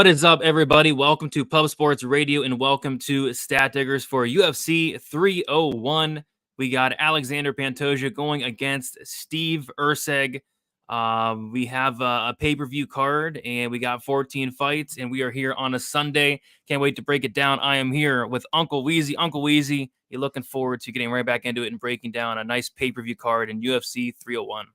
What is up, everybody? Welcome to Pub Sports Radio and welcome to Stat Diggers for UFC 301. We got Alexandre Pantoja going against Steve Erceg. We have a pay-per-view card and we got 14 fights and we are here on a Sunday. Can't wait to break it down. I am here with Uncle Weezy. Uncle Weezy, you're looking forward to getting right back into it and breaking down a nice pay-per-view card in UFC 301.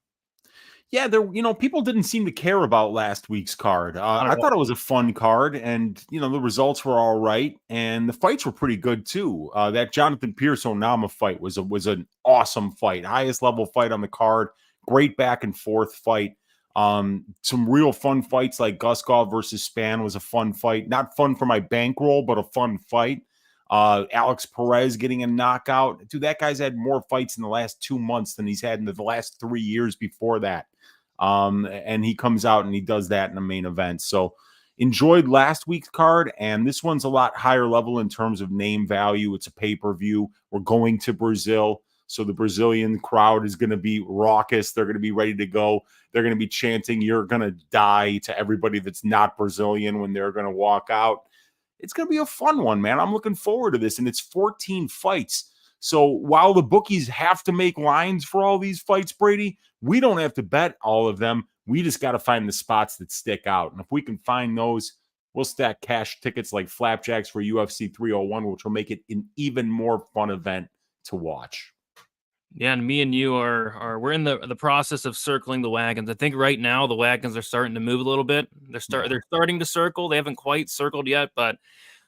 Yeah, people didn't seem to care about last week's card. I thought it was a fun card, and the results were all right, and the fights were pretty good too. That Jonathan Pearce-Onama fight was an awesome fight, highest level fight on the card. Great back and forth fight. Some real fun fights like Guskov versus Spann was a fun fight. Not fun for my bankroll, but a fun fight. Alex Perez getting a knockout. Dude, that guy's had more fights in the last 2 months than he's had in the last 3 years before that. And he comes out and he does that in the main event. So enjoyed last week's card, and this one's a lot higher level in terms of name value. It's a pay-per-view. We're going to Brazil, so the Brazilian crowd is going to be raucous. They're going to be ready to go. They're going to be chanting, "You're going to die," to everybody that's not Brazilian when they're going to walk out. It's going to be a fun one, man. I'm looking forward to this, and it's 14 fights. So while the bookies have to make lines for all these fights, Brady, we don't have to bet all of them. We just got to find the spots that stick out. And if we can find those, we'll stack cash tickets like flapjacks for UFC 301, which will make it an even more fun event to watch. Yeah, and me and you we're in the process of circling the wagons. I think right now the wagons are starting to move a little bit. They're starting to circle. They haven't quite circled yet, but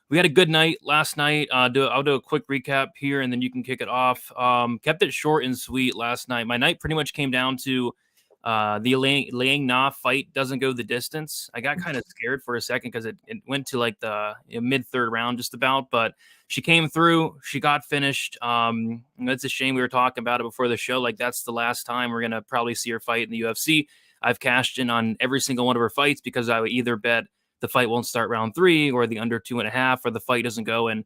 we had a good night last night. I'll do a quick recap here, and then you can kick it off. Kept it short and sweet last night. My night pretty much came down to the Liang Na fight doesn't go the distance. I got kind of scared for a second because it went to like the mid-third round just about, but she came through. She got finished. It's a shame we were talking about it before the show. Like, that's the last time we're going to probably see her fight in the UFC. I've cashed in on every single one of her fights because I would either bet the fight won't start round 3 or the under 2.5, or the fight doesn't go. And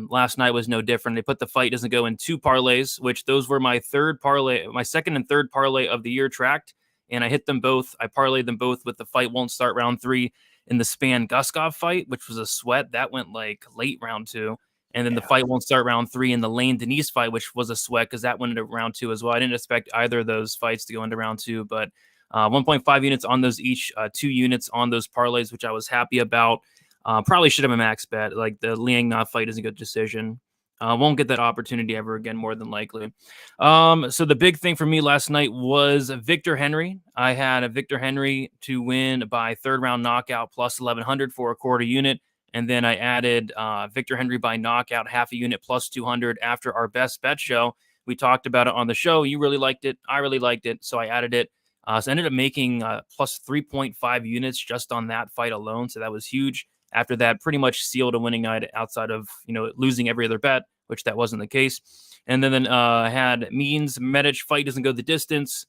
last night was no different. They put the fight doesn't go in 2 parlays, which those were my second and third parlay of the year tracked. And I hit them both. I parlayed them both with the fight won't start round 3 in the Spann Guskov fight, which was a sweat. That went like late round 2. And then the fight won't start round 3 in the Lane Denise fight, which was a sweat because that went into round 2 as well. I didn't expect either of those fights to go into round 2, but 1.5 units on those each, 2 units on those parlays, which I was happy about. Probably should have a max bet. Like, the Liang Na fight is a good decision. Won't get that opportunity ever again, more than likely. So the big thing for me last night was Victor Henry. I had a Victor Henry to win by third round knockout plus 1,100 for a quarter unit. And then I added Victor Henry by knockout half a unit plus 200 after our best bet show. We talked about it on the show. You really liked it. I really liked it. So I added it. So I ended up making plus 3.5 units just on that fight alone. So that was huge. After that, pretty much sealed a winning night outside of, losing every other bet, which that wasn't the case. And then I had Means Medic fight doesn't go the distance.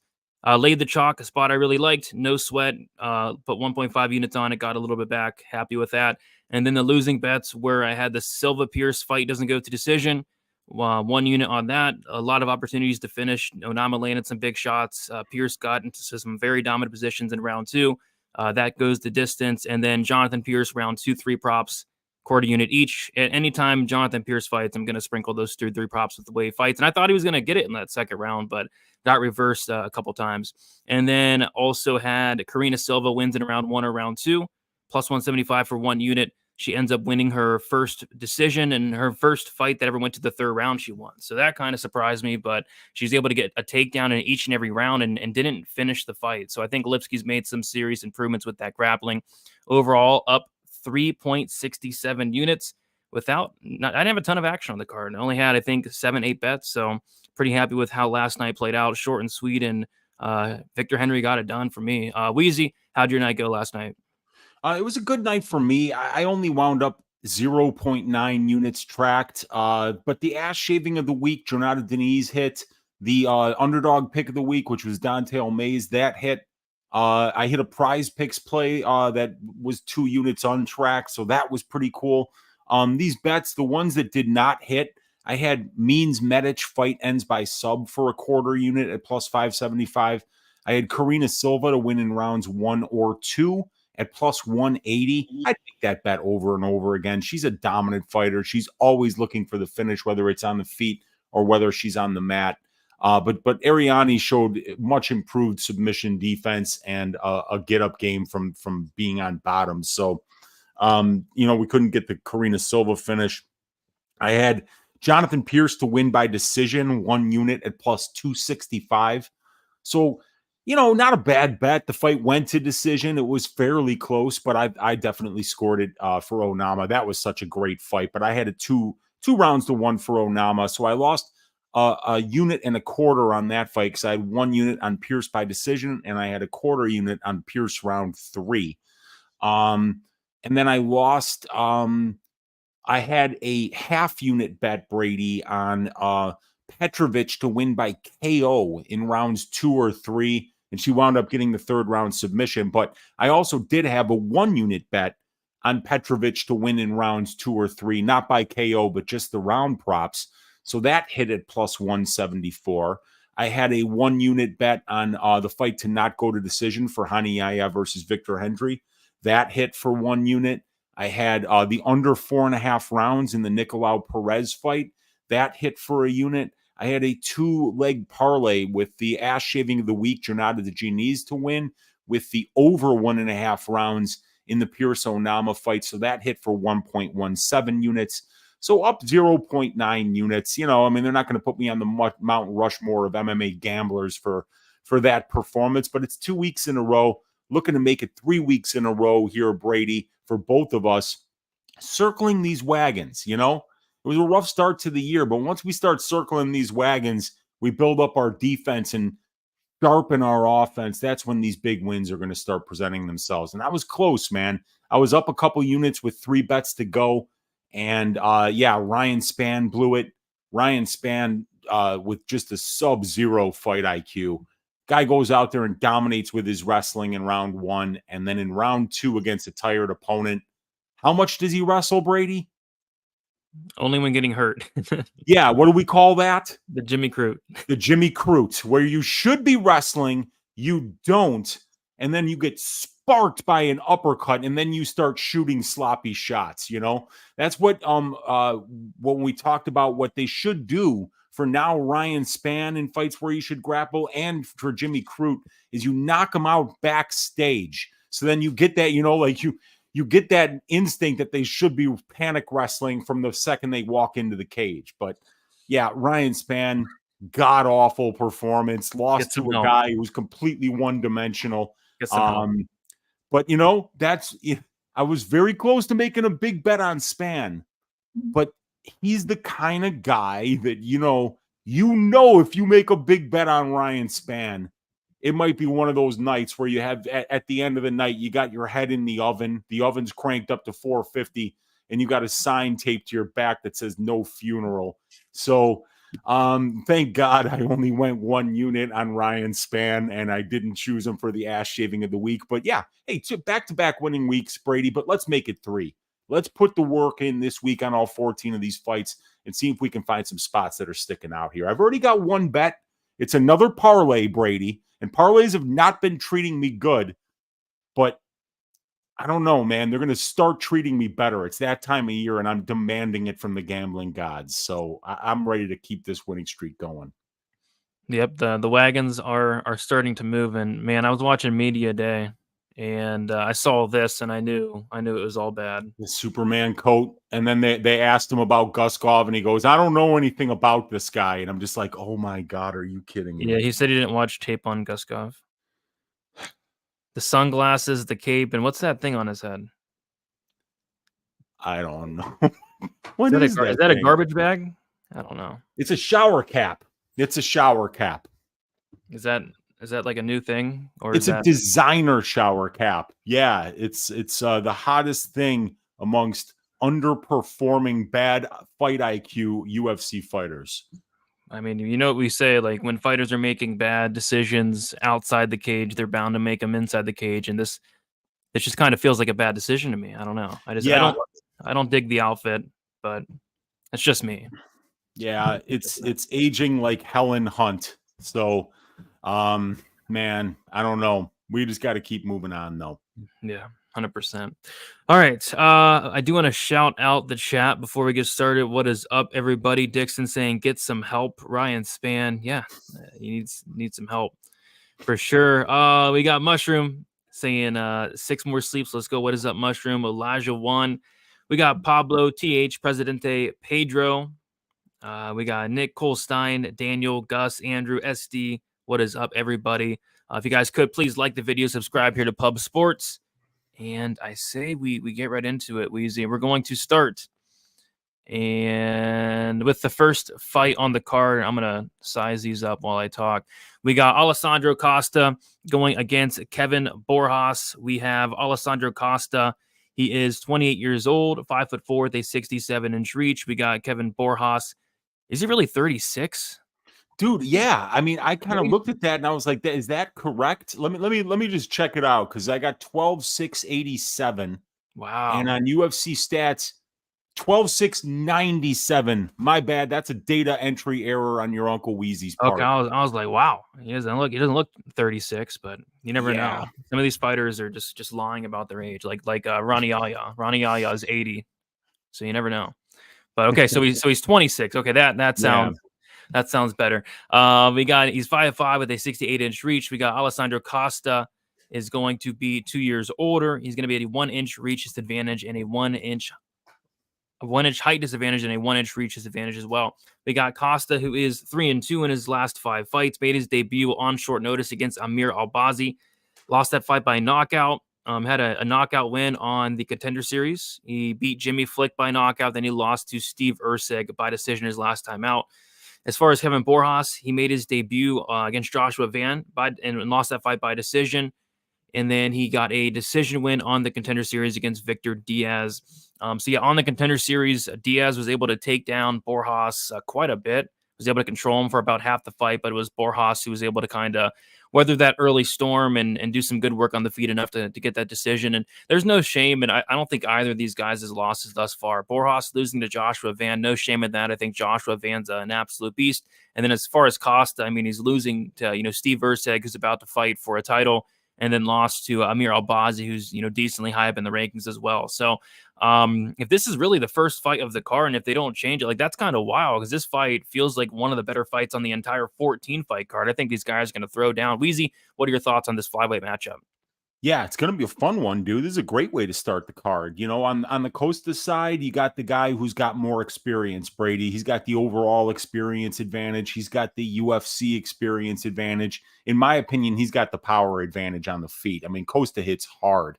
Laid the chalk, a spot I really liked. No sweat. Put 1.5 units on it. Got a little bit back. Happy with that. And then the losing bets where I had the Silva Pierce fight doesn't go to decision. 1 unit on that. A lot of opportunities to finish. Onama landed some big shots. Pierce got into some very dominant positions in round 2. That goes the distance. And then Jonathan Pierce, round 2, 3 props, quarter unit each. At any time Jonathan Pierce fights, I'm going to sprinkle those 3 props with the way he fights. And I thought he was going to get it in that second round, but got reversed a couple times. And then also had Karolina Silva wins in round 1 or round 2, plus 175 for 1 unit. She ends up winning her first decision, and her first fight that ever went to the third round, she won. So that kind of surprised me, but she's able to get a takedown in each and every round and didn't finish the fight. So I think Lipsky's made some serious improvements with that grappling. Overall, up 3.67 units I didn't have a ton of action on the card. I only had, I think, 7-8 bets. So pretty happy with how last night played out, short and sweet. And Victor Henry got it done for me. Weezy, how'd your night go last night? It was a good night for me. I only wound up 0.9 units tracked. But the ass shaving of the week, Jonathan Denise hit. The underdog pick of the week, which was Dante Almays, that hit. I hit a prize picks play that was 2 units untracked, so that was pretty cool. These bets, the ones that did not hit, I had Means Medic fight ends by sub for a quarter unit at plus 575. I had Karolina Silva to win in rounds 1 or 2 at plus 180. I take that bet over and over again. She's a dominant fighter. She's always looking for the finish, whether it's on the feet or whether she's on the mat. But Ariane showed much improved submission defense and a get-up game from being on bottom. So, we couldn't get the Karolina Silva finish. I had Jonathan Pierce to win by decision, 1 unit at plus 265. So, not a bad bet. The fight went to decision. It was fairly close, but I definitely scored it for Onama. That was such a great fight, but I had a two rounds to 1 for Onama. So I lost a unit and a quarter on that fight because I had 1 unit on Pierce by decision and I had a quarter unit on Pierce round 3. And then I lost, I had a half unit bet, Brady, on Petrovic to win by KO in rounds 2 or 3, and she wound up getting the 3rd round submission. But I also did have a 1 unit bet on Petrovic to win in rounds 2 or 3, not by KO, but just the round props. So that hit at plus 174. I had a 1 unit bet on the fight to not go to decision for Hani Yahya versus Victor Hendry. That hit for 1 unit. I had the under 4.5 rounds in the Nicolau Perez fight. That hit for a unit. I had a 2-leg parlay with the ass shaving of the week, Jornada de Genies, to win, with the over 1.5 rounds in the Pierce Onama fight. So that hit for 1.17 units. So up 0.9 units. They're not going to put me on the Mount Rushmore of MMA gamblers for that performance, but it's 2 weeks in a row. Looking to make it 3 weeks in a row here, Brady, for both of us, circling these wagons. It was a rough start to the year, but once we start circling these wagons, we build up our defense and sharpen our offense. That's when these big wins are going to start presenting themselves. And I was close, man. I was up a couple units with 3 bets to go. And Ryan Spann blew it. Ryan Spann with just a sub-zero fight IQ. Guy goes out there and dominates with his wrestling in round 1. And then in round 2 against a tired opponent, how much does he wrestle, Brady? Only when getting hurt. Yeah, what do we call that? The Jimmy Crute. The Jimmy Crute, where you should be wrestling, you don't, and then you get sparked by an uppercut, and then you start shooting sloppy shots. That's what when we talked about what they should do for now Ryan Spann in fights where you should grapple, and for Jimmy Crute, is you knock him out backstage. So then you get that, you get that instinct that they should be panic wrestling from the second they walk into the cage. But yeah, Ryan Spann, god awful performance, lost to a guy who was completely one-dimensional. But I was very close to making a big bet on Spann, but he's the kind of guy that if you make a big bet on Ryan Spann, it might be one of those nights where you have at the end of the night, you got your head in the oven. The oven's cranked up to 450 and you got a sign taped to your back that says no funeral. So thank God I only went 1 unit on Ryan Spann and I didn't choose him for the ass shaving of the week. But yeah, hey, back-to-back winning weeks, Brady, but let's make it 3. Let's put the work in this week on all 14 of these fights and see if we can find some spots that are sticking out here. I've already got 1 bet. It's another parlay, Brady. And parlays have not been treating me good, but I don't know, man. They're going to start treating me better. It's that time of year, and I'm demanding it from the gambling gods. So I'm ready to keep this winning streak going. Yep, the wagons are starting to move. And man, I was watching Media Day, and I saw this, and I knew it was all bad. The Superman coat, and then they asked him about Guskov, and he goes, "I don't know anything about this guy," and I'm just like, "Oh my God, are you kidding me?" Yeah, he said he didn't watch tape on Guskov. The sunglasses, the cape, and what's that thing on his head? I don't know. Is that a garbage bag? I don't know. It's a shower cap. It's a shower cap. Is that like a new thing, or it's a designer shower cap? Yeah, it's the hottest thing amongst underperforming bad fight IQ UFC fighters. I mean, you know what we say, like when fighters are making bad decisions outside the cage, they're bound to make them inside the cage, and this just kind of feels like a bad decision to me. I don't know. I don't dig the outfit, but it's just me. Yeah, it's aging like Helen Hunt. So, man, I don't know. We just got to keep moving on, though. Yeah. 100%. All right. I do want to shout out the chat before we get started. What is up, everybody? Dixon saying, get some help. Ryan Span. Yeah, he needs some help for sure. We got Mushroom saying 6 more sleeps. Let's go. What is up, Mushroom? Elijah 1. We got Pablo, TH, Presidente, Pedro. We got Nick, Colstein, Daniel, Gus, Andrew, SD. What is up, everybody? If you guys could, please like the video, subscribe here to Pub Sports. And I say we get right into it, Weezy. We're going to start. And with the first fight on the card, I'm going to size these up while I talk. We got Alessandro Costa going against Kevin Borjas. We have Alessandro Costa. He is 28 years old, 5'4", with a 67-inch reach. We got Kevin Borjas. Is he really 36? Dude, yeah. I mean, I kind of looked at that and I was like, is that correct? Let me just check it out, because I got 12.687. Wow. And on UFC stats, 12.697. My bad. That's a data entry error on your Uncle Weezy's part. Okay, I was like, wow. He doesn't look 36, but you never know. Some of these fighters are just lying about their age, like Ronnie Yaya. Ronnie Yaya is 80, so you never know. But okay, so he's 26. Okay, that sounds that sounds better. He's 5'5" with a 68-inch reach. We got Alessandro Costa is going to be 2 years older. He's going to be at a 1-inch reach disadvantage and a 1-inch height disadvantage and a 1-inch reach disadvantage as well. We got Costa, who is 3-2 in his last 5 fights. Made his debut on short notice against Amir Albazi. Lost that fight by knockout. Had a knockout win on the Contender Series. He beat Jimmy Flick by knockout. Then he lost to Steve Erceg by decision his last time out. As far as Kevin Borjas, he made his debut against Joshua Van and lost that fight by decision. And then he got a decision win on the Contender Series against Victor Diaz. On the Contender Series, Diaz was able to take down Borjas quite a bit. Was able to control him for about half the fight, but it was Borjas who was able to kind of weather that early storm and do some good work on the feet enough to get that decision. And there's no shame, and I don't think either of these guys' losses thus far. Borjas losing to Joshua Van, no shame in that. I think Joshua Van's an absolute beast. And then as far as Costa, I mean, he's losing to Steve Erceg, who's about to fight for a title, and then lost to Amir Albazi, who's decently high up in the rankings as well. So if this is really the first fight of the card, and if they don't change it, like, that's kind of wild, because this fight feels like one of the better fights on the entire 14-fight card. I think these guys are going to throw down. Weezy, what are your thoughts on this flyweight matchup? Yeah, it's going to be a fun one, dude. This is a great way to start the card. On the Costa side, you got the guy who's got more experience, Brady. He's got the overall experience advantage. He's got the UFC experience advantage. In my opinion, he's got the power advantage on the feet. I mean, Costa hits hard.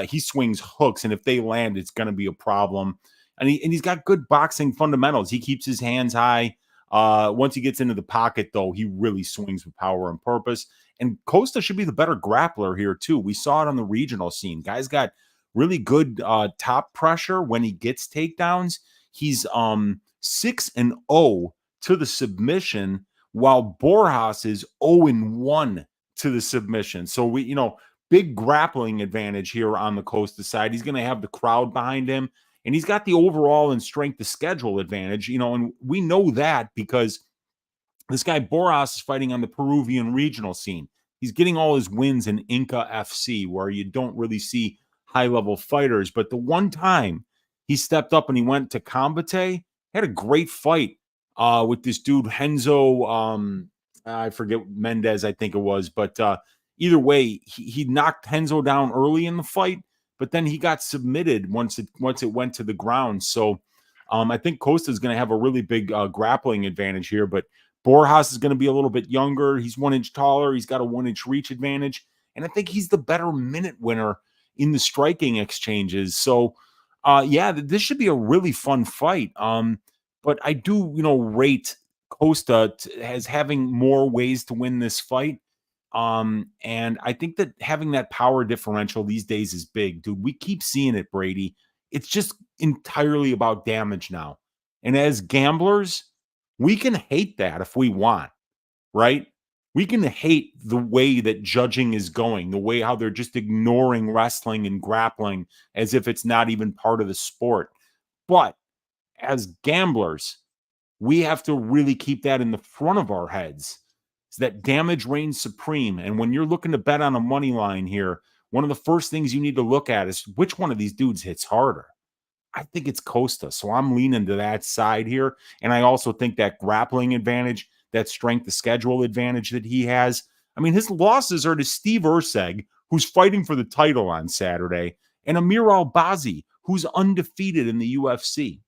He swings hooks, and if they land, it's going to be a problem. And he's got good boxing fundamentals. He keeps his hands high. Once he gets into the pocket, though, he really swings with power and purpose. And Costa should be the better grappler here, too. We saw it on the regional scene. Guy's got really good top pressure when he gets takedowns. He's 6-0 to the submission, while Borjas is 0-1 to the submission. So big grappling advantage here on the Costa side. He's going to have the crowd behind him, and he's got the overall and strength of schedule advantage, and we know that because this guy Borjas is fighting on the Peruvian regional scene. He's getting all his wins in Inca FC, where you don't really see high-level fighters. But the one time he stepped up and he went to Combate, had a great fight with this dude, Renzo, I forget, Mendez, I think it was. But either way, he knocked Renzo down early in the fight, but then he got submitted once it went to the ground. So I think Costa is going to have a really big grappling advantage here, but Borjas is going to be a little bit younger. He's 1 inch taller. He's got a 1-inch reach advantage. And I think he's the better minute winner in the striking exchanges. So, this should be a really fun fight. But I do, rate Costa as having more ways to win this fight. And I think that having that power differential these days is big, dude. We keep seeing it, Brady. It's just entirely about damage now. And as gamblers, we can hate that if we want, right? We can hate the way that judging is going, the way how they're just ignoring wrestling and grappling as if it's not even part of the sport. But as gamblers, we have to really keep that in the front of our heads, so that damage reigns supreme. And when you're looking to bet on a money line here, one of the first things you need to look at is which one of these dudes hits harder. I think it's Costa, so I'm leaning to that side here. And I also think that grappling advantage, that strength of schedule advantage that he has. I mean, his losses are to Steve Erceg, who's fighting for the title on Saturday, and Amir Albazi, who's undefeated in the UFC.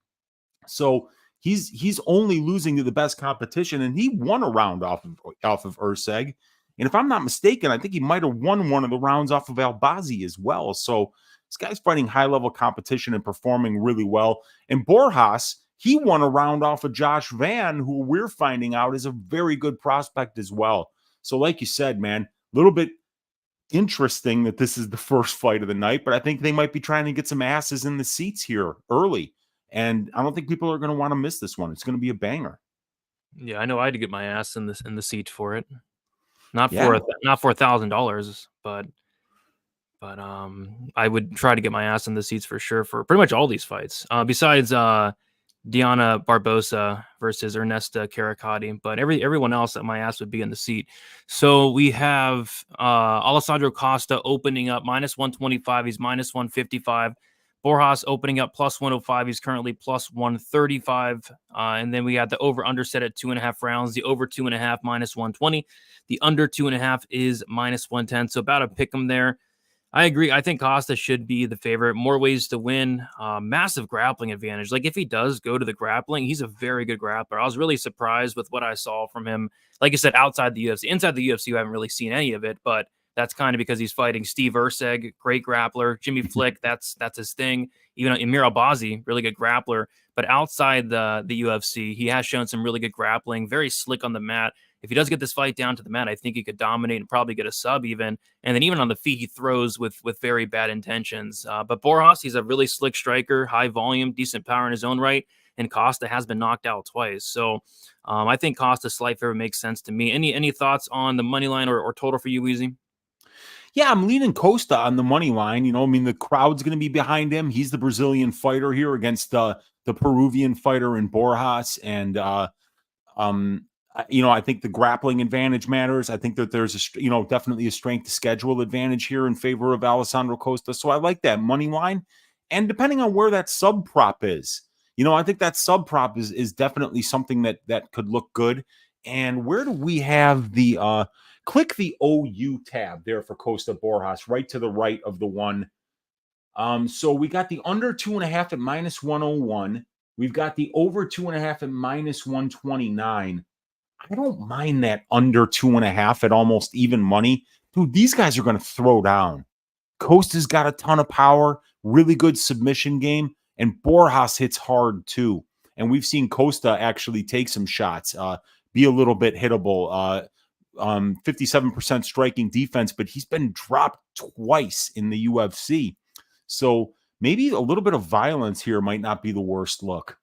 So he's only losing to the best competition, and he won a round off of Erceg. And if I'm not mistaken, I think he might have won one of the rounds off of Albazi as well. So this guy's fighting high-level competition and performing really well. And Borjas, he won a round off of Josh Van, who we're finding out is a very good prospect as well. So like you said, man, a little bit interesting that this is the first fight of the night, but I think they might be trying to get some asses in the seats here early. And I don't think people are going to want to miss this one. It's going to be a banger. Yeah, I know I had to get my ass in the seat for it. Not for $1,000, but I would try to get my ass in the seats for sure for pretty much all these fights. Besides Diana Barbosa versus Ernesta Caracati, but everyone else that my ass would be in the seat. So we have Alessandro Costa opening up -125. He's -155. Borjas opening up +105. He's currently +135. And then we got the over-under set at 2.5 rounds. The over 2.5 -120. The under 2.5 is -110. So about a pick 'em there. I agree. I think Costa should be the favorite. More ways to win. Massive grappling advantage. Like if he does go to the grappling, he's a very good grappler. I was really surprised with what I saw from him. Like I said, outside the UFC. Inside the UFC, I haven't really seen any of it, but that's kind of because he's fighting Steve Erceg, great grappler. Jimmy Flick, that's his thing. Even Amir Albazi, really good grappler. But outside the UFC, he has shown some really good grappling, very slick on the mat. If he does get this fight down to the mat, I think he could dominate and probably get a sub even. And then even on the feet, he throws with very bad intentions. But Borjas, he's a really slick striker, high volume, decent power in his own right. And Costa has been knocked out twice. So I think Costa's slight favorite makes sense to me. Any thoughts on the money line or total for you, Weezy? Yeah, I'm leaning Costa on the money line. I mean, the crowd's going to be behind him. He's the Brazilian fighter here against the Peruvian fighter in Borjas. And, I think the grappling advantage matters. I think that there's definitely a strength to schedule advantage here in favor of Alessandro Costa. So I like that money line. And depending on where that sub prop is, I think that sub prop is definitely something that could look good. And where do we have the click the OU tab there for Costa Borjas, right to the right of the one. So we got the under 2.5 at -101. We've got the over 2.5 at -129. I don't mind that under 2.5 at almost even money. Dude, these guys are going to throw down. Costa's got a ton of power, really good submission game, and Borjas hits hard too. And we've seen Costa actually take some shots, be a little bit hittable. 57% striking defense, but he's been dropped twice in the UFC. So maybe a little bit of violence here might not be the worst look.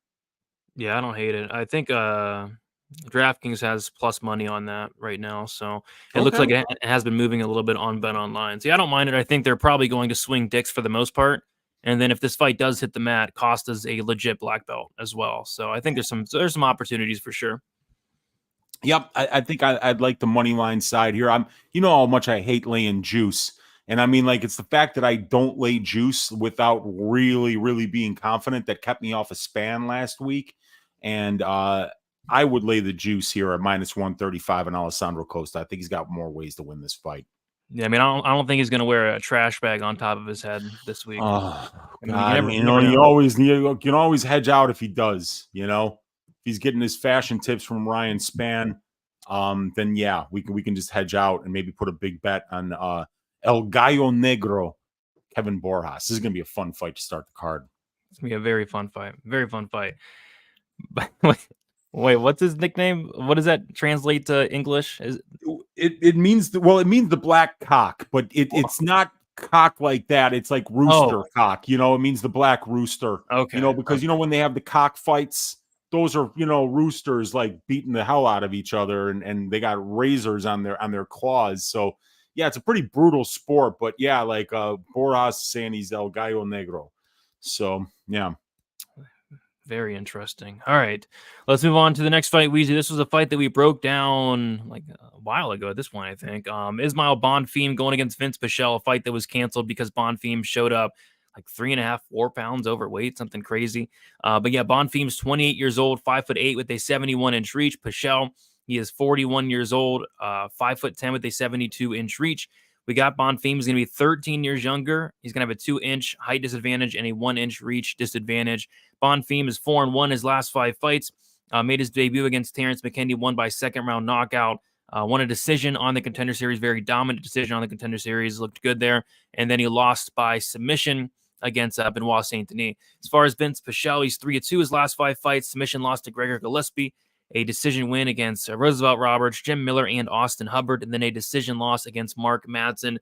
Yeah, I don't hate it. I think DraftKings has plus money on that right now. So it looks like it has been moving a little bit on Bet Online. So yeah, I don't mind it. I think they're probably going to swing dicks for the most part. And then if this fight does hit the mat, Costa's a legit black belt as well. So I think there's some opportunities for sure. Yep, I think I'd like the money line side here. How much I hate laying juice. And I mean, like, it's the fact that I don't lay juice without really, really being confident that kept me off a span last week. And I would lay the juice here at -135 on Alessandro Costa. I think he's got more ways to win this fight. Yeah, I mean, I don't think he's going to wear a trash bag on top of his head this week. Oh, God. You can always hedge out if he does, If he's getting his fashion tips from Ryan Spann, then yeah, we can just hedge out and maybe put a big bet on El Gallo Negro, Kevin Borjas. This is going to be a fun fight to start the card. It's going to be a very fun fight. Very fun fight. Wait, what's his nickname? What does that translate to English? It means the black cock, but it's not cock like that. It's like rooster cock. It means the black rooster. Okay. Because when they have the cock fights, those are roosters like beating the hell out of each other, and they got razors on their claws. So yeah, it's a pretty brutal sport. But yeah, like Borjas saying he's El Gallo Negro. So yeah. Very interesting. All right, let's move on to the next fight, Weezy. This was a fight that we broke down like a while ago at this point, I think. Ismael Bonfim going against Vince Pichel, a fight that was canceled because Bonfim showed up like 3.5, 4 pounds overweight, something crazy. But yeah, Bonfim's 28 years old, 5'8" with a 71-inch reach. Pichel, he is 41 years old, 5'10" with a 72-inch reach. We got Bonfim. He's going to be 13 years younger. He's going to have a 2-inch height disadvantage and a 1-inch reach disadvantage. Bonfim is 4-1 his last 5 fights. Made his debut against Terrence McKinney, won by second-round knockout. Won a decision on the Contender Series, very dominant decision on the Contender Series. Looked good there. And then he lost by submission against Benoit Saint-Denis. As far as Vince Pichel, he's 3-2 his last 5 fights. Submission loss to Gregor Gillespie. A decision win against Roosevelt Roberts, Jim Miller, and Austin Hubbard, and then a decision loss against Mark Madsen.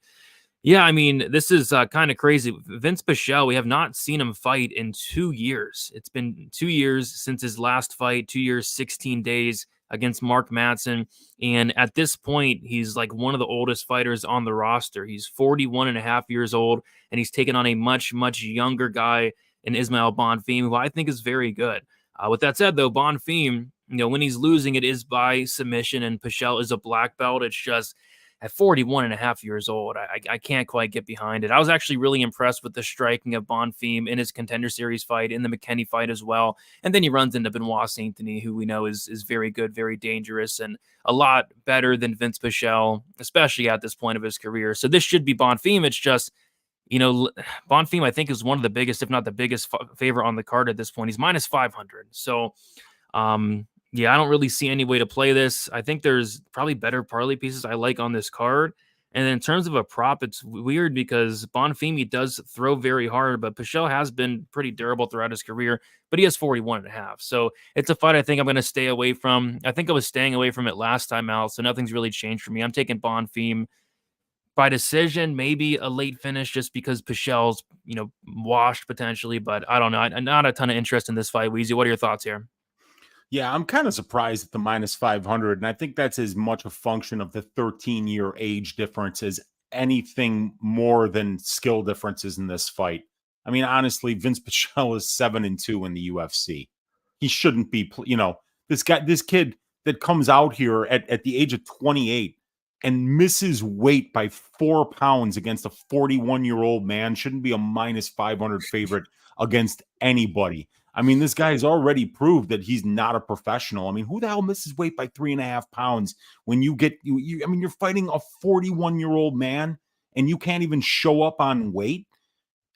Yeah, I mean, this is kind of crazy. Vince Pichel, we have not seen him fight in 2 years. It's been 2 years since his last fight, 2 years, 16 days against Mark Madsen. And at this point, he's like one of the oldest fighters on the roster. He's 41 and a half years old, and he's taken on a much, much younger guy in Ismael Bonfim, who I think is very good. With that said, though, Bonfim, when he's losing, it is by submission, and Pichel is a black belt. It's just at 41 and a half years old, I can't quite get behind it. I was actually really impressed with the striking of Bonfim in his Contender Series fight, in the McKinney fight as well. And then he runs into Benoit Saint-Denis, who we know is very good, very dangerous, and a lot better than Vince Pichel, especially at this point of his career. So this should be Bonfim. It's just, Bonfim, I think, is one of the biggest, if not the biggest favorite on the card at this point. He's minus 500. So, yeah, I don't really see any way to play this. I think there's probably better parlay pieces I like on this card. And in terms of a prop, it's weird because Bonfim, he does throw very hard, but Pichel has been pretty durable throughout his career, but he has 41 and a half. So it's a fight I think I'm going to stay away from. I think I was staying away from it last time out, so nothing's really changed for me. I'm taking Bonfim by decision, maybe a late finish just because Pichel's, washed potentially, but I don't know. Not a ton of interest in this fight. Weezy, what are your thoughts here? Yeah, I'm kind of surprised at the minus 500. And I think that's as much a function of the 13-year age difference as anything more than skill differences in this fight. I mean, honestly, Vince Pichel is 7-2 in the UFC. He shouldn't be, this kid that comes out here at the age of 28 and misses weight by 4 pounds against a 41-year-old man shouldn't be a minus 500 favorite against anybody. I mean, this guy has already proved that he's not a professional. I mean, who the hell misses weight by 3.5 pounds when you're fighting a 41-year-old man and you can't even show up on weight?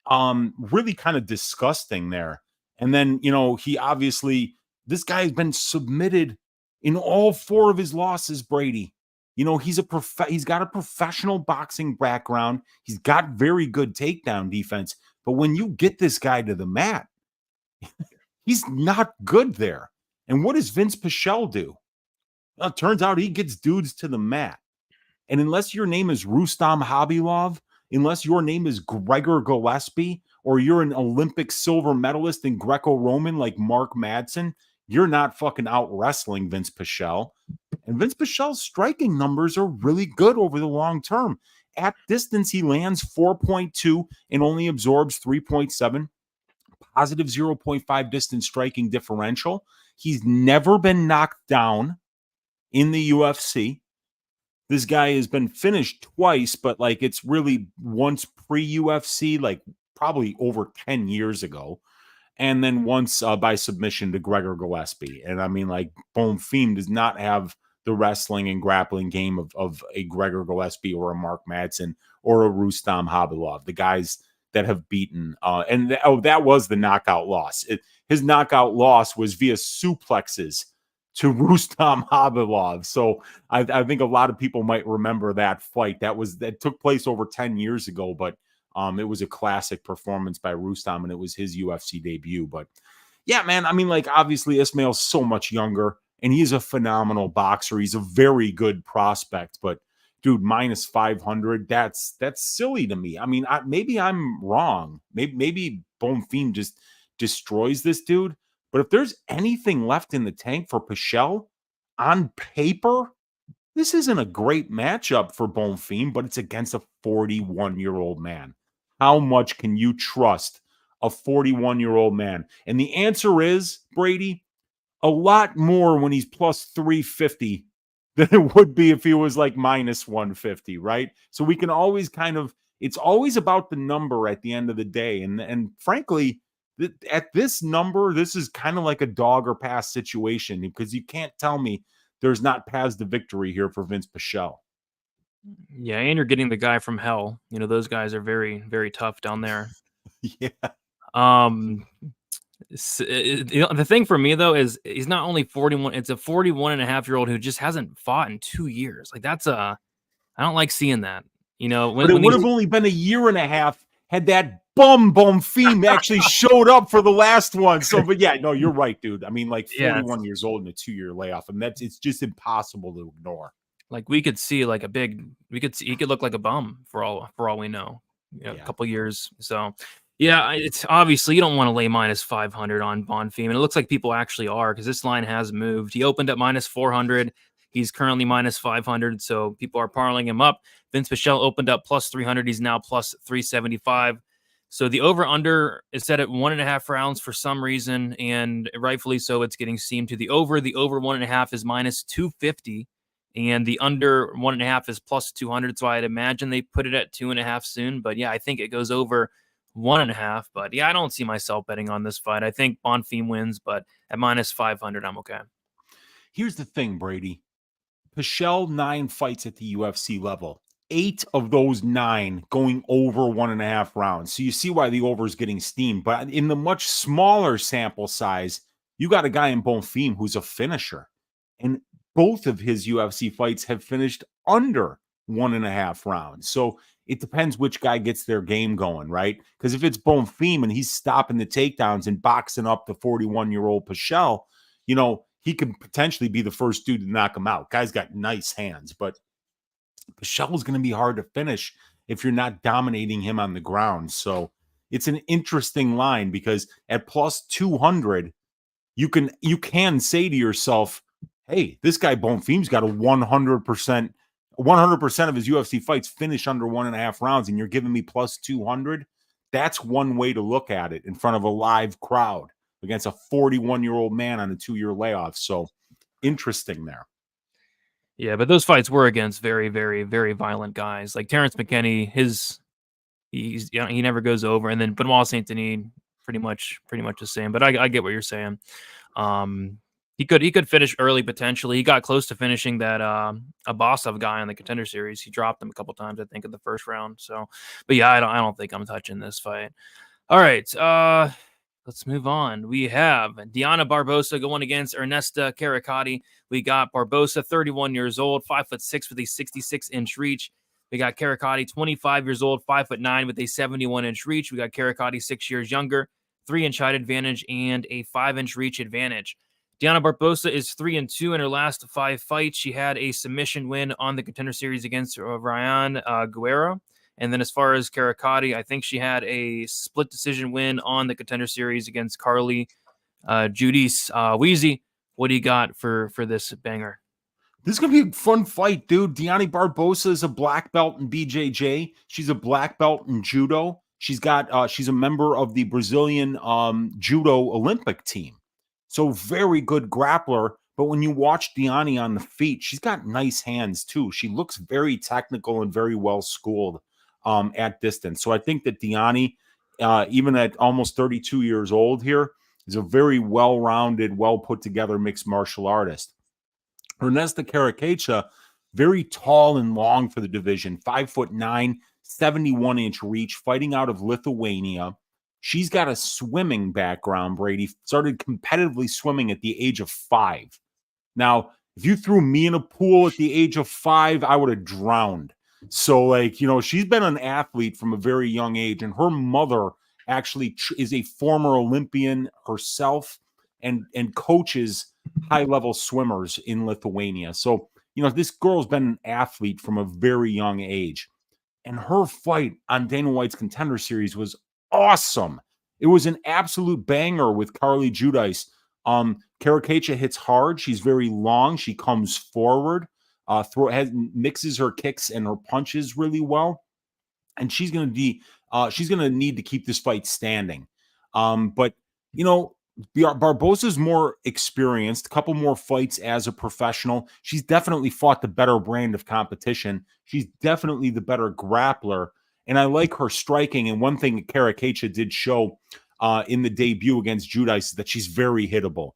Really kind of disgusting there. And then, this guy has been submitted in all 4 of his losses, Brady. He's got a professional boxing background. He's got very good takedown defense. But when you get this guy to the mat, he's not good there. And what does Vince Pichel do? Well, it turns out he gets dudes to the mat. And unless your name is Rustam Khabilov, unless your name is Gregor Gillespie, or you're an Olympic silver medalist in Greco-Roman like Mark Madsen, you're not fucking out wrestling Vince Pichel. And Vince Pichel's striking numbers are really good over the long term. At distance, he lands 4.2 and only absorbs 3.7. Positive 0.5 distance striking differential. He's never been knocked down in the UFC. This guy has been finished twice, but it's really once pre-UFC, probably over 10 years ago. And then once by submission to Gregor Gillespie. And I mean, Bonfim does not have the wrestling and grappling game of a Gregor Gillespie or a Mark Madsen or a Rustam Khabilov, the guys that have beaten. That was the knockout loss. His knockout loss was via suplexes to Rustam Khabilov. So I think a lot of people might remember that fight. That took place over 10 years ago, but it was a classic performance by Rustam, and it was his UFC debut. But yeah, man, I mean, obviously Ismail's so much younger, and he's a phenomenal boxer. He's a very good prospect, but dude, minus 500, that's silly to me. I mean, maybe I'm wrong. Maybe Bonfim just destroys this dude. But if there's anything left in the tank for Pichel, on paper, this isn't a great matchup for Bonfim, but it's against a 41-year-old man. How much can you trust a 41-year-old man? And the answer is, Brady, a lot more when he's plus 350 than it would be if he was like minus 150, right? So we can always it's always about the number at the end of the day. And frankly, at this number, this is kind of like a dog or pass situation, because you can't tell me there's not paths to victory here for Vince Pichel. Yeah, and you're getting the guy from hell. Those guys are very, very tough down there. Yeah. The thing for me, though, is he's not only 41, it's a 41-and-a-half-year-old who just hasn't fought in 2 years. Like, I don't like seeing that. But it would have only been a year and a half had that Bonfim actually showed up for the last one. So, but yeah, no, you're right, dude. I mean, like 41 years old in a 2-year layoff, and it's just impossible to ignore. Like, we could see like he could look like a bum for all we know. A couple years. So yeah, it's obviously you don't want to lay minus 500 on Bonfim, and it looks like people actually are, because this line has moved. He opened at minus 400. He's currently minus 500, so people are parlaying him up. Vince Pichel opened up plus 300. He's now plus 375. So the over-under is set at 1.5 rounds for some reason, and rightfully so, it's getting steamed to the over. The over 1.5 is minus 250, and the under 1.5 is plus 200. So I'd imagine they put it at 2.5 soon. But yeah, I think it goes over 1.5. But yeah, I don't see myself betting on this fight. I think Bonfim wins, but at minus 500, I'm okay. Here's the thing, Brady. Pichel, 9 fights at the UFC level. 8 of those 9 going over 1.5 rounds. So you see why the over is getting steamed. But in the much smaller sample size, you got a guy in Bonfim who's a finisher. And both of his UFC fights have finished under 1.5 rounds. So it depends which guy gets their game going, right? Because if it's Bonfim and he's stopping the takedowns and boxing up the 41-year-old Pichel, he could potentially be the first dude to knock him out. Guy's got nice hands, but Pichel is going to be hard to finish if you're not dominating him on the ground. So it's an interesting line, because at plus 200, you can say to yourself, hey, this guy Bonfim's got a 100% of his UFC fights finish under 1.5 rounds, and you're giving me plus 200. That's one way to look at it in front of a live crowd against a 41-year-old man on a 2-year layoff. So interesting there. Yeah, but those fights were against very, very, very violent guys. Like Terrence McKinney, he never goes over, and then Benoit Saint-Denis, pretty much the same. But I get what you're saying. He could finish early potentially. He got close to finishing that Abasov guy on the Contender Series. He dropped him a couple times, I think, in the first round. So, but yeah, I don't think I'm touching this fight. All right, let's move on. We have Diana Barbosa going against Ernesta Caricati. We got Barbosa, 31 years old, 5'6" with a 66-inch reach. We got Caricati, 25 years old, 5'9" with a 71-inch reach. We got Caricati, 6 years younger, 3-inch height advantage, and a 5-inch reach advantage. Diana Barbosa is 3-2 in her last 5 fights. She had a submission win on the Contender Series against Ryan Guerra. And then as far as Caricati, I think she had a split decision win on the Contender Series against Carly Judice. Weezy, what do you got for this banger? This is going to be a fun fight, dude. Diana Barbosa is a black belt in BJJ. She's a black belt in judo. She's a member of the Brazilian judo Olympic team. So very good grappler. But when you watch Diana on the feet, she's got nice hands too. She looks very technical and very well schooled at distance. So I think that Diana, even at almost 32 years old here, is a very well-rounded, well-put-together mixed martial artist. Ernesta Caricati, very tall and long for the division, 5'9", 71-inch reach, fighting out of Lithuania. She's got a swimming background, Brady. Started competitively swimming at the age of 5. Now, if you threw me in a pool at the age of 5, I would have drowned. So, she's been an athlete from a very young age, and her mother actually is a former Olympian herself and coaches high-level swimmers in Lithuania. So, this girl's been an athlete from a very young age. And her fight on Dana White's Contender Series was awesome. It was an absolute banger with Carly Judice. Caricati hits hard. She's very long. She comes forward, mixes her kicks and her punches really well. And she's going to need to keep this fight standing. But, you know, Barbosa's more experienced, a couple more fights as a professional. She's definitely fought the better brand of competition. She's definitely the better grappler. And I like her striking. And one thing Kowalkiewicz did show in the debut against Judice is that she's very hittable.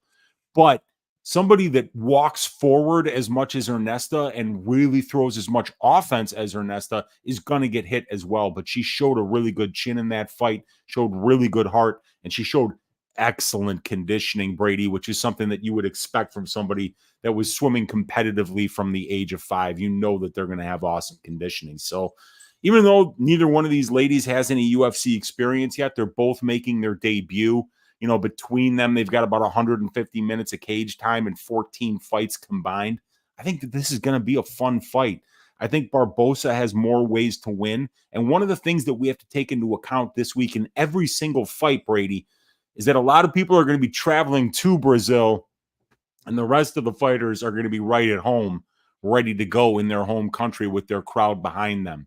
But somebody that walks forward as much as Ernesta and really throws as much offense as Ernesta is going to get hit as well. But she showed a really good chin in that fight, showed really good heart, and she showed excellent conditioning, Brady, which is something that you would expect from somebody that was swimming competitively from the age of 5. You know that they're going to have awesome conditioning. So even though neither one of these ladies has any UFC experience yet, they're both making their debut. You know, between them, they've got about 150 minutes of cage time and 14 fights combined. I think that this is going to be a fun fight. I think Barbosa has more ways to win. And one of the things that we have to take into account this week in every single fight, Brady, is that a lot of people are going to be traveling to Brazil, and the rest of the fighters are going to be right at home, ready to go in their home country with their crowd behind them.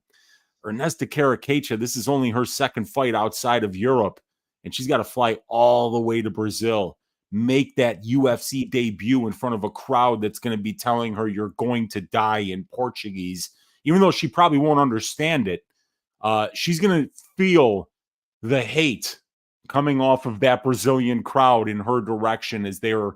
Ernesta Kowalkiewicz, this is only her second fight outside of Europe, and she's got to fly all the way to Brazil, make that UFC debut in front of a crowd that's going to be telling her you're going to die in Portuguese, even though she probably won't understand it. She's going to feel the hate coming off of that Brazilian crowd in her direction as they're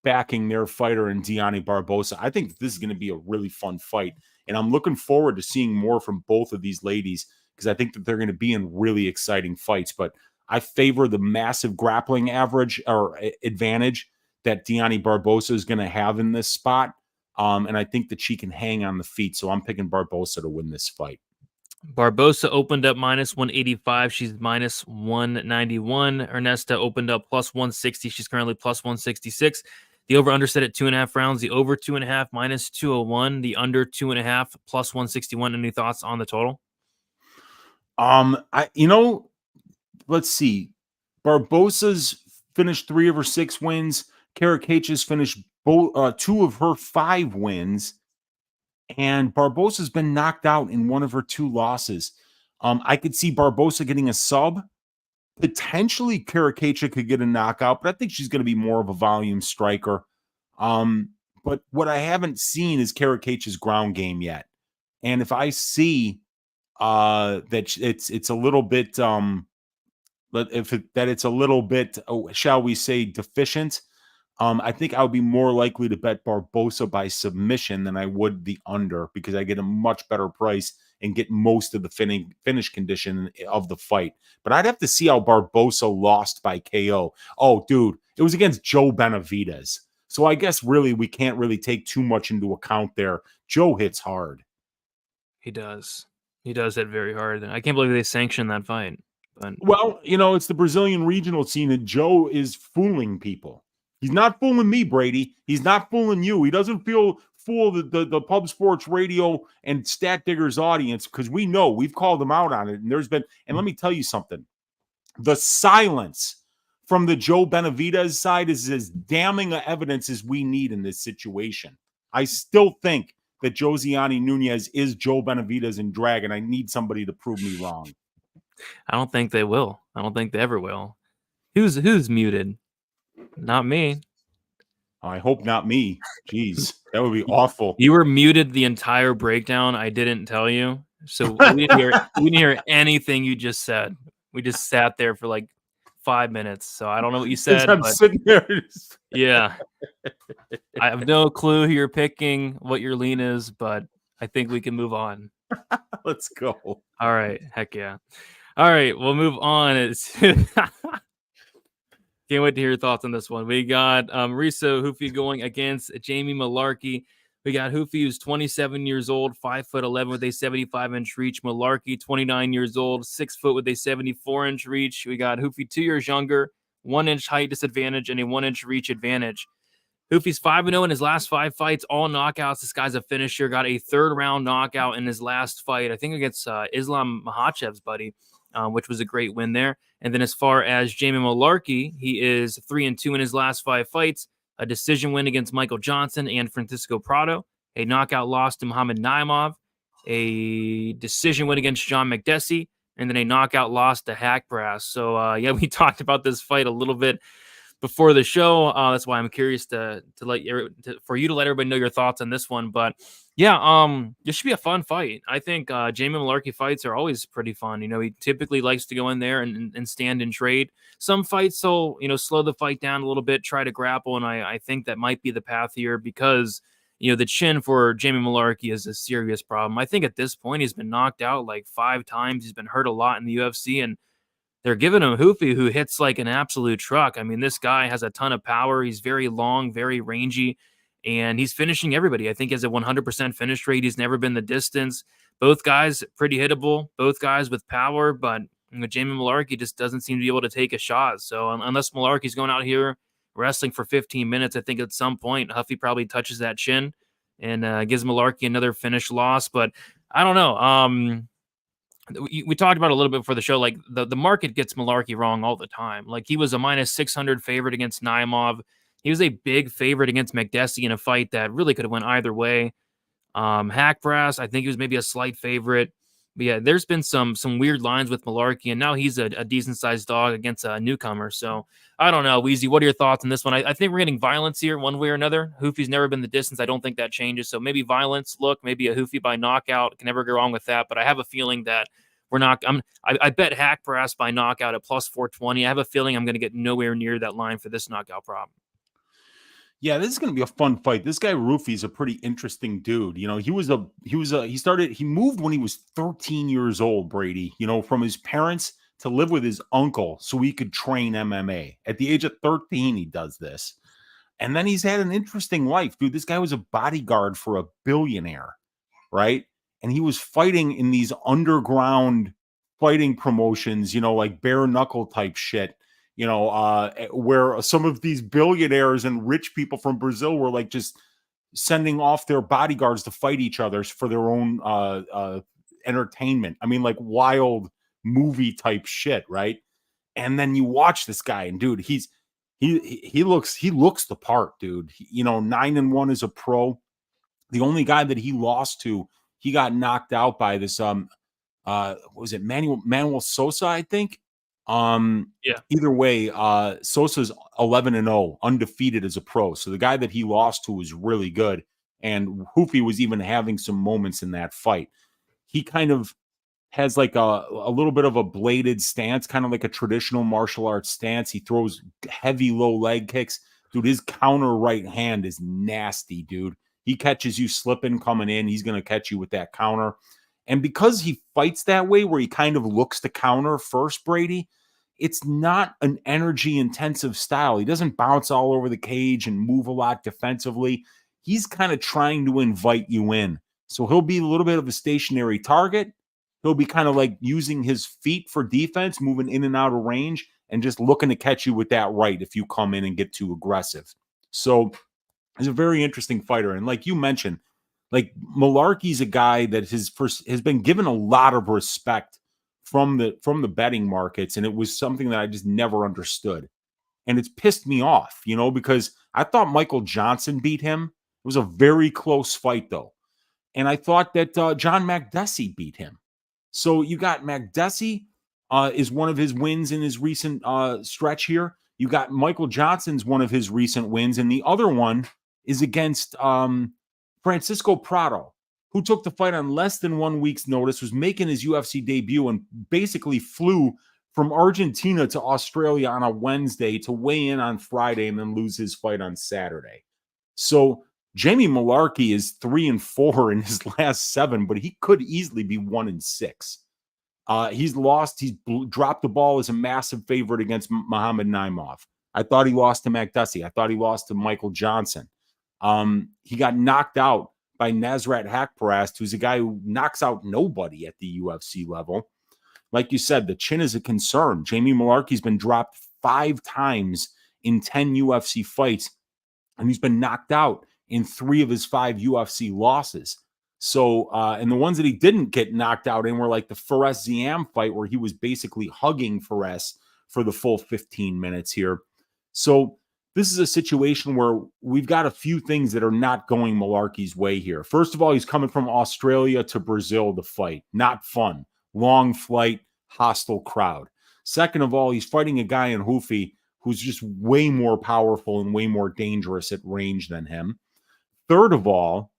backing their fighter in Diane Barbosa. I think this is going to be a really fun fight, and I'm looking forward to seeing more from both of these ladies because I think that they're going to be in really exciting fights. But I favor the massive grappling average or advantage that Diane Barbosa is going to have in this spot, and I think that she can hang on the feet. So I'm picking Barbosa to win this fight. Barbosa opened up minus 185. She's minus 191. Ernesta opened up plus 160. She's currently plus 166. The over-under set at 2.5 rounds. The over 2.5 minus 201. The under 2.5 plus 161. Any thoughts on the total? Let's see. Barbosa's finished 3 of her 6 wins. Kowalkiewicz finished 2 of her 5 wins. And Barbosa's been knocked out in 1 of her 2 losses. I could see Barbosa getting a sub. Potentially, Kowalkiewicz could get a knockout, but I think she's going to be more of a volume striker. But what I haven't seen is Kowalkiewicz's ground game yet. And if I see that it's a little bit, it's a little bit, shall we say, deficient, I think I would be more likely to bet Barbosa by submission than I would the under because I get a much better price and get most of the finish condition of the fight. But I'd have to see how Barbosa lost by KO. Oh, dude, it was against Joe Benavidez. So I guess really we can't really take too much into account there. Joe hits hard. He does. He does hit very hard. I can't believe they sanctioned that fight. But well, it's the Brazilian regional scene and Joe is fooling people. He's not fooling me, Brady. He's not fooling you. He doesn't fool the Pub Sports Radio and Stat Diggers audience because we know we've called them out on it. And let me tell you something. The silence from the Joe Benavidez side is as damning evidence as we need in this situation. I still think that Josiane Nunez is Joe Benavidez in drag, and I need somebody to prove me wrong. I don't think they will. I don't think they ever will. Who's muted? Not me. I hope not me. Jeez, that would be awful. You were muted the entire breakdown. I didn't tell you. So we didn't hear anything you just said. We just sat there for like 5 minutes. So I don't know what you said. I'm sitting there. Yeah. I have no clue who you're picking, what your lean is, but I think we can move on. Let's go. All right. Heck yeah. All right. We'll move on. Can't wait to hear your thoughts on this one. We got Riso Hoofy going against Jamie Malarkey. We got Hoofy, who's 27 years old, 5'11" with a 75-inch reach. Malarkey, 29 years old, 6 foot with a 74-inch reach. We got Hoofy 2 years younger, 1-inch height disadvantage, and a 1-inch reach advantage. Hoofy's 5-0 in his last 5 fights, all knockouts. This guy's a finisher. Got a 3rd-round knockout in his last fight, I think against Islam Makhachev's buddy, which was a great win there. And then as far as Jamie Malarkey, he is 3-2 in his last 5 fights, a decision win against Michael Johnson and Francisco Prado, a knockout loss to Muhammad Naimov, a decision win against John McDessie, and then a knockout loss to Hackbrass. So yeah, we talked about this fight a little bit before the show. That's why I'm curious for you to let everybody know your thoughts on this one. But yeah, this should be a fun fight. I think Jamie Mullarkey fights are always pretty fun. He typically likes to go in there and stand and trade. Some fights will, slow the fight down a little bit, try to grapple, and I think that might be the path here because the chin for Jamie Mullarkey is a serious problem. I think at this point he's been knocked out like 5 times. He's been hurt a lot in the UFC, and they're giving him Hoofy, who hits like an absolute truck. I mean, this guy has a ton of power. He's very long, very rangy, and he's finishing everybody. I think he has a 100% finish rate. He's never been the distance. Both guys pretty hittable, both guys with power, but Jamie Mullarkey just doesn't seem to be able to take a shot. So unless Mullarkey's going out here wrestling for 15 minutes, I think at some point Huffy probably touches that chin and gives Mullarkey another finish loss. But I don't know. We talked about it a little bit before the show. Like the market gets Mullarkey wrong all the time. Like he was a -600 favorite against Naimov. He was a big favorite against Makdessi in a fight that really could have went either way. Hackbrass, I think he was maybe a slight favorite. But yeah, there's been some weird lines with Mullarkey, and now he's a decent sized dog against a newcomer. So I don't know, Weezy. What are your thoughts on this one? I think we're getting violence here, one way or another. Hoofy's never been the distance. I don't think that changes. So maybe violence. Look, maybe a Hoofy by knockout. Can never go wrong with that. But I have a feeling that we're not. I bet Hackbrass by knockout at +420. I have a feeling I'm going to get nowhere near that line for this knockout problem. Yeah, this is going to be a fun fight. This guy Roofy's a pretty interesting dude. He moved when he was 13 years old, Brady, from his parents to live with his uncle so he could train MMA. At the age of 13, he does this. And then he's had an interesting life, dude. This guy was a bodyguard for a billionaire, right? And he was fighting in these underground fighting promotions, like bare knuckle type shit. Where some of these billionaires and rich people from Brazil were like just sending off their bodyguards to fight each other for their own entertainment. I mean, like wild movie type shit, right? And then you watch this guy, and dude, he looks the part, dude. 9-1 as a pro. The only guy that he lost to, he got knocked out by this what was it, Manuel Sosa, I think. Yeah. Either way, Sosa's 11-0, undefeated as a pro. So the guy that he lost to was really good. And Hoofy was even having some moments in that fight. He kind of has like a little bit of a bladed stance, kind of like a traditional martial arts stance. He throws heavy low leg kicks. Dude, his counter right hand is nasty, dude. He catches you slipping coming in. He's going to catch you with that counter. And because he fights that way, where he kind of looks to counter first, Brady, it's not an energy-intensive style. He doesn't bounce all over the cage and move a lot defensively. He's kind of trying to invite you in. So he'll be a little bit of a stationary target. He'll be kind of like using his feet for defense, moving in and out of range, and just looking to catch you with that right if you come in and get too aggressive. So he's a very interesting fighter. And like you mentioned, like Mullarkey's a guy that has been given a lot of respect from the betting markets, and it was something that I just never understood. And it's pissed me off, because I thought Michael Johnson beat him. It was a very close fight, though. And I thought that John Makdessi beat him. So you got Makdessi is one of his wins in his recent stretch here. You got Michael Johnson's one of his recent wins, and the other one is against Francisco Prado, who took the fight on less than 1 week's notice, was making his UFC debut, and basically flew from Argentina to Australia on a Wednesday to weigh in on Friday and then lose his fight on Saturday. So Jamie Mullarkey is 3-4 in his last 7, but he could easily be 1-6. He's lost. He's dropped the ball as a massive favorite against Muhammad Naimov. I thought he lost to Makdessi. I thought he lost to Michael Johnson. He got knocked out by Nasrat Haqparast, who's a guy who knocks out nobody at the UFC level. Like you said, the chin is a concern. Jamie Mullarkey's been dropped 5 times in 10 UFC fights, and he's been knocked out in 3 of his 5 UFC losses. So, and the ones that he didn't get knocked out in were like the Fares Ziam fight, where he was basically hugging Fares for the full 15 minutes here. So this is a situation where we've got a few things that are not going Mullarkey's way here. First of all, he's coming from Australia to Brazil to fight. Not fun. Long flight, hostile crowd. Second of all, he's fighting a guy in Hoofy who's just way more powerful and way more dangerous at range than him. Third of all,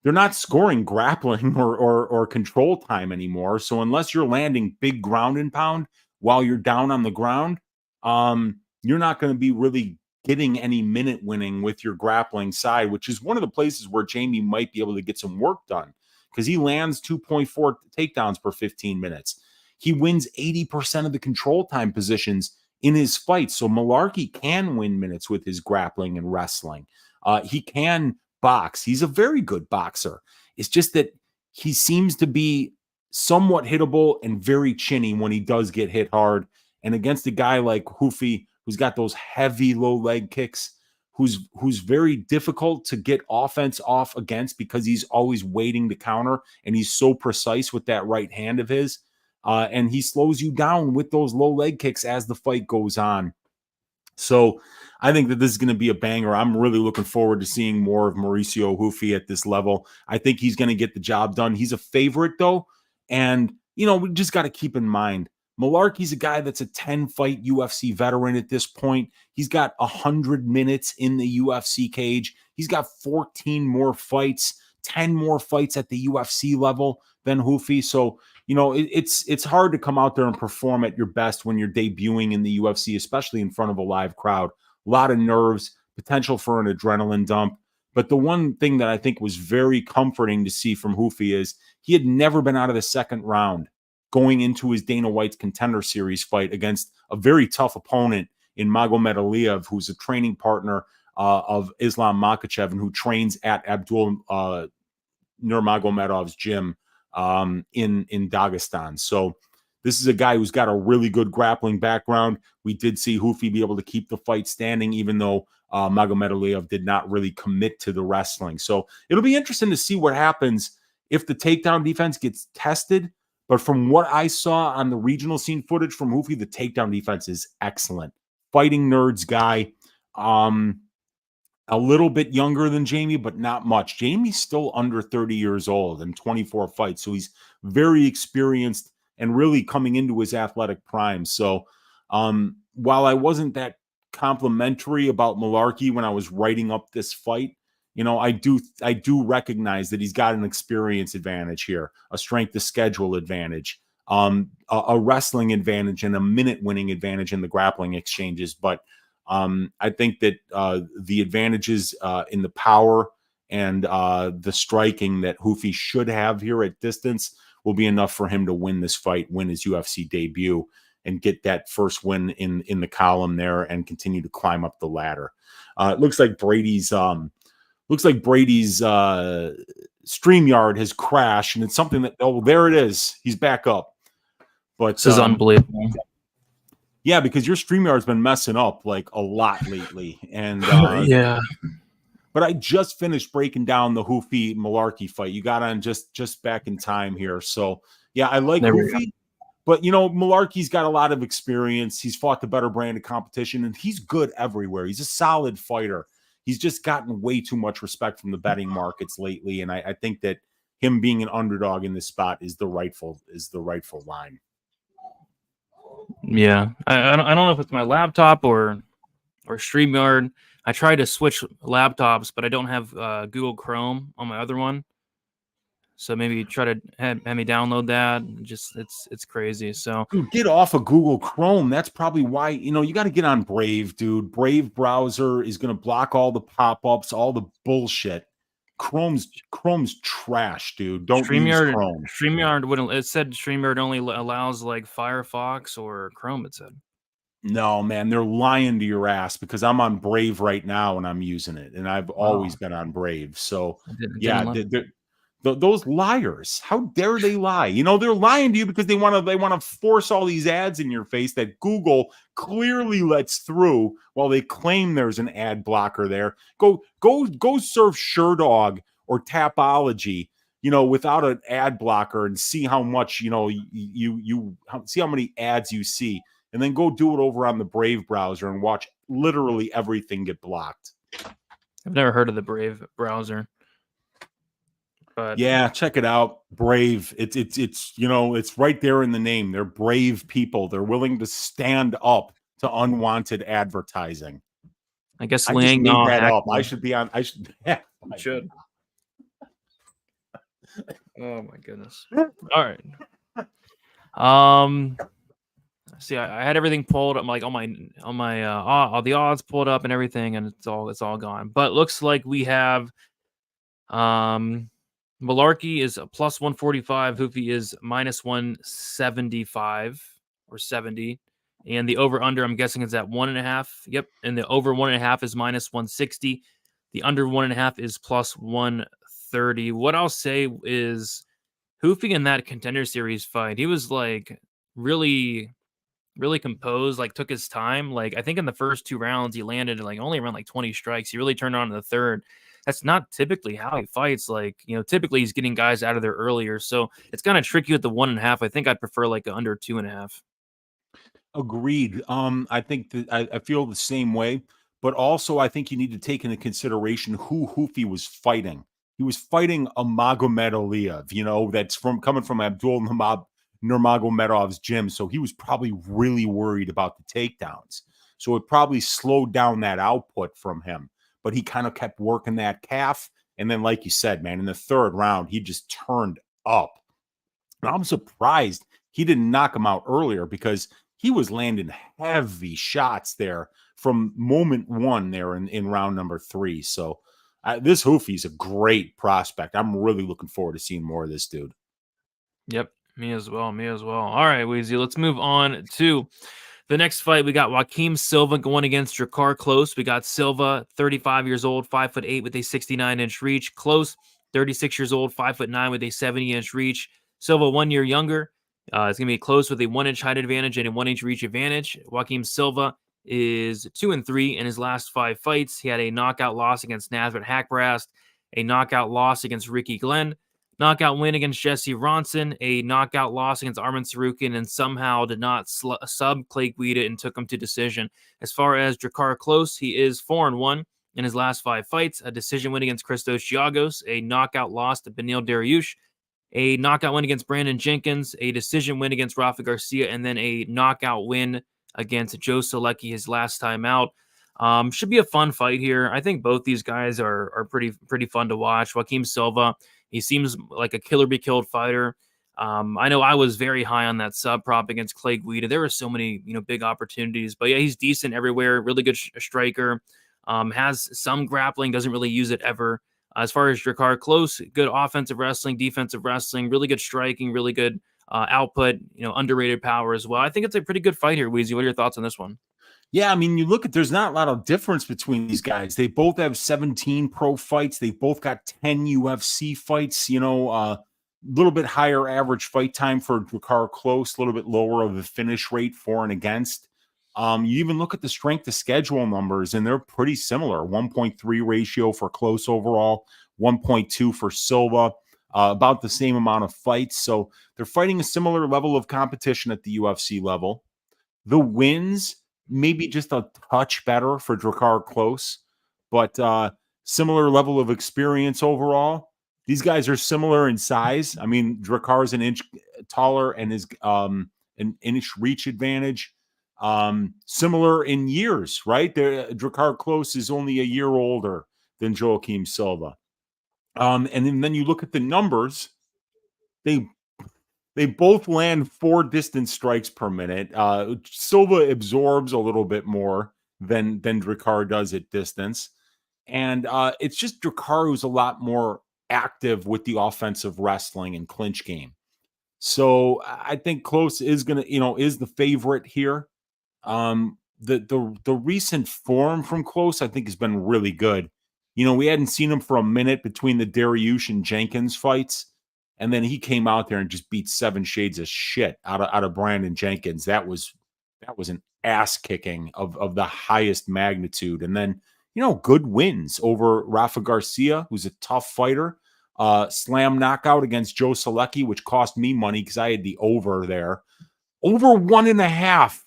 they're not scoring grappling or control time anymore. So unless you're landing big ground and pound while you're down on the ground, you're not going to be really getting any minute winning with your grappling side, which is one of the places where Jamie might be able to get some work done because he lands 2.4 takedowns per 15 minutes. He wins 80% of the control time positions in his fights. So Malarkey can win minutes with his grappling and wrestling. He can box. He's a very good boxer. It's just that he seems to be somewhat hittable and very chinny when he does get hit hard. And against a guy like Hoofy, who's got those heavy low leg kicks, who's very difficult to get offense off against because he's always waiting to counter and he's so precise with that right hand of his. And he slows you down with those low leg kicks as the fight goes on. So I think that this is going to be a banger. I'm really looking forward to seeing more of Mauricio Hoofy at this level. I think he's going to get the job done. He's a favorite, though. And, we just got to keep in mind, Malarkey's a guy that's a 10-fight UFC veteran at this point. He's got 100 minutes in the UFC cage. He's got 14 more fights, 10 more fights at the UFC level than Hoofy. So, it's hard to come out there and perform at your best when you're debuting in the UFC, especially in front of a live crowd. A lot of nerves, potential for an adrenaline dump. But the one thing that I think was very comforting to see from Hoofy is he had never been out of the second round going into his Dana White's Contender Series fight against a very tough opponent in Magomed Aliyev, who's a training partner of Islam Makhachev and who trains at Abdul Nurmagomedov's gym in Dagestan. So this is a guy who's got a really good grappling background. We did see Hoofy be able to keep the fight standing, even though Magomed Aliyev did not really commit to the wrestling. So it'll be interesting to see what happens if the takedown defense gets tested. But from what I saw on the regional scene footage from Hoofy, the takedown defense is excellent. Fighting nerds guy. A little bit younger than Jamie, but not much. Jamie's still under 30 years old and 24 fights. So he's very experienced and really coming into his athletic prime. So while I wasn't that complimentary about Malarkey when I was writing up this fight, I do recognize that he's got an experience advantage here, a strength of schedule advantage, a wrestling advantage, and a minute winning advantage in the grappling exchanges. But I think that the advantages in the power and the striking that Hoofy should have here at distance will be enough for him to win this fight, win his UFC debut, and get that first win in the column there and continue to climb up the ladder. It looks like Brady's StreamYard has crashed, and it's something that, there it is. He's back up. But this is unbelievable. Yeah, because your StreamYard's been messing up like a lot lately. And yeah. But I just finished breaking down the Hoofy Malarkey fight. You got on just back in time here. So yeah, I like Hoofy. But Malarkey's got a lot of experience. He's fought the better brand of competition, and he's good everywhere. He's a solid fighter. He's just gotten way too much respect from the betting markets lately. And I think that him being an underdog in this spot is the rightful line. Yeah, I don't know if it's my laptop or StreamYard. I tried to switch laptops, but I don't have Google Chrome on my other one. So maybe try to have me download that. Just it's crazy. So dude, get off of Google Chrome. That's probably why you got to get on Brave, dude. Brave browser is going to block all the pop-ups, all the bullshit. Chrome's trash, dude. Don't use Chrome. StreamYard wouldn't. It said StreamYard only allows like Firefox or Chrome. It said. No, man, they're lying to your ass because I'm on Brave right now and I'm using it, and I've always been on Brave. So those liars, how dare they lie? They're lying to you because they want to force all these ads in your face that Google clearly lets through while they claim there's an ad blocker there. Go surf SureDog or Tapology, without an ad blocker and see how much, you see how many ads you see, and then go do it over on the Brave browser and watch literally everything get blocked. I've never heard of the Brave browser. But yeah, check it out. Brave. It's it's right there in the name. They're brave people. They're willing to stand up to unwanted advertising. I guess I just Lang made Na that up. I Hackman should be on. I should. Yeah, should. Oh my goodness. All right. See, I had everything pulled up, like all the odds pulled up and everything, and it's all gone. But looks like we have Malarkey is a plus 145, Hoofy is minus 175 or 70. And the over under, I'm guessing, is at 1.5. Yep. And the over 1.5 is minus 160. The under 1.5 is plus 130. What I'll say is Hoofy in that Contender Series fight, he was like really, really composed, like took his time. Like I think in the first 2 rounds, he landed like only around like 20 strikes. He really turned on in the third. That's not typically how he fights. Like, typically he's getting guys out of there earlier. So it's kind of tricky with the 1.5. I think I'd prefer like a under 2.5. agreed. I think that I feel the same way, but also I think you need to take into consideration who Hoofy was fighting. He was fighting a Magomedov, that's coming from Abdul Nurmagomedov's gym. So he was probably really worried about the takedowns. So it probably slowed down that output from him. But he kind of kept working that calf. And then, like you said, man, in the third round, he just turned up. And I'm surprised he didn't knock him out earlier because he was landing heavy shots there from moment 1 there in round number 3. So this Hoofy's a great prospect. I'm really looking forward to seeing more of this dude. Yep. Me as well. All right, Weezy, let's move on to the next fight. We got Joaquim Silva going against Drakkar Klose. We got Silva, 35 years old, 5'8" with a 69-inch reach. Klose, 36 years old, 5'9" with a 70-inch reach. Silva 1 year younger. It's going to be close with a 1-inch height advantage and a 1-inch reach advantage. Joaquim Silva is 2-3 in his last 5 fights. He had a knockout loss against Nasrat Hakparast, a knockout loss against Ricky Glenn, knockout win against Jesse Ronson, a knockout loss against Arman Sarukian, and somehow did not sub Clay Guida and took him to decision. As far as Drakkar Klose, he is 4-1 in his last 5 fights, a decision win against Christos Giagos, a knockout loss to Benil Dariush, a knockout win against Brandon Jenkins, a decision win against Rafa Garcia, and then a knockout win against Joe Solecki his last time out. Should be a fun fight here. I think both these guys are pretty fun to watch. Joaquim Silva, he seems like a killer be killed fighter. I know I was very high on that sub prop against Clay Guida. There were so many big opportunities, but yeah, he's decent everywhere. Really good striker. Has some grappling, doesn't really use it ever. As far as Drakkar Klose, good offensive wrestling, defensive wrestling, really good striking, really good output, underrated power as well. I think it's a pretty good fight here, Weezy. What are your thoughts on this one? Yeah, I mean, you look at, there's not a lot of difference between these guys. They both have 17 pro fights. They both got 10 UFC fights, a little bit higher average fight time for Drakkar Klose, a little bit lower of the finish rate for and against. You even look at the strength of schedule numbers, and they're pretty similar. 1.3 ratio for Klose overall, 1.2 for Silva, about the same amount of fights. So they're fighting a similar level of competition at the UFC level. The wins, maybe just a touch better for Drakkar Klose, but similar level of experience overall. These guys are similar in size. I mean, Drakkar's an inch taller and is an inch reach advantage. Similar in years, right? Drakkar Klose is only a year older than Joaquim Silva. And then you look at the numbers, they both land 4 distance strikes per minute. Silva absorbs a little bit more than Drakkar does at distance. And it's just Drakkar who's a lot more active with the offensive wrestling and clinch game. So I think Klose is going to, is the favorite here. The recent form from Klose, I think, has been really good. We hadn't seen him for a minute between the Dariush and Jenkins fights. And then he came out there and just beat 7 shades of shit out of Brandon Jenkins. That was an ass kicking of the highest magnitude. And then, good wins over Rafa Garcia, who's a tough fighter. Slam knockout against Joe Solecki, which cost me money because I had the over there. Over 1.5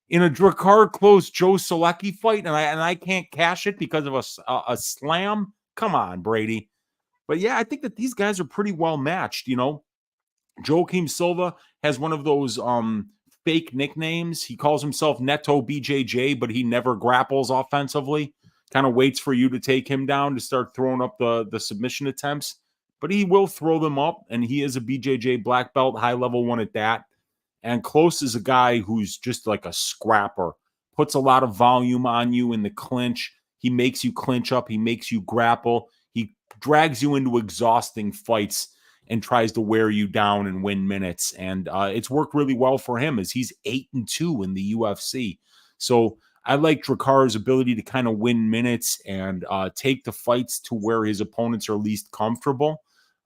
in a Drakkar Klose Joe Solecki fight, and I can't cash it because of a slam. Come on, Brady. But yeah, I think that these guys are pretty well matched. Joaquim Silva has one of those fake nicknames. He calls himself Neto BJJ, but he never grapples offensively. Kind of waits for you to take him down to start throwing up the submission attempts. But he will throw them up, and he is a BJJ black belt, high level one at that. And Close is a guy who's just like a scrapper, puts a lot of volume on you in the clinch. He makes you clinch up. He makes you grapple. He drags you into exhausting fights and tries to wear you down and win minutes. And it's worked really well for him as he's 8-2 in the UFC. So I like Drakkara's ability to kind of win minutes and take the fights to where his opponents are least comfortable.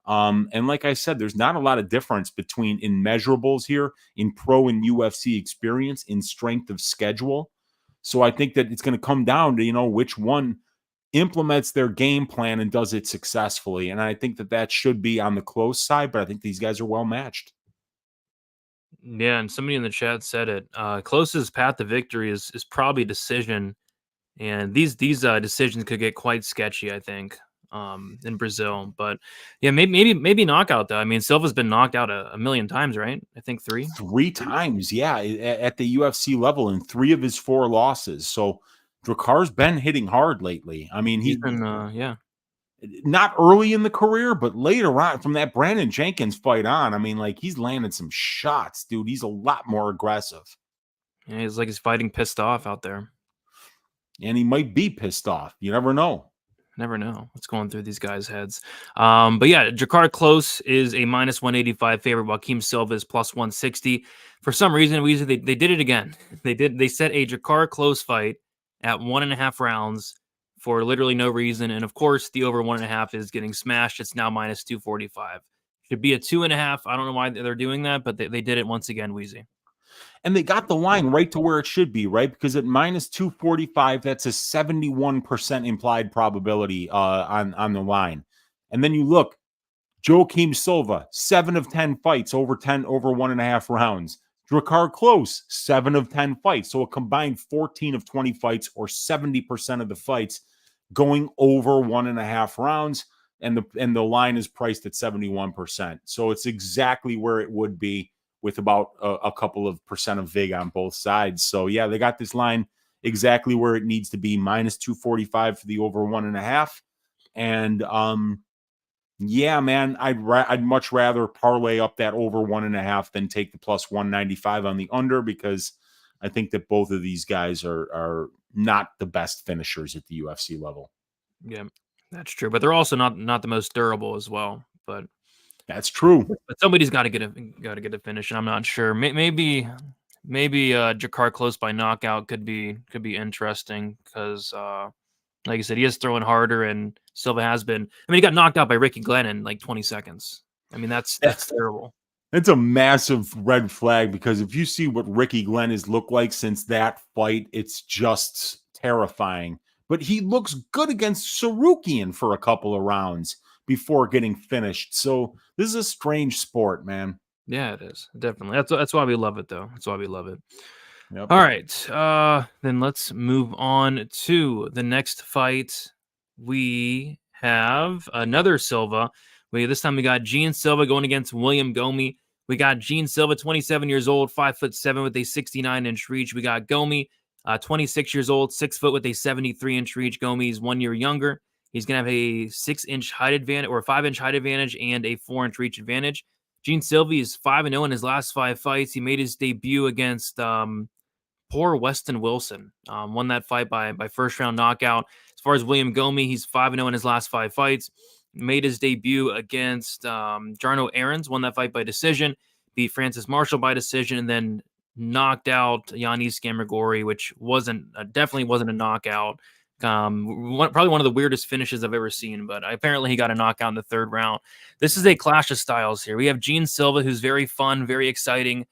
And like I said, there's not a lot of difference between immeasurables here in pro and UFC experience, in strength of schedule. So I think that it's going to come down to, which one implements their game plan and does it successfully. And I think that should be on the close side, but I think these guys are well matched. Yeah, and somebody in the chat said it. Closest path to victory is probably decision. And these decisions could get quite sketchy, I think, in Brazil. But yeah, maybe knockout though. I mean, Silva's been knocked out a million times, right? I think three times, yeah, at the UFC level in 3 of his 4 losses. So Drakkara's been hitting hard lately. I mean, he's been not early in the career, but later on from that Brandon Jenkins fight on. I mean, like he's landing some shots, dude. He's a lot more aggressive. Yeah, he's fighting pissed off out there. And he might be pissed off. You never know. Never know what's going through these guys' heads. But yeah, Jakar Close is a -185 favorite. Joaquim Silva is +160. For some reason, they did it again. They set a Jakar Close fight at 1.5 rounds for literally no reason. And of course, the over 1.5 is getting smashed. It's now -245. Should be a 2.5. I don't know why they're doing that, but they did it once again, Weezy. And they got the line right to where it should be, right? Because at -245, that's a 71% implied probability on the line. And then you look, Joaquim Silva, 7 of 10 fights over 1.5 rounds. Drakkar Close, 7 of 10 fights. So a combined 14 of 20 fights, or 70% of the fights going over 1.5 rounds. And the line is priced at 71%. So it's exactly where it would be, with about a couple of percent of vig on both sides. So yeah, they got this line exactly where it needs to be, -245 for the over 1.5. And yeah, man, I'd much rather parlay up that over 1.5 than take the +195 on the under, because I think that both of these guys are not the best finishers at the UFC level. Yeah, that's true. But they're also not the most durable as well. But that's true. But somebody's got to get a finish, and I'm not sure. Maybe Jakar Close by knockout could be interesting, because like I said, he is throwing harder, and Silva has been. I mean, he got knocked out by Ricky Glenn in like 20 seconds. I mean, that's terrible. It's a massive red flag, because if you see what Ricky Glenn has looked like since that fight, it's just terrifying. But he looks good against Sarukian for a couple of rounds before getting finished. So this is a strange sport, man. Yeah, it is. Definitely. That's why we love it, though. That's why we love it. Yep. All right. Then let's move on to the next fight. We have another Silva. This time we got Gene Silva going against William Gomis. We got Gene Silva, 27 years old, 5'7" with a 69-inch reach. We got Gomis, 26 years old, 6 foot with a 73-inch reach. Gomis is 1 year younger. He's going to have a 6-inch height advantage, or a 5-inch height advantage, and a 4-inch reach advantage. Gene Silva is 5-0 in his last 5 fights. He made his debut against poor Weston Wilson. Won that fight by first-round knockout. As far as William Gomis, he's 5-0 in his last 5 fights. Made his debut against Jarno Aarons. Won that fight by decision. Beat Francis Marshall by decision, and then knocked out Yanis Gamrigori, which definitely wasn't a knockout. Probably one of the weirdest finishes I've ever seen, but apparently he got a knockout in the 3rd round. This is a clash of styles here. We have Gene Silva, who's very fun, very exciting.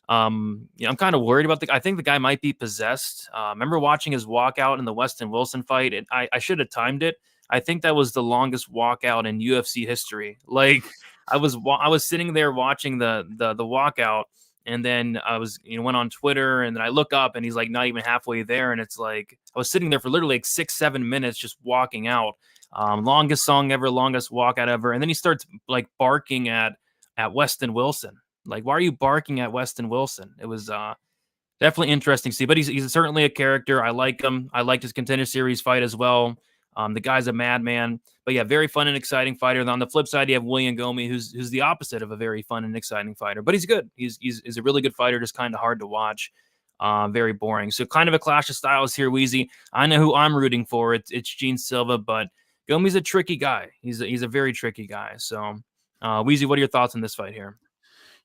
I'm kind of worried about I think the guy might be possessed. Remember watching his walkout in the Weston Wilson fight? And I should have timed it. I think that was the longest walkout in UFC history. Like I was sitting there watching the walkout. And then I was, went on Twitter, and then I look up, and he's like not even halfway there. And it's like I was sitting there for literally like 6-7 minutes just walking out. Longest song ever, longest walkout ever. And then he starts like barking at Weston Wilson. Like, why are you barking at Weston Wilson? It was definitely interesting to see, but he's certainly a character. I like him. I liked his Contender Series fight as well. The guy's a madman, but yeah, very fun and exciting fighter. And on the flip side, you have William Gomis, who's the opposite of a very fun and exciting fighter, but he's good. He's a really good fighter, just kind of hard to watch. Very boring. So kind of a clash of styles here, Weezy. I know who I'm rooting for. It's Gene Silva, but Gomis a tricky guy. He's a very tricky guy. So, Weezy, what are your thoughts on this fight here?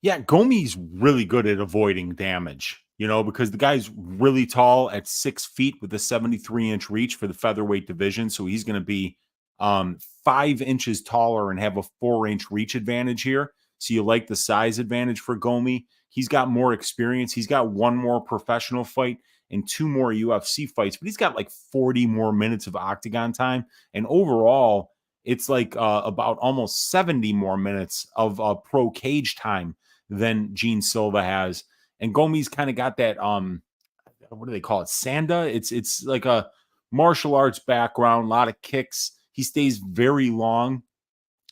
Yeah, Gomis really good at avoiding damage, because the guy's really tall at 6 feet with a 73-inch reach for the featherweight division. So he's going to be 5 inches taller and have a 4-inch reach advantage here. So you like the size advantage for Gomis. He's got more experience. He's got 1 more professional fight and 2 more UFC fights, but he's got like 40 more minutes of octagon time. And overall, it's like about almost 70 more minutes of pro cage time than Gene Silva has. And Gomis kind of got that, what do they call it? Sanda. It's like a martial arts background, a lot of kicks. He stays very long.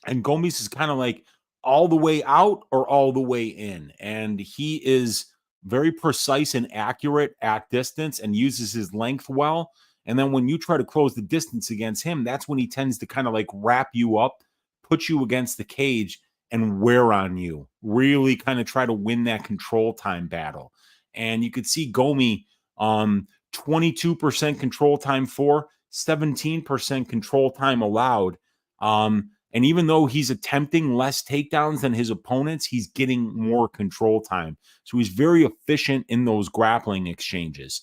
And Gomis is kind of like all the way out or all the way in. And he is very precise and accurate at distance and uses his length well. And then when you try to close the distance against him, that's when he tends to kind of like wrap you up, put you against the cage, and wear on you, really kind of try to win that control time battle. And you could see Gomis 22% control time for, 17% control time allowed. And even though he's attempting less takedowns than his opponents, he's getting more control time. So he's very efficient in those grappling exchanges.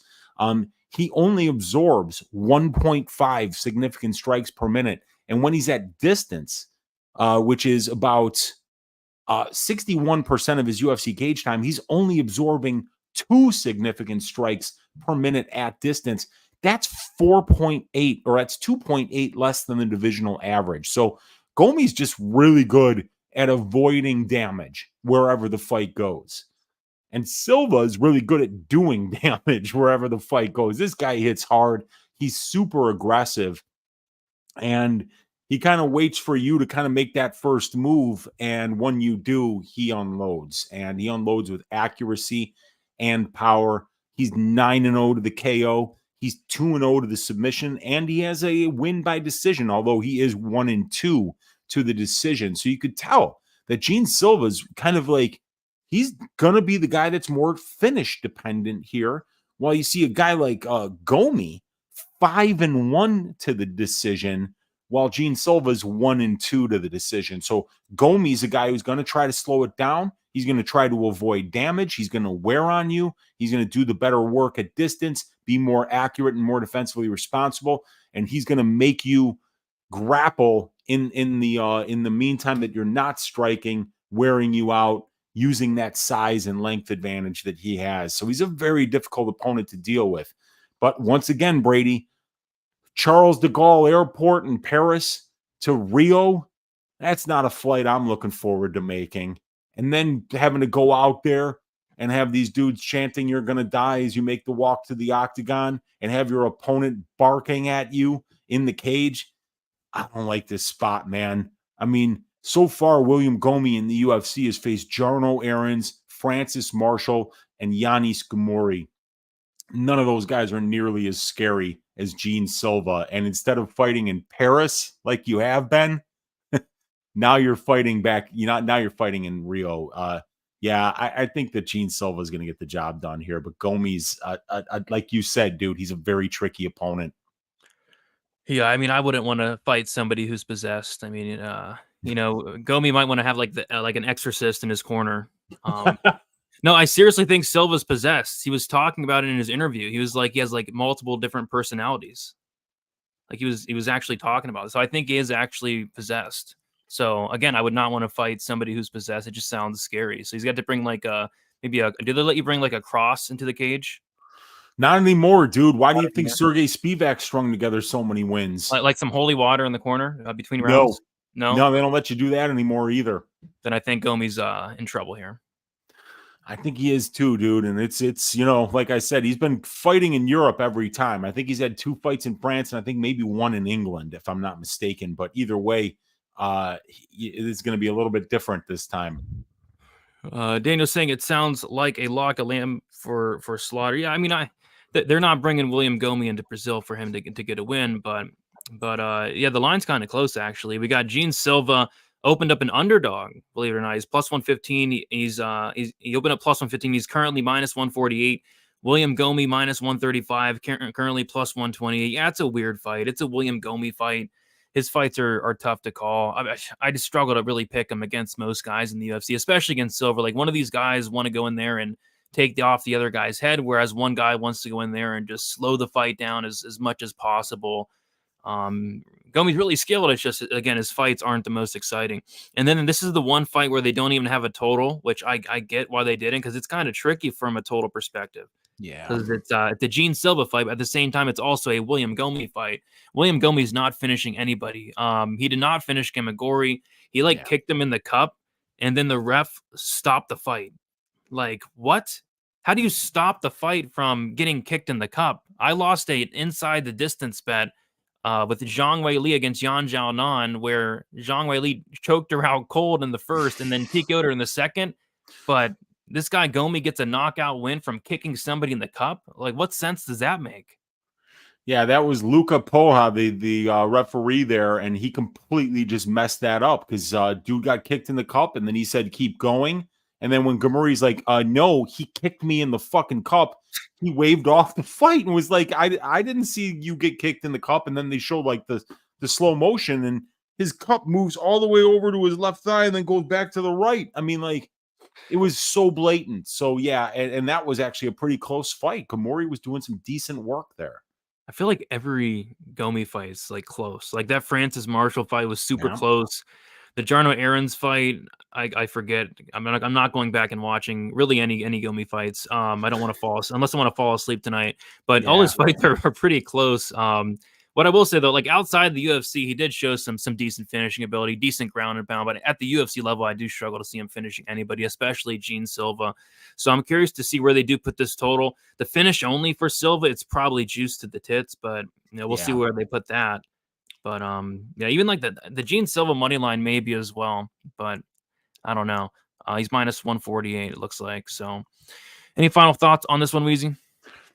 He only absorbs 1.5 significant strikes per minute. And when he's at distance, which is about 61% of his UFC cage time, he's only absorbing 2 significant strikes per minute at distance. That's 4.8, or that's 2.8 less than the divisional average. So Gomis just really good at avoiding damage wherever the fight goes. And Silva is really good at doing damage wherever the fight goes. This guy hits hard. He's super aggressive. And he kind of waits for you to kind of make that first move. And when you do, he unloads. And he unloads with accuracy and power. He's 9-0 to the KO. He's 2-0 to the submission. And he has a win by decision, although he is 1-2 to the decision. So you could tell that Gene Silva's kind of like, he's going to be the guy that's more finish dependent here. While you see a guy like Gomis, 5-1 to the decision, while Gene Silva's 1-2 to the decision. So Gomis is a guy who's going to try to slow it down. He's going to try to avoid damage. He's going to wear on you. He's going to do the better work at distance, be more accurate and more defensively responsible. And he's going to make you grapple in the meantime that you're not striking, wearing you out, using that size and length advantage that he has. So he's a very difficult opponent to deal with. But once again, Brady, Charles de Gaulle Airport in Paris to Rio, that's not a flight I'm looking forward to making. And then having to go out there and have these dudes chanting you're going to die as you make the walk to the octagon and have your opponent barking at you in the cage. I don't like this spot, man. I mean, so far, William Gomis in the UFC has faced Jarno Aarons, Francis Marshall, and Yanis Gamuri. None of those guys are nearly as scary as Gene Silva. And instead of fighting in Paris like you have been, now you're fighting back. Now you're fighting in Rio. I think that Gene Silva is going to get the job done here. But Gomis, like you said, dude, he's a very tricky opponent. Yeah, I mean, I wouldn't want to fight somebody who's possessed. I mean, Gomis might want to have like an exorcist in his corner. No, I seriously think Silva's possessed. He was talking about it in his interview. He was like, he has like multiple different personalities. Like he was actually talking about it. So I think he is actually possessed. So again, I would not want to fight somebody who's possessed. It just sounds scary. So he's got to bring like do they let you bring like a cross into the cage? Not anymore, dude. Why do you think Sergey Spivak strung together so many wins? Like some holy water in the corner between rounds? No, they don't let you do that anymore either. Then I think Gomis in trouble here. I think he is too, dude. And it's like I said, he's been fighting in Europe every time. I think he's had 2 fights in France and I think maybe 1 in England, if I'm not mistaken. But either way, it is going to be a little bit different this time. Daniel's saying it sounds like a lock of lamb for Slaughter. Yeah, I mean, they're not bringing William Gomis into Brazil for him to get a win, but yeah, the line's kind of close actually. We got Gene Silva opened up an underdog, believe it or not. He's plus 115. He opened up plus 115. He's currently minus 148. William Gomis minus 135, currently plus 128. Yeah, it's a weird fight. It's a William Gomis fight. His fights are tough to call. I just struggle to really pick him against most guys in the UFC, especially against Silva. Like one of these guys want to go in there and take off the other guy's head, whereas one guy wants to go in there and just slow the fight down as much as possible. Gomis really skilled. It's just, again, his fights aren't the most exciting. And then this is the one fight where they don't even have a total, which I get why they didn't, because it's kind of tricky from a total perspective. Yeah. Because it's the Gene Silva fight, but at the same time, it's also a William Gomis fight. William Gomis is not finishing anybody. He did not finish Kamagori. He kicked him in the cup, and then the ref stopped the fight. Like, what? How do you stop the fight from getting kicked in the cup? I lost a inside the distance bet with Zhang Weili against Yan Xiaonan, where Zhang Weili choked her out cold in the first and then TKO'd her in the second. But this guy Gomis gets a knockout win from kicking somebody in the cup. Like, what sense does that make? Yeah, that was Luca Poha, the referee there, and he completely just messed that up because dude got kicked in the cup, and then he said keep going, and then when Gamuri's like, no, he kicked me in the fucking cup, he waved off the fight and was like, I didn't see you get kicked in the cup, and then they showed like the slow motion, and his cup moves all the way over to his left thigh and then goes back to the right. I mean, like, it was so blatant. So yeah, and that was actually a pretty close fight. Gamuri was doing some decent work there. I feel like every Gomis fight is like close. Like that Francis Marshall fight was super close. The Jarno Aarons fight, I forget. I'm not going back and watching really any Gomis fights. I don't want to unless I want to fall asleep tonight. But all his fights are pretty close. What I will say though, like outside the UFC, he did show some decent finishing ability, decent ground and pound. But at the UFC level, I do struggle to see him finishing anybody, especially Gene Silva. So I'm curious to see where they do put this total. The finish only for Silva, it's probably juiced to the tits, but we'll see where they put that. But yeah, even like the Gene Silva money line maybe as well, but I don't know. He's minus 148, it looks like. So any final thoughts on this one, Weezy?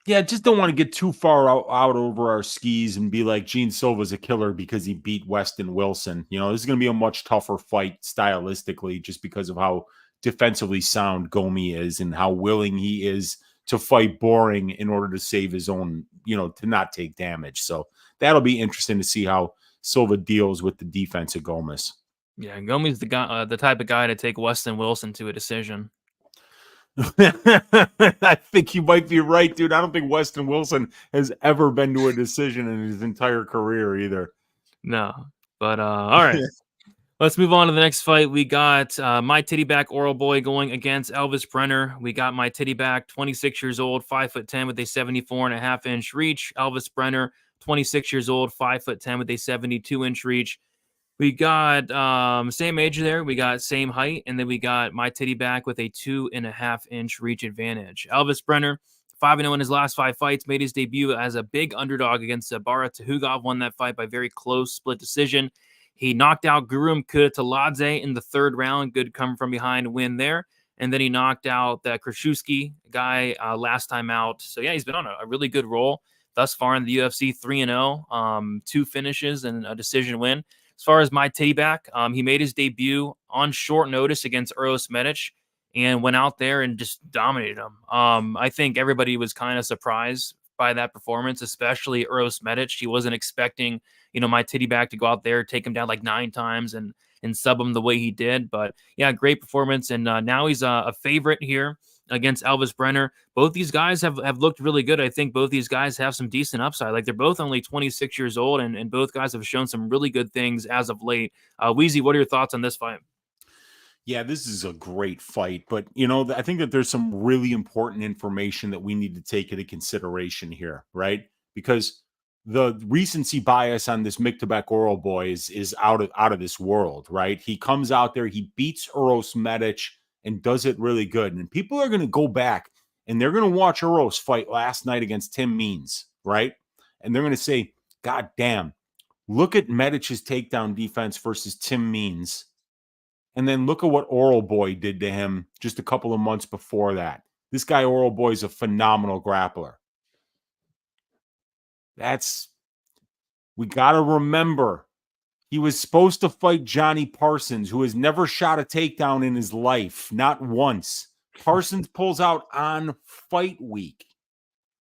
Yeah, just don't want to get too far out over our skis and be like Gene Silva's a killer because he beat Weston Wilson. This is going to be a much tougher fight stylistically just because of how defensively sound Gomis is and how willing he is to fight boring in order to save his own, to not take damage. So that'll be interesting to see how Silva deals with the defense of Gomis. Yeah, Gomis the guy, the type of guy to take Weston Wilson to a decision. I think you might be right, dude. I don't think Weston Wilson has ever been to a decision in his entire career either. No, but all right. Let's move on to the next fight. We got Myktybek Orolbai going against Elvis Brener. We got Myktybek, 26 years old, 5'10" with a 74.5-inch reach. Elvis Brener, 26 years old, 5'10" with a 72-inch reach. We got same age there. We got same height. And then we got Myktybek with a 2.5-inch reach advantage. Elvis Brener, 5-0 in his last 5 fights, made his debut as a big underdog against Bara Tahugov, won that fight by very close split decision. He knocked out Gurum Kutaladze in the 3rd round. Good come from behind win there. And then he knocked out that Krashewski guy last time out. So, yeah, he's been on a really good roll thus far in the UFC, 3-0, 2 finishes and a decision win. As far as Myktybek, he made his debut on short notice against Uros Medic and went out there and just dominated him. I think everybody was kind of surprised by that performance, especially Uros Medic. He wasn't expecting, Myktybek to go out there, take him down like 9 times and sub him the way he did. But yeah, great performance. And now he's a favorite here against Elvis Brener. Both these guys have looked really good. I think both these guys have some decent upside. Like they're both only 26 years old, and both guys have shown some really good things as of late. Weezy, what are your thoughts on this fight? Yeah, this is a great fight, but I think that there's some really important information that we need to take into consideration here, right? Because the recency bias on this Myktybek Orolbai is out of this world, right? He comes out there, he beats Uros Medic, and does it really good. And people are going to go back and they're going to watch Uros fight last night against Tim Means, right? And they're going to say, God damn, look at Medic's takedown defense versus Tim Means. And then look at what Orolbai did to him just a couple of months before that. This guy Orolbai is a phenomenal grappler. We got to remember, he was supposed to fight Johnny Parsons, who has never shot a takedown in his life, not once. Parsons pulls out on fight week.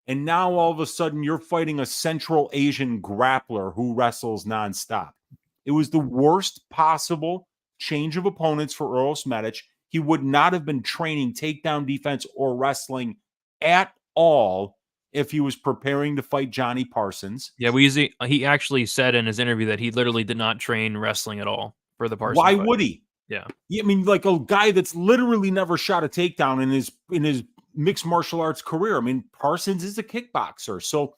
And now all of a sudden you're fighting a Central Asian grappler who wrestles nonstop. It was the worst possible change of opponents for Uros Medic. He would not have been training takedown defense or wrestling at all if he was preparing to fight Johnny Parsons. Yeah, Weezy, he actually said in his interview that he literally did not train wrestling at all for the Parsons Why fight. would he? Yeah. I mean, like a guy that's literally never shot a takedown in his mixed martial arts career. I mean, Parsons is a kickboxer. So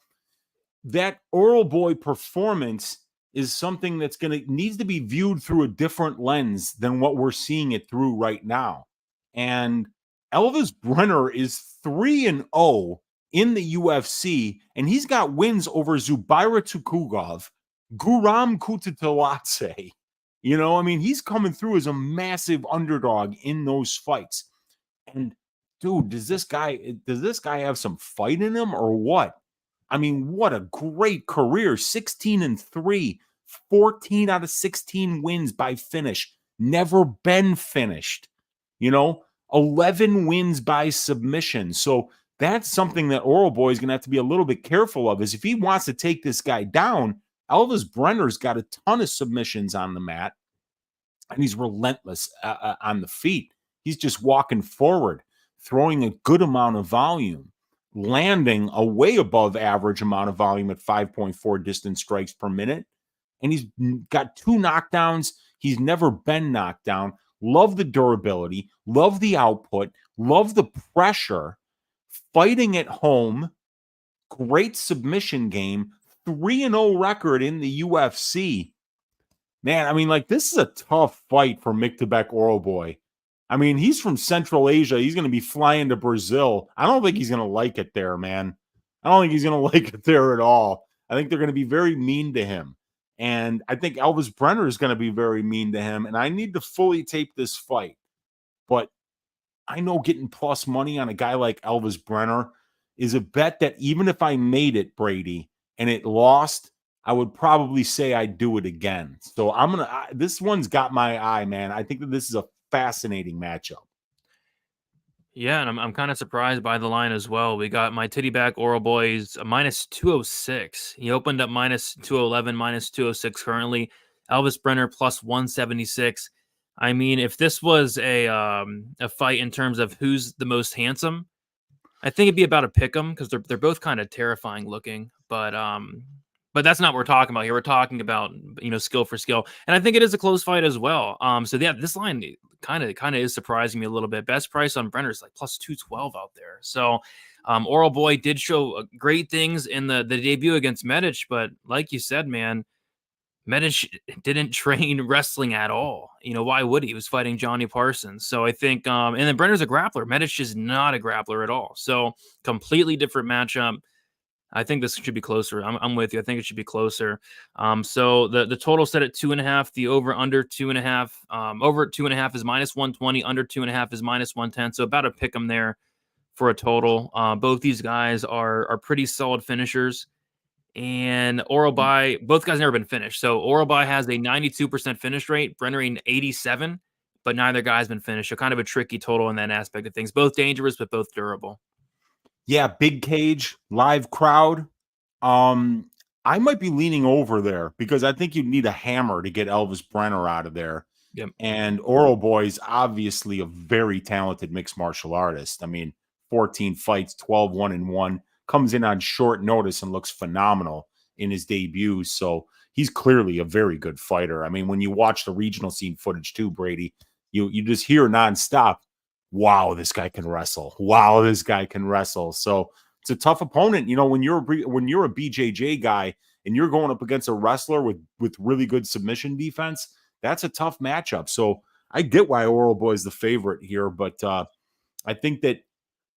that Orolbai performance is something that's needs to be viewed through a different lens than what we're seeing it through right now. And Elvis Brener is 3-0 in the UFC, and he's got wins over Zubaira Tukugov, Guram Kutateladze. You know, I mean, he's coming through as a massive underdog in those fights. And dude, does this guy have some fight in him or what? I mean, what a great career. 16-3, 14 out of 16 wins by finish. Never been finished. 11 wins by submission. So that's something that Orolbai is going to have to be a little bit careful of, is if he wants to take this guy down, Elvis Brener's got a ton of submissions on the mat, and he's relentless on the feet. He's just walking forward, throwing a good amount of volume, landing a way above average amount of volume at 5.4 distance strikes per minute. And he's got 2 knockdowns. He's never been knocked down. Love the durability, love the output, love the pressure, fighting at home, great submission game, 3-0 record in the UFC. Man, I mean, like, this is a tough fight for Myktybek Orolbai. I mean, he's from Central Asia. He's going to be flying to Brazil. I don't think he's going to like it there, man. I don't think he's going to like it there at all. I think they're going to be very mean to him. And I think Elvis Brener is going to be very mean to him. And I need to fully tape this fight. But I know getting plus money on a guy like Elvis Brener is a bet that even if I made it, Brady, and it lost, I would probably say I'd do it again. So this one's got my eye, man. I think that this is a fascinating matchup. Yeah, and I'm kind of surprised by the line as well. We got Myktybek Orolbai's minus 206. He opened up minus 211, minus 206 currently. Elvis Brener plus 176. I mean, if this was a fight in terms of who's the most handsome, I think it'd be about a pick 'em, because they're both kind of terrifying looking. But that's not what we're talking about here. We're talking about, skill for skill. And I think it is a close fight as well. So yeah, this line kind of is surprising me a little bit. Best price on Brenner is like plus 212 out there. So Orolbai did show great things in the debut against Medic, but like you said, man, Medic didn't train wrestling at all. Why would he? He was fighting Johnny Parsons. So I think, and then Brenner's a grappler. Medic is not a grappler at all. So completely different matchup. I think this should be closer. I'm with you. I think it should be closer. So the total set at 2.5, the over under 2.5, over at 2.5 is minus 120, under 2.5 is minus 110. So about a pick 'em there for a total. Both these guys are pretty solid finishers. And Orolbai, both guys never been finished. So Orolbai has a 92% finish rate, Brener an 87, but neither guy's been finished. So kind of a tricky total in that aspect of things. Both dangerous, but both durable. Yeah, big cage, live crowd. I might be leaning over there because I think you need a hammer to get Elvis Brener out of there. Yep. And Orolbai is obviously a very talented mixed martial artist. I mean, 14 fights, 12-1-1, comes in on short notice and looks phenomenal in his debut. So he's clearly a very good fighter. I mean, when you watch the regional scene footage too, Brady, you just hear nonstop, wow, this guy can wrestle. Wow, this guy can wrestle. So it's a tough opponent. When you're a BJJ guy and you're going up against a wrestler with really good submission defense, that's a tough matchup. So I get why Orolbai is the favorite here, but I think that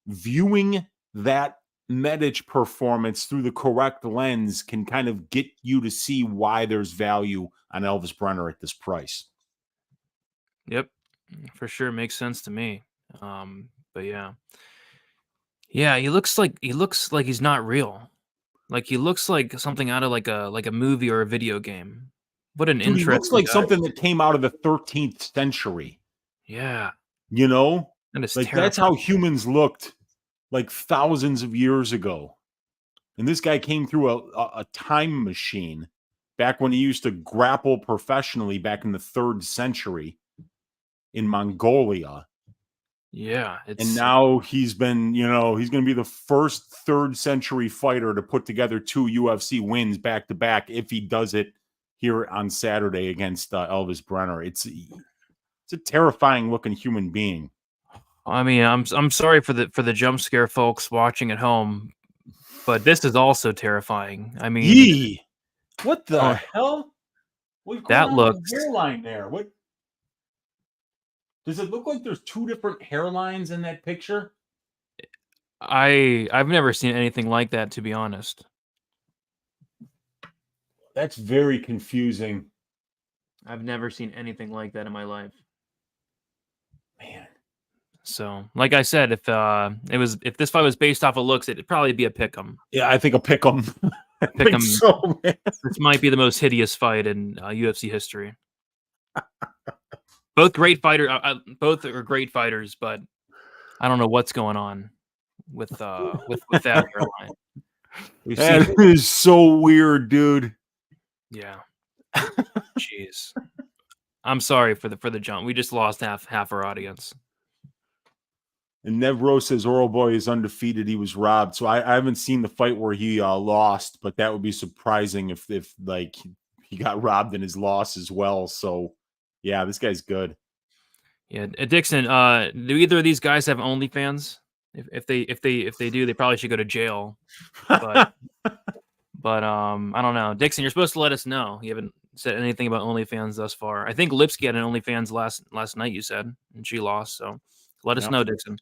viewing that Medic performance through the correct lens can kind of get you to see why there's value on Elvis Brener at this price. Yep, for sure, makes sense to me. But yeah, he looks like he's not real. Like he looks like something out of like a movie or a video game. What an Dude, he looks interesting like guy. something that came out of the 13th century. Yeah, You know, that is like terrifying. that's how humans looked like thousands of years ago. And this guy came through a time machine back when he used to grapple professionally back in the 3rd century in Mongolia. Yeah, And now he's been, he's going to be the first 3rd century fighter to put together 2 UFC wins back to back if he does it here on Saturday against Elvis Brener. It's a terrifying looking human being. I mean, I'm sorry for the jump scare folks watching at home, but this is also terrifying. I mean, what the hell? What's going that on looks with the hairline there? What does it look like? There's 2 different hairlines in that picture. I've never seen anything like that, to be honest. That's very confusing. I've never seen anything like that in my life. Man. So, like I said, if this fight was based off of looks, it'd probably be a pick'em. Yeah, I think a pick'em. Pick'em. So, man. This might be the most hideous fight in UFC history. Both great fighter. Both are great fighters, but I don't know what's going on with that hairline. That is so weird, dude. Yeah. Jeez. I'm sorry for the jump. We just lost half our audience. And Nevro says Orolbai is undefeated. He was robbed. So I haven't seen the fight where he lost, but that would be surprising if like he got robbed in his loss as well. So yeah, this guy's good. Yeah, Dixon. Do either of these guys have OnlyFans? If they do, they probably should go to jail. But I don't know. Dixon, you're supposed to let us know. You haven't said anything about OnlyFans thus far. I think Lipsky had an OnlyFans last night. You said, and she lost. So let us know, Dixon.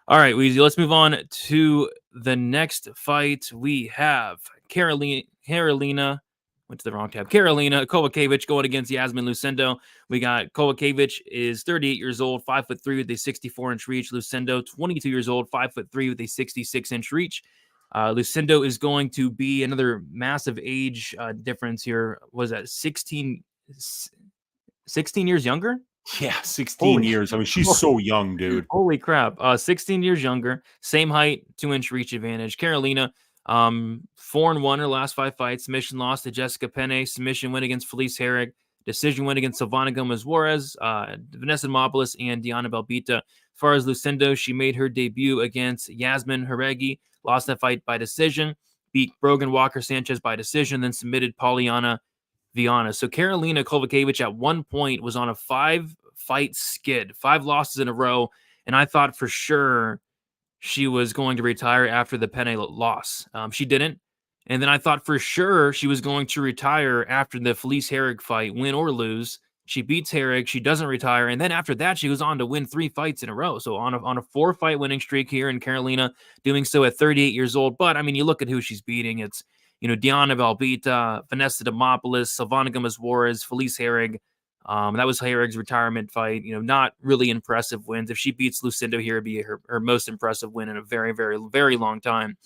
All right, Weezy. Let's move on to the next fight. We have Karolina. Went to the wrong tab. Karolina Kowalkiewicz going against Iasmin Lucindo. We got Kowalkiewicz is 38 years old, 5'3" with a 64-inch reach. Lucindo, 22 years old, 5'3" with a 66-inch reach. Lucindo is going to be another massive age difference here. Was that 16 years younger? Yeah, 16 years. I mean, she's so young, dude. Holy crap. 16 years younger, same height, 2-inch reach advantage. Karolina, 4-1 her last 5 fights. Submission loss to Jessica Penne. Submission win against Felice Herrig. Decision win against Silvana Gomez-Juarez, Vanessa Demopoulos, and Diana Belbita. As far as Lucindo, she made her debut against Iasmin Herregi. Lost that fight by decision. Beat Brogan Walker-Sanchez by decision. Then submitted Polyana Viana. So Karolina Kowalkiewicz at one point was on a 5-fight skid, 5 losses in a row. And I thought for sure she was going to retire after the Penne loss. She didn't. And then I thought for sure she was going to retire after the Felice Herrig fight, win or lose. She beats Herrig. She doesn't retire. And then after that, she goes on to win 3 fights in a row. So on a 4-fight winning streak here in Karolina, doing so at 38 years old. But, I mean, you look at who she's beating. It's, Diana Belbita, Vanessa Demopoulos, Silvana Gomez-Juarez, Felice Herrig. That was Herrig's retirement fight. Not really impressive wins. If she beats Lucindo here, it'd be her most impressive win in a very, very, very long time.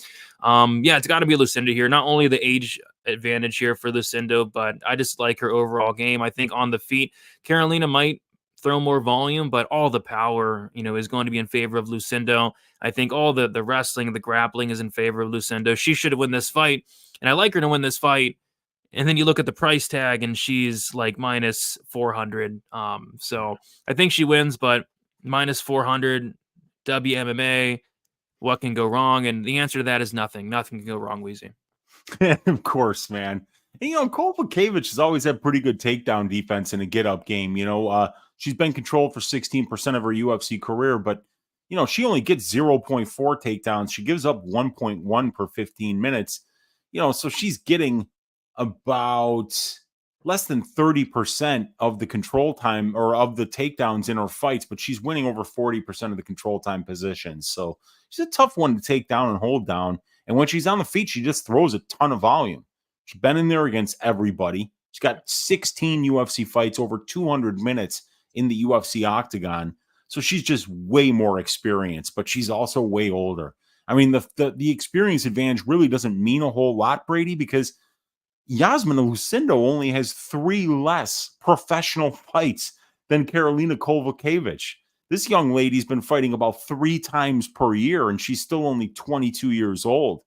It's got to be Lucindo here. Not only the age advantage here for Lucindo, but I just like her overall game. I think on the feet, Karolina might throw more volume, but all the power, is going to be in favor of Lucindo. I think all the wrestling, the grappling is in favor of Lucindo. She should have won this fight, and I like her to win this fight. And then you look at the price tag, and she's like minus 400. So I think she wins, but minus 400 WMMA. What can go wrong? And the answer to that is nothing. Nothing can go wrong, Weezy. Of course, man. And, Kowalkiewicz has always had pretty good takedown defense in a get-up game. She's been controlled for 16% of her UFC career, but, she only gets 0.4 takedowns. She gives up 1.1 per 15 minutes. So she's getting about less than 30% of the control time or of the takedowns in her fights, but she's winning over 40% of the control time positions. So she's a tough one to take down and hold down. And when she's on the feet, she just throws a ton of volume. She's been in there against everybody. She's got 16 UFC fights, over 200 minutes in the UFC octagon. So she's just way more experienced, but she's also way older. I mean, the experience advantage really doesn't mean a whole lot, Brady, because Iasmin Lucindo only has 3 less professional fights than Karolina Kowalkiewicz. This young lady's been fighting about 3 times per year, and she's still only 22 years old.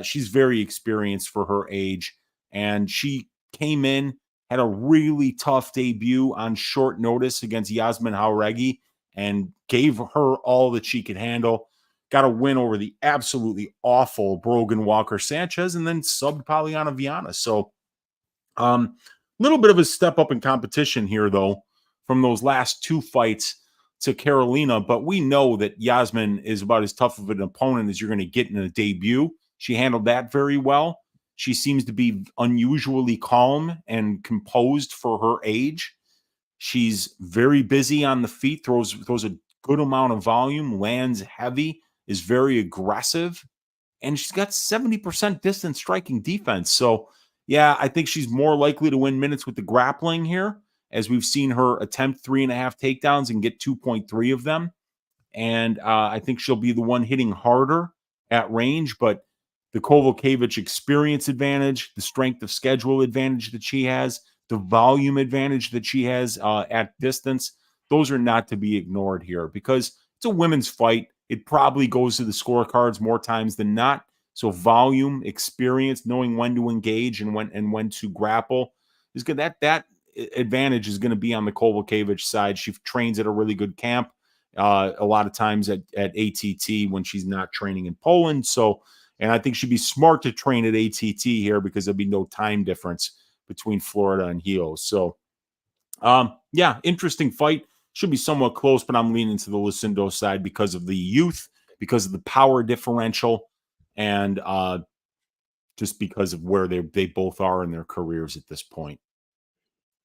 She's very experienced for her age, and she came in, had a really tough debut on short notice against Iasmin Jauregui, and gave her all that she could handle. Got a win over the absolutely awful Brogan Walker Sanchez, and then subbed Polyana Viana. So little bit of a step up in competition here, though, from those last 2 fights to Karolina. But we know that Iasmin is about as tough of an opponent as you're going to get in a debut. She handled that very well. She seems to be unusually calm and composed for her age. She's very busy on the feet, throws a good amount of volume, lands heavy, is very aggressive, and she's got 70% distance striking defense. So, yeah, I think she's more likely to win minutes with the grappling here, as we've seen her attempt 3.5 takedowns and get 2.3 of them. And I think she'll be the one hitting harder at range, but the Kowalkiewicz experience advantage, the strength of schedule advantage that she has, the volume advantage that she has at distance, those are not to be ignored here, because it's a women's fight. It probably goes to the scorecards more times than not. So volume, experience, knowing when to engage and when to grapple is good. That advantage is going to be on the Kowalkiewicz side. She trains at a really good camp a lot of times at ATT when she's not training in Poland. So, and I think she'd be smart to train at ATT here, because there'll be no time difference between Florida and Ihor. So, yeah, interesting fight. Should be somewhat close, but I'm leaning to the Lucindo side because of the youth, because of the power differential, and just because of where they both are in their careers at this point.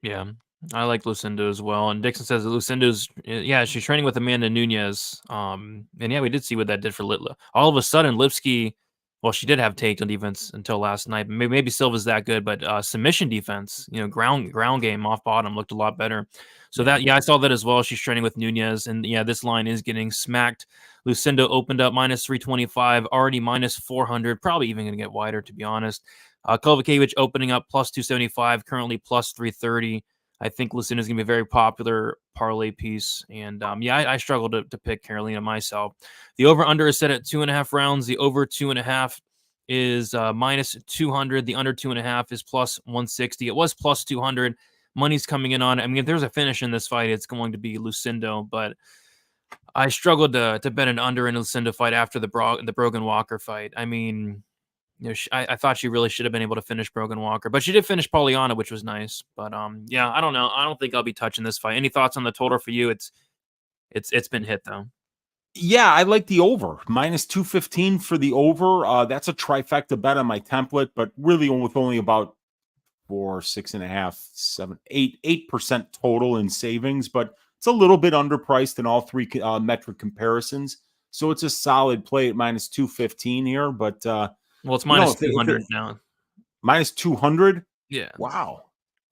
Yeah, I like Lucindo as well. And Dixon says that Lucindo's, yeah, she's training with Amanda Nunes. And yeah, we did see what that did for Litla. All of a sudden, Lipsky, well, she did have takedown defense until last night. Maybe Silva's that good, but submission defense, ground game off bottom looked a lot better. So yeah, I saw that as well. She's training with Nunes, and yeah, this line is getting smacked. Lucindo opened up minus 325, already minus 400, probably even going to get wider, to be honest. Kowalkiewicz opening up plus 275, currently plus 330. I think Lucindo is going to be a very popular parlay piece. And yeah, I struggle to pick Karolina myself. The over-under is set at 2.5 rounds. The over 2.5 is minus 200. The under 2.5 is plus 160. It was plus 200. Money's coming in on it. I mean, if there's a finish in this fight, it's going to be Lucindo. But I struggled to bet an under in a Lucindo fight after the Brogan Walker fight. I mean, I thought she really should have been able to finish Brogan Walker, but she did finish Polyana, which was nice. But yeah, I don't know. I don't think I'll be touching this fight. Any thoughts on the total for you? It's been hit though. Yeah, I like the over. Minus 215 for the over. That's a trifecta bet on my template, but really with only about 8% total in savings, but it's a little bit underpriced in all 3 metric comparisons. So it's a solid play at minus 215 here, but well, it's minus 200 now. Minus 200? Yeah. Wow.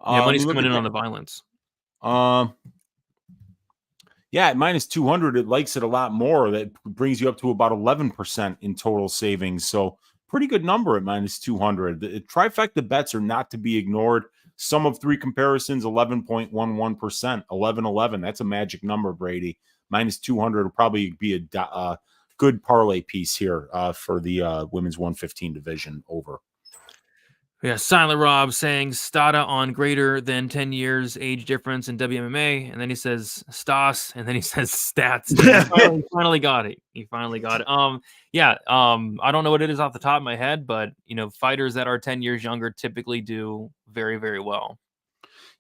Yeah, money's coming in on the violence. Yeah, at minus 200, it likes it a lot more. That brings you up to about 11% in total savings. So pretty good number at minus 200. The trifecta bets are not to be ignored. Sum of 3 comparisons, 11.11%, 11-11. That's a magic number, Brady. Minus 200 will probably be a good parlay piece here for the women's 115 division over. Yeah, Silent Rob saying Stada on greater than 10 years age difference in WMMA, and then he says Stas, and then he says stats. He finally got it. He finally got it. Yeah. I don't know what it is off the top of my head, but fighters that are 10 years younger typically do very, very well.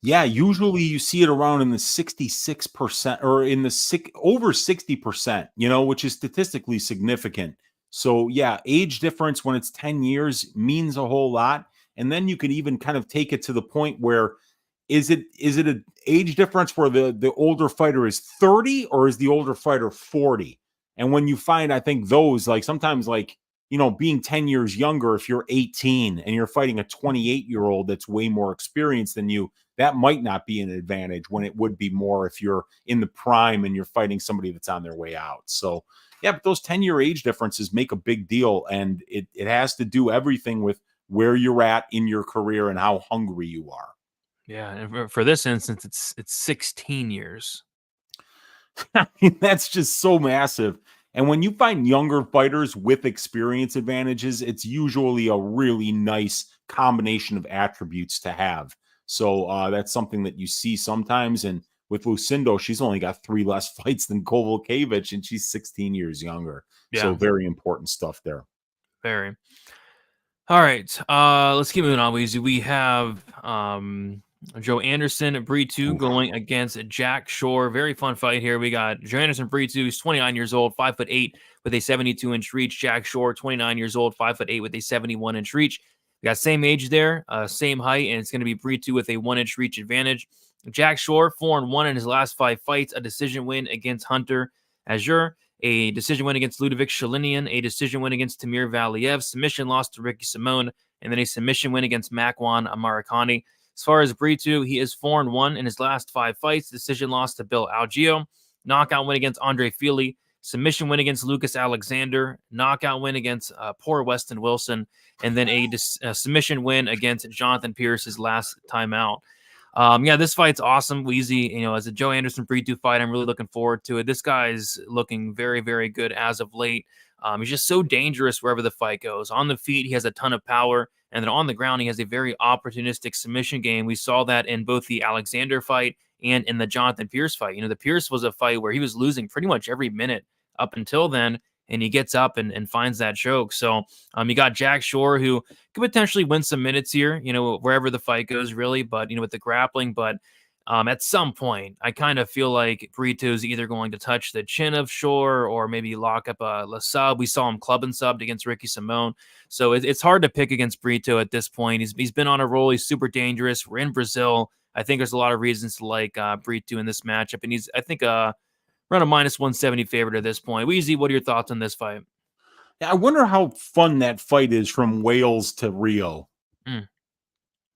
Yeah, usually you see it around in the 66% or in the over 60%, which is statistically significant. So yeah, age difference when it's 10 years means a whole lot. And then you can even kind of take it to the point where is it an age difference where the older fighter is 30 or is the older fighter 40? And when you find, I think those like sometimes like, being 10 years younger, if you're 18 and you're fighting a 28-year-old that's way more experienced than you, that might not be an advantage when it would be more if you're in the prime and you're fighting somebody that's on their way out. So, yeah, but those 10-year age differences make a big deal. And it has to do everything with where you're at in your career and how hungry you are. Yeah, and for this instance, it's 16 years. I mean, that's just so massive. And when you find younger fighters with experience advantages, it's usually a really nice combination of attributes to have. So that's something that you see sometimes. And with Lucindo, she's only got 3 less fights than Kowalkiewicz, and she's 16 years younger. Yeah. So very important stuff there. Very. All right. Let's keep moving on, Weezy. We have Joanderson Brito going against Jack Shore. Very fun fight here. We got Joanderson Brito, who's 29 years old, 5'8" with a 72-inch reach. Jack Shore, 29 years old, 5'8" with a 71-inch reach. We got same age there, same height, and it's going to be Brito with a 1-inch reach advantage. Jack Shore, 4-1 in his last 5 fights, a decision win against Hunter Azure, a decision win against Ludovic Shalinian, a decision win against Tamir Valiev, submission loss to Ricky Simone, and then a submission win against Makwan Amarikani. As far as Brito, he is 4-1 in his last 5 fights, decision loss to Bill Algeo, knockout win against Andre Fili, submission win against Lucas Alexander, knockout win against poor Weston Wilson, and then a submission win against Jonathan Pierce his last time out. Yeah, this fight's awesome. Weezy, as a Joanderson Brito fight, I'm really looking forward to it. This guy's looking very, very good as of late. He's just so dangerous wherever the fight goes. On the feet, he has a ton of power. And then on the ground, he has a very opportunistic submission game. We saw that in both the Alexander fight and in the Jonathan Pierce fight. The Pierce was a fight where he was losing pretty much every minute up until then, and he gets up and finds that choke. So you got Jack Shore, who could potentially win some minutes here, wherever the fight goes, really. But, with the grappling. But at some point, I kind of feel like Brito's either going to touch the chin of Shore or maybe lock up a sub. We saw him club and subbed against Ricky Simone. So it's hard to pick against Brito at this point. He's been on a roll. He's super dangerous. We're in Brazil. I think there's a lot of reasons to like Brito in this matchup. And he's, I think, around a -170 favorite at this point. Weezy, what are your thoughts on this fight? I wonder how fun that fight is from Wales to Rio.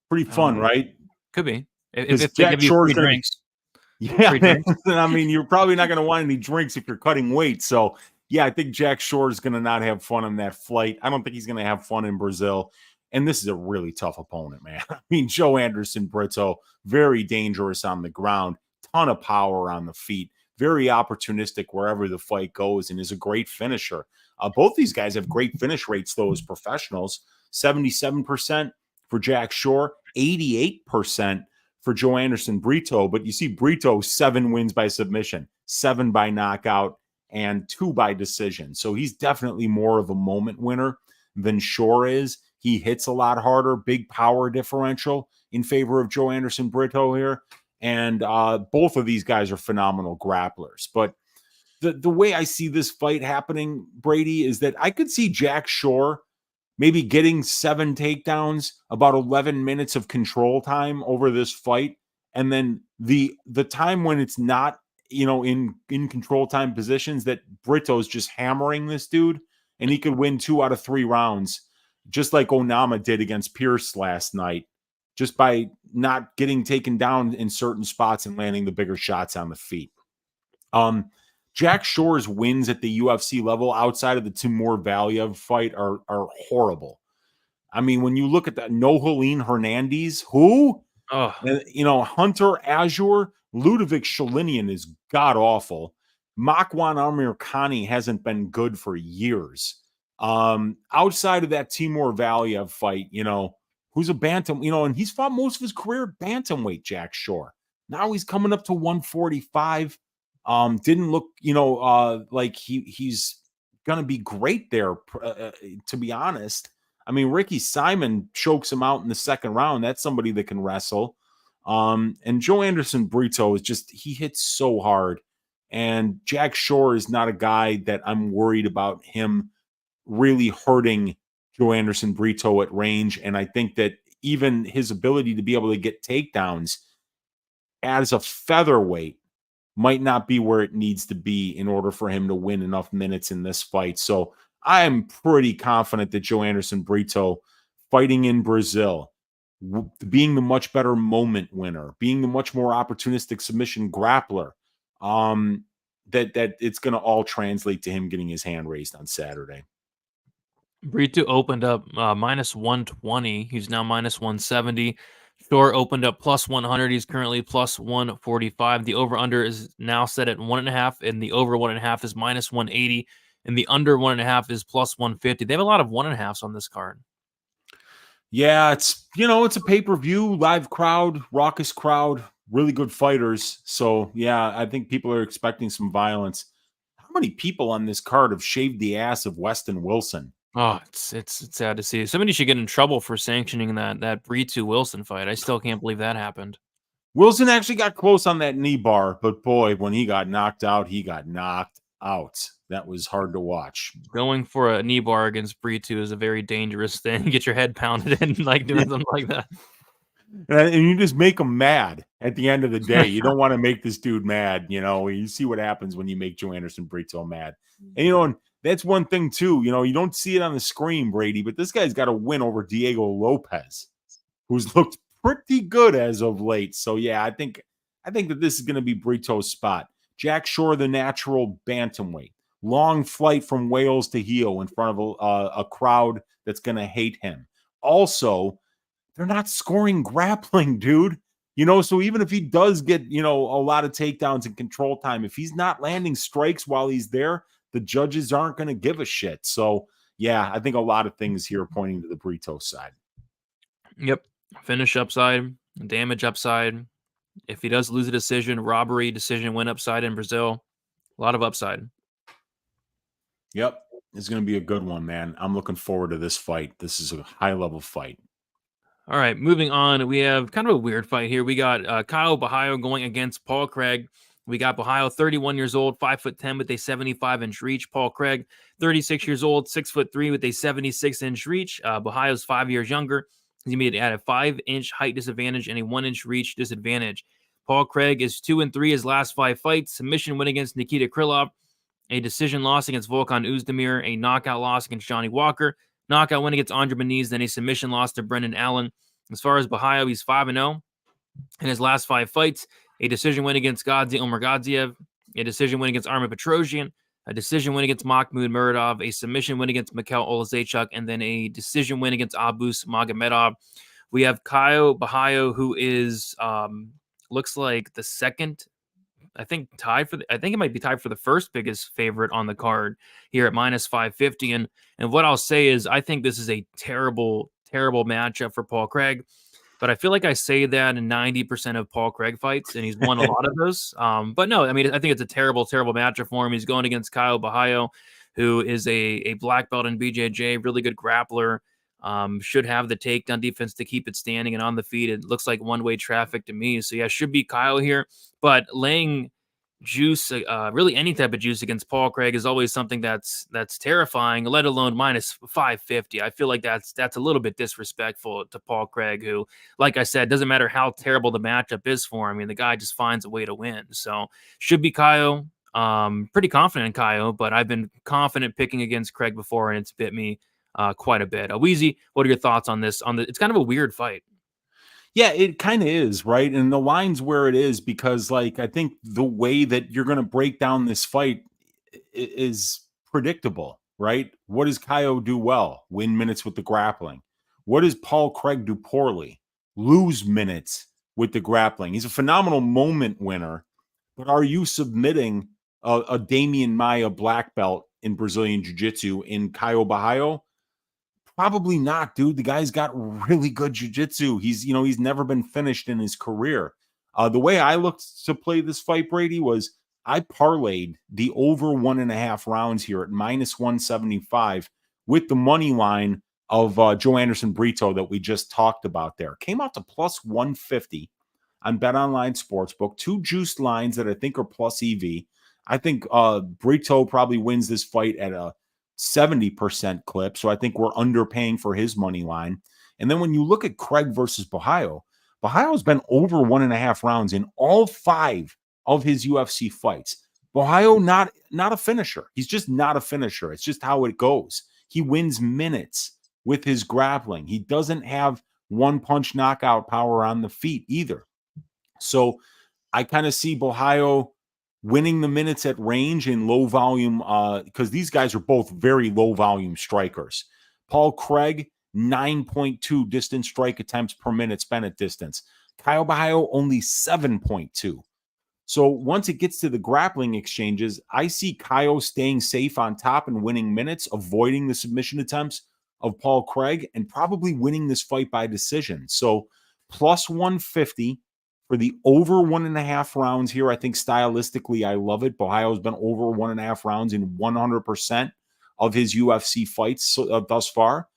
Pretty fun, right? Could be. If they give you free drinks. Yeah, I mean, you're probably not going to want any drinks if you're cutting weight. So, yeah, I think Jack Shore is going to not have fun on that flight. I don't think he's going to have fun in Brazil. And this is a really tough opponent, man. I mean, Joanderson Brito, very dangerous on the ground, ton of power on the feet, very opportunistic wherever the fight goes, and is a great finisher. Both these guys have great finish rates, though, as professionals. 77% for Jack Shore, 88% for Joanderson Brito. But you see Brito, 7 wins by submission, 7 by knockout, and 2 by decision. So he's definitely more of a moment winner than Shore is. He hits a lot harder, big power differential in favor of Joanderson Brito here. And both of these guys are phenomenal grapplers. But the way I see this fight happening, Brady, is that I could see Jack Shore maybe getting 7 takedowns, about 11 minutes of control time over this fight. And then the time when it's not, in control time positions, that Brito's just hammering this dude, and he could win 2 out of 3 rounds, just like Onama did against Pierce last night, just by not getting taken down in certain spots and landing the bigger shots on the feet. Jack Shore's wins at the UFC level outside of the Timur Valiev fight are horrible. I mean, when you look at that, Nohelin Hernandez, who? Hunter Azure, Ludovic Shalinian is god-awful. Makwan Amirkhani hasn't been good for years. Outside of that Timur Valiev fight, who's a bantam, and he's fought most of his career at bantamweight, Jack Shore. Now he's coming up to 145. Didn't look, like he's going to be great there, to be honest. I mean, Ricky Simon chokes him out in the second round. That's somebody that can wrestle. And Joanderson Brito is just, he hits so hard. And Jack Shore is not a guy that I'm worried about him really hurting Joanderson Brito at range. And I think that even his ability to be able to get takedowns as a featherweight might not be where it needs to be in order for him to win enough minutes in this fight. So I am pretty confident that Joanderson Brito, fighting in Brazil, being the much better moment winner, being the much more opportunistic submission grappler, that it's going to all translate to him getting his hand raised on Saturday. Brito opened up minus 120. He's now minus 170. Shore opened up plus 100. He's currently plus 145. The over-under is now set at 1.5, and the over 1.5 is minus 180, and the under 1.5 is plus 150. They have a lot of 1.5s on this card. Yeah, it's a pay-per-view, live crowd, raucous crowd, really good fighters. So yeah, I think people are expecting some violence. How many people on this card have shaved the ass of Weston Wilson? Oh, it's sad to see. Somebody should get in trouble for sanctioning that Brito Wilson fight. I still can't believe that happened. Wilson actually got close on that knee bar, but boy, when he got knocked out, he got knocked out. That was hard to watch. Going for a knee bar against Brito is a very dangerous thing. Get your head pounded in, like doing something like that. And you just make him mad at the end of the day. You don't want to make this dude mad. You see what happens when you make Joanderson Brito mad. And, and that's one thing too. You don't see it on the screen, Brady, but this guy's got a win over Diego Lopez, who's looked pretty good as of late. So yeah, I think that this is going to be Brito's spot. Jack Shore, the natural bantamweight, long flight from Wales to Ihor in front of a crowd that's going to hate him. Also, they're not scoring grappling, dude. So even if he does get, a lot of takedowns and control time, if he's not landing strikes while he's there, the judges aren't going to give a shit. So yeah, I think a lot of things here pointing to the Brito side. Yep. Finish upside, damage upside. If he does lose a decision, robbery, decision win upside in Brazil. A lot of upside. Yep. It's going to be a good one, man. I'm looking forward to this fight. This is a high-level fight. All right, moving on. We have kind of a weird fight here. We got Caio Borralho going against Paul Craig. We got Borralho, 31 years old, 5'10" with a 75-inch reach. Paul Craig, 36 years old, 6'3" with a 76-inch reach. Borralho's 5 years younger. He's going to be at a 5-inch height disadvantage and a 1-inch reach disadvantage. Paul Craig is 2-3 his last 5 fights. Submission win against Nikita Krylov, a decision loss against Volkan Oezdemir, a knockout loss against Johnny Walker, knockout win against Andre Muniz, then a submission loss to Brendan Allen. As far as Borralho, he's 5-0 in his last 5 fights. A decision win against Gadzi Omargadziev, a decision win against Armin Petrosian, a decision win against Mahmoud Muradov, a submission win against Mikhail Olazechuk, and then a decision win against Abus Magomedov. We have Caio Borralho, who is looks like the second, I think it might be tied for the first biggest favorite on the card here at minus 550. And what I'll say is I think this is a terrible matchup for Paul Craig. But I feel like I say that in 90% of Paul Craig fights, and he's won a lot of those. But no, I mean, I think it's a terrible matchup for him. He's going against Caio Borralho, who is a black belt in BJJ, really good grappler. Should have the takedown defense to keep it standing and on the feet. It looks like one-way traffic to me. So yeah, should be Caio here. But laying juice, really any type of juice against Paul Craig is always something that's terrifying, let alone minus 550. I feel like that's a little bit disrespectful to Paul Craig, who, like I said, doesn't matter how terrible the matchup is for him. I mean, the guy just finds a way to win. So should be Caio. Pretty confident in Caio, but I've been confident picking against Craig before, and it's bit me quite a bit. Weezy, what are your thoughts on this? It's kind of a weird fight. Yeah, it kind of is, right? And the line's where it is because, like, I think the way that you're going to break down this fight is predictable, right? What does Caio do well? Win minutes with the grappling. What does Paul Craig do poorly? Lose minutes with the grappling. He's a phenomenal moment winner, but are you submitting a Damian Maia black belt in Brazilian Jiu-Jitsu in Caio Borralho? Probably not, dude. The guy's got really good jiu-jitsu. He's never been finished in his career. The way I looked to play this fight, Brady, was I parlayed the over 1.5 rounds here at minus 175 with the money line of Joanderson Brito that we just talked about there. Came out to plus 150 on BetOnline Sportsbook. 2 juiced lines that I think are plus EV. I think Brito probably wins this fight at a 70% clip. So I think we're underpaying for his money line. And then when you look at Craig versus Borralho, Borralho's been over 1.5 rounds in all 5 of his UFC fights. Borralho, not a finisher. He's just not a finisher. It's just how it goes. He wins minutes with his grappling. He doesn't have one-punch knockout power on the feet either. So I kind of see Borralho winning the minutes at range in low volume, because these guys are both very low volume strikers. Paul Craig, 9.2 distance strike attempts per minute spent at distance. Caio Borralho, only 7.2. So once it gets to the grappling exchanges, I see Caio staying safe on top and winning minutes, avoiding the submission attempts of Paul Craig, and probably winning this fight by decision. So plus 150 for the over 1.5 rounds here. I think stylistically, I love it. Borralho's been over 1.5 rounds in 100% of his UFC fights thus far.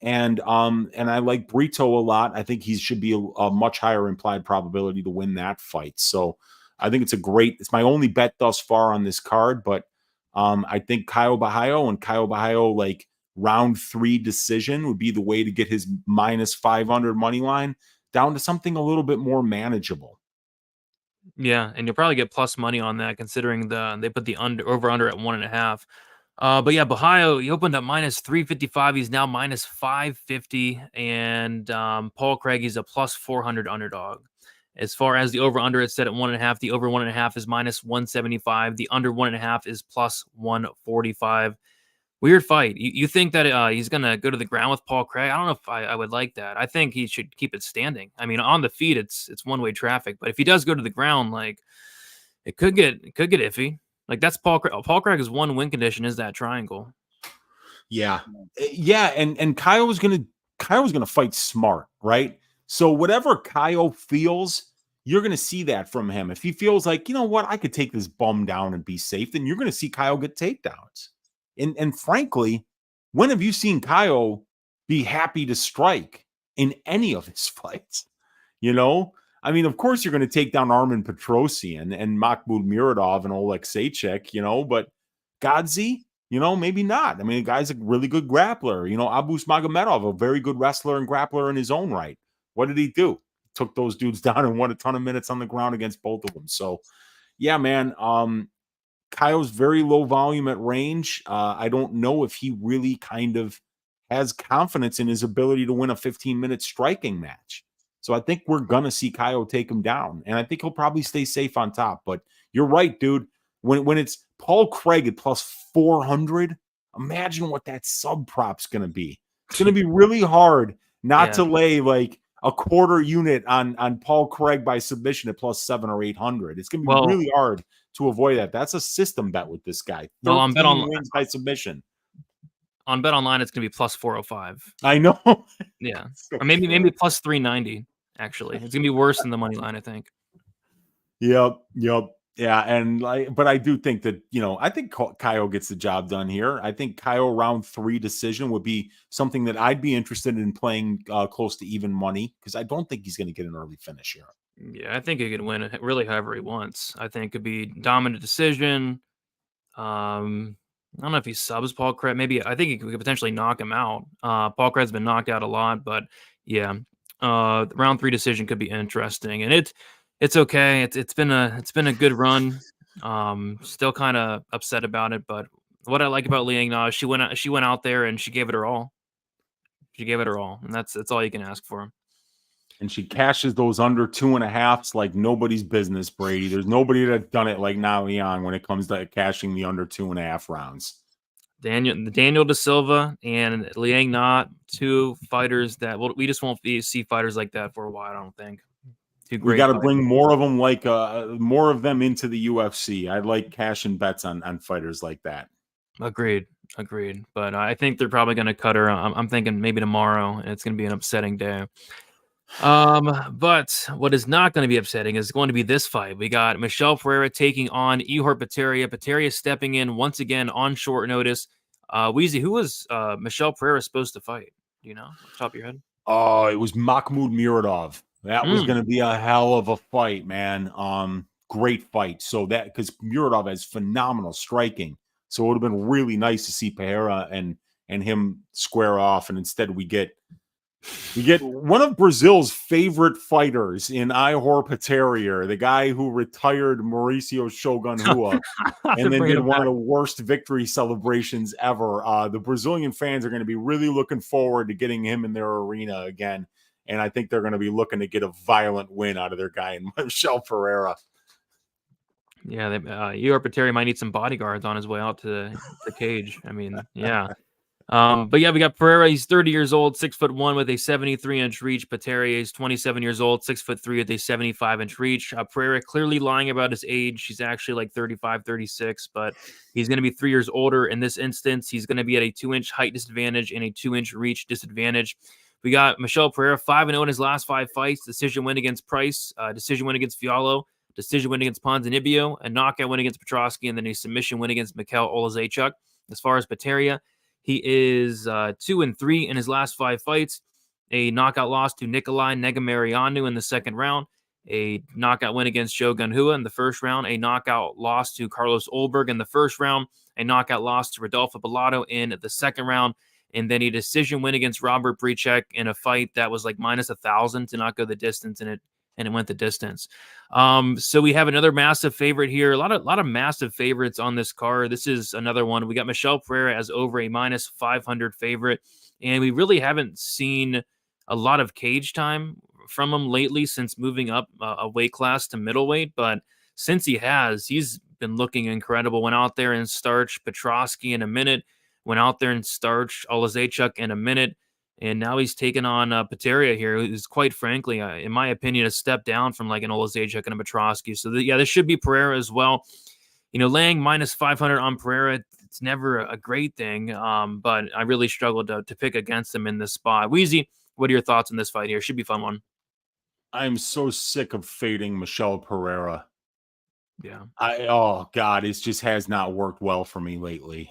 And I like Brito a lot. I think he should be a much higher implied probability to win that fight. So I think it's my only bet thus far on this card, but I think Caio Borralho, like round 3 decision would be the way to get his minus 500 money line down to something a little bit more manageable. Yeah, and you'll probably get plus money on that considering they put the over under at 1.5. But yeah, Borralho, he opened up minus 355. He's now minus 550. And Paul Craig, he's a plus 400 underdog. As far as the over-under, it's set at 1.5. The over 1.5 is minus 175. The under 1.5 is plus 145. Weird fight. You think that he's going to go to the ground with Paul Craig? I don't know if I would like that. I think he should keep it standing. I mean, on the feet, it's one-way traffic. But if he does go to the ground, like, it could get iffy. Like, that's Paul Craig. Paul Craig's one win condition is that triangle. Yeah. Yeah, and Caio was gonna fight smart, right? So whatever Caio feels, you're going to see that from him. If he feels like, you know what, I could take this bum down and be safe, then you're going to see Caio get takedowns. And frankly, when have you seen Caio be happy to strike in any of his fights? You know, I mean, of course, you're going to take down Armen Petrosian and Makhmud Muradov and Oleg Sejcik, you know, but Godzi, you know, maybe not. I mean, the guy's a really good grappler. You know, Abus Magomedov, a very good wrestler and grappler in his own right. What did he do? Took those dudes down and won a ton of minutes on the ground against both of them. So, yeah, man, Caio's very low volume at range. I don't know if he really kind of has confidence in his ability to win a 15-minute striking match. So I think we're going to see Caio take him down, and I think he'll probably stay safe on top. But you're right, dude. When it's Paul Craig at plus 400, imagine what that sub prop's going to be. It's going to be really hard not to lay like a quarter unit on Paul Craig by submission at plus 700 or 800. It's going to be really hard to avoid that. That's a system bet with this guy. 13 wins by submission. On Bet Online, it's going to be plus 405. I know. Yeah. Or maybe plus 390, actually. It's going to be worse than the money line, I think. Yep. Yeah. But I do think that, you know, I think Caio gets the job done here. I think Caio round 3 decision would be something that I'd be interested in playing close to even money, because I don't think he's going to get an early finish here. Yeah, I think he could win really however he wants. I think it could be dominant decision. I don't know if he subs Paul Craig. Maybe I think he could potentially knock him out. Paul Craig's been knocked out a lot, but yeah, round 3 decision could be interesting, and it's okay. It's been a good run. Still kind of upset about it, but what I like about Liang Na is she went out there and she gave it her all. She gave it her all, and that's all you can ask for. And she cashes those under 2.5s like nobody's business, Brady. There's nobody that's done it like Na Liang when it comes to cashing the under 2.5 rounds. Daniel De Silva and Liang Na, 2 fighters that we just won't see fighters like that for a while, I don't think. We got to bring more of them, like more of them into the UFC. I like cashing bets on fighters like that. Agreed. But I think they're probably going to cut her. I'm thinking maybe tomorrow, and it's going to be an upsetting day. But what is not going to be upsetting is going to be this fight. We got Michel Pereira taking on Ihor Potieria. Potieria stepping in once again on short notice. Weezy, who was Michel Pereira supposed to fight? Do you know off the top of your head? Oh, it was Makhmud Muradov. That was going to be a hell of a fight, man. Great fight. So that, because Muradov has phenomenal striking, so it would have been really nice to see Pereira and him square off, and instead we get We get one of Brazil's favorite fighters in Ihor Pereira, the guy who retired Mauricio Shogun Rua and then did one of the worst victory celebrations ever. The Brazilian fans are going to be really looking forward to getting him in their arena again. And I think they're going to be looking to get a violent win out of their guy in Michel Pereira. Yeah, Ihor Pereira might need some bodyguards on his way out to the cage. I mean, yeah. But yeah, we got Pereira. He's 30 years old, 6'1" with a 73-inch reach. Potieria is 27 years old, 6'3" with a 75-inch reach. Pereira clearly lying about his age. He's actually like 35, 36, but he's going to be 3 years older in this instance. He's going to be at a 2-inch height disadvantage and a 2-inch reach disadvantage. We got Michel Pereira 5-0 in his last 5 fights. Decision win against Price, decision win against Fiallo, decision win against Ponzinibbio, a knockout win against Petrosky, and then a submission win against Mikel Olazechuk. As far as Potieria, he is 2-3 in his last 5 fights. A knockout loss to Nikolai Negamarianu in the second round. A knockout win against Shogun Rua in the first round. A knockout loss to Carlos Olberg in the first round. A knockout loss to Rodolfo Bellato in the second round. And then a decision win against Robert Brichek in a fight that was like minus 1,000 to not go the distance, and it went the distance. So we have another massive favorite here. A lot of massive favorites on this card. This is another one. We got Michel Pereira as over a minus 500 favorite, and we really haven't seen a lot of cage time from him lately since moving up a weight class to middleweight. But since he's been looking incredible. Went out there and starched Petrosky in a minute. Went out there and starched Olazechuk in a minute. And now he's taken on Potieria here, who's quite frankly, in my opinion, a step down from like an Olazechuk and a Petrosky. So, this should be Pereira as well. Laying minus 500 on Pereira, it's never a great thing, but I really struggled to pick against him in this spot. Weezy, what are your thoughts on this fight here? Should be a fun one. I'm so sick of fading Michel Pereira. Yeah. Oh, God, it just has not worked well for me lately.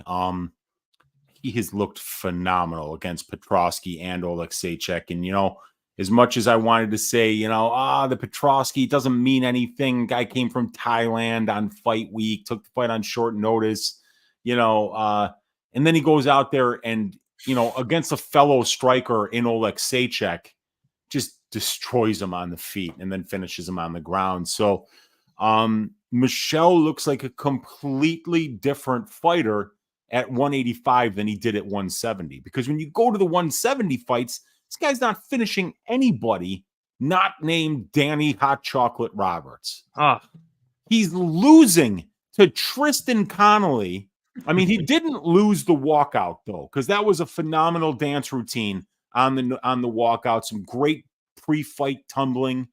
He has looked phenomenal against Petrosky and Olazechuk. And, as much as I wanted to say, the Petrosky doesn't mean anything. Guy came from Thailand on fight week, took the fight on short notice, and then he goes out there and, against a fellow striker in Olazechuk, just destroys him on the feet and then finishes him on the ground. So Michel looks like a completely different fighter at 185 than he did at 170. Because when you go to the 170 fights, this guy's not finishing anybody not named Danny Hot Chocolate Roberts. He's losing to Tristan Connolly. I mean, he didn't lose the walkout, though, because that was a phenomenal dance routine on the walkout. Some great pre-fight tumbling.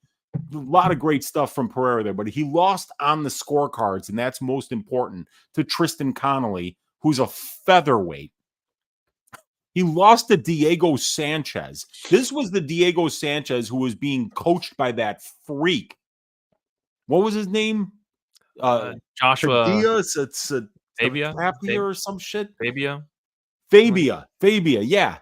A lot of great stuff from Pereira there. But he lost on the scorecards, and that's most important, to Tristan Connolly, who's a featherweight. He lost to Diego Sanchez. This was the Diego Sanchez who was being coached by that freak. What was his name? Joshua Fabia or some shit. Fabia, yeah.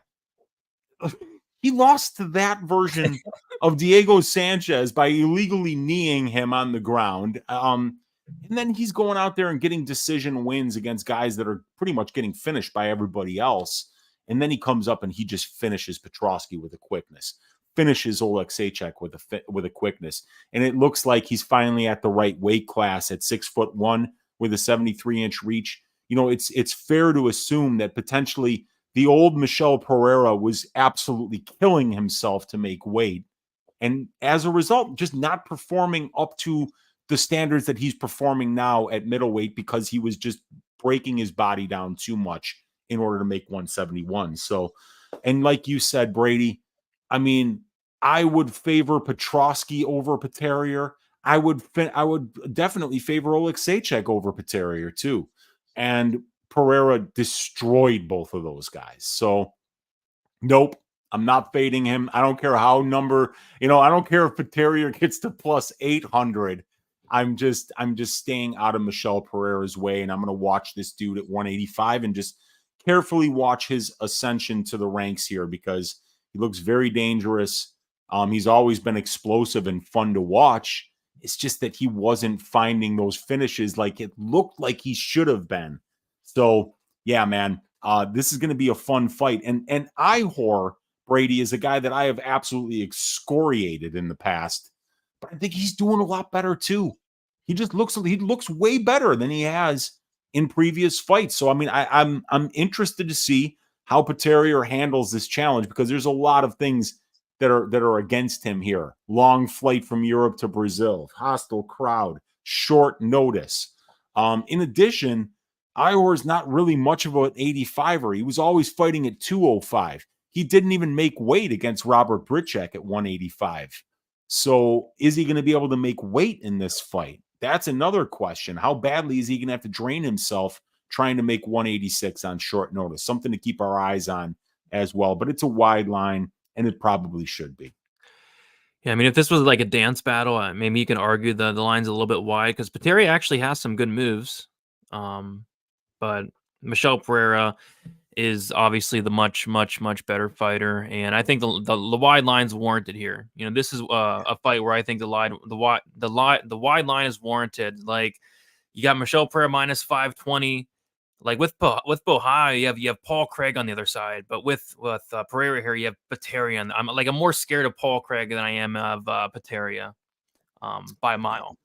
He lost to that version of Diego Sanchez by illegally kneeing him on the ground. And then he's going out there and getting decision wins against guys that are pretty much getting finished by everybody else. And then he comes up and he just finishes Petrosky with a quickness, finishes Olazechuk with a quickness. And it looks like he's finally at the right weight class at 6'1" with a 73-inch reach. It's fair to assume that potentially the old Michel Pereira was absolutely killing himself to make weight. And as a result, just not performing up to the standards that he's performing now at middleweight, because he was just breaking his body down too much in order to make 171. So, and like you said, Brady, I mean, I would favor Petrosky over Potieria. I would definitely favor Olazechuk over Potieria too. And Pereira destroyed both of those guys. So, nope. I'm not fading him. I don't care how I don't care if Potieria gets to plus 800. I'm just staying out of Michel Pereira's way, and I'm going to watch this dude at 185 and just carefully watch his ascension to the ranks here, because he looks very dangerous. He's always been explosive and fun to watch. It's just that he wasn't finding those finishes like it looked like he should have been. So, yeah, man, this is going to be a fun fight. And Ihor Brady, is a guy that I have absolutely excoriated in the past, but I think he's doing a lot better too. He looks way better than he has in previous fights. So I mean, I'm interested to see how Potieria handles this challenge, because there's a lot of things that are against him here. Long flight from Europe to Brazil, hostile crowd, short notice. In addition, Ihor is not really much of an 85er. He was always fighting at 205. He didn't even make weight against Robert Britchek at 185. So is he going to be able to make weight in this fight? That's another question. How badly is he going to have to drain himself trying to make 186 on short notice? Something to keep our eyes on as well. But it's a wide line, and it probably should be. Yeah, I mean, if this was like a dance battle, maybe you can argue the line's a little bit wide, because Potieria actually has some good moves. But Michel Pereira is obviously the much better fighter, and I think the wide line's warranted here. You know, this is a fight where I think the wide line is warranted. Like, you got Michel Pereira minus 520. Like with Borralho, you have Paul Craig on the other side, but with Pereira here, you have Potieria. And I'm more scared of Paul Craig than I am of Potieria, by a mile.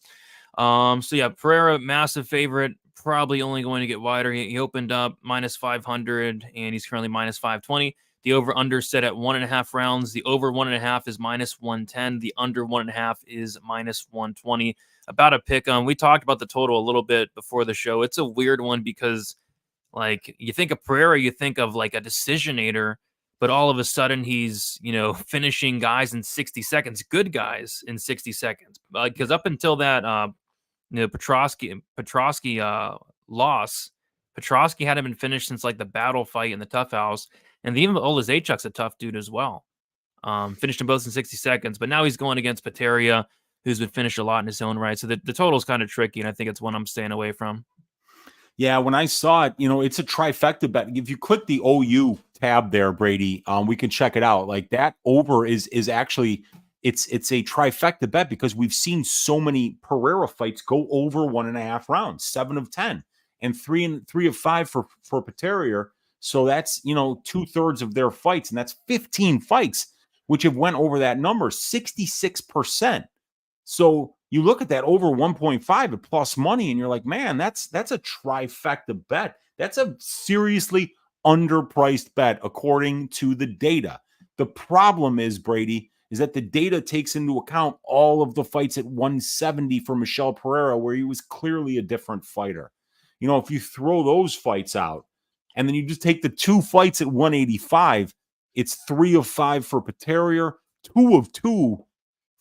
So yeah, Pereira, massive favorite, probably only going to get wider. He opened up minus 500, and he's currently minus 520. The over under set at 1.5 rounds. The over 1.5 is minus 110. The under 1.5 is minus 120. About a pick on. We talked about the total a little bit before the show. It's a weird one because, like, you think of Pereira, you think of like a decisionator, but all of a sudden he's, finishing guys in 60 seconds, good guys in 60 seconds. Because up until that, Petrosky loss, Petrosky hadn't been finished since like the battle fight in the Tough House, and even Olazechuk's a tough dude as well. Finished them both in 60 seconds, but now he's going against Potieria, who's been finished a lot in his own right. So the total is kind of tricky, and I think it's one I'm staying away from. Yeah, when I saw it, it's a trifecta bet. If you click the OU tab there, Brady, we can check it out. Like, that over is actually it's a trifecta bet, because we've seen so many Pereira fights go over 1.5 rounds, 7 of 10, and 3 of 5 for Potieria. So that's 2/3 of their fights, and that's 15 fights which have went over that number, 66%. So you look at that over 1.5 at plus money, and you're like, man, that's a trifecta bet. That's a seriously underpriced bet according to the data. The problem is, Brady, is that the data takes into account all of the fights at 170 for Michel Pereira, where he was clearly a different fighter. If you throw those fights out, and then you just take the 2 fights at 185, it's 3 of 5 for Potieria, 2 of 2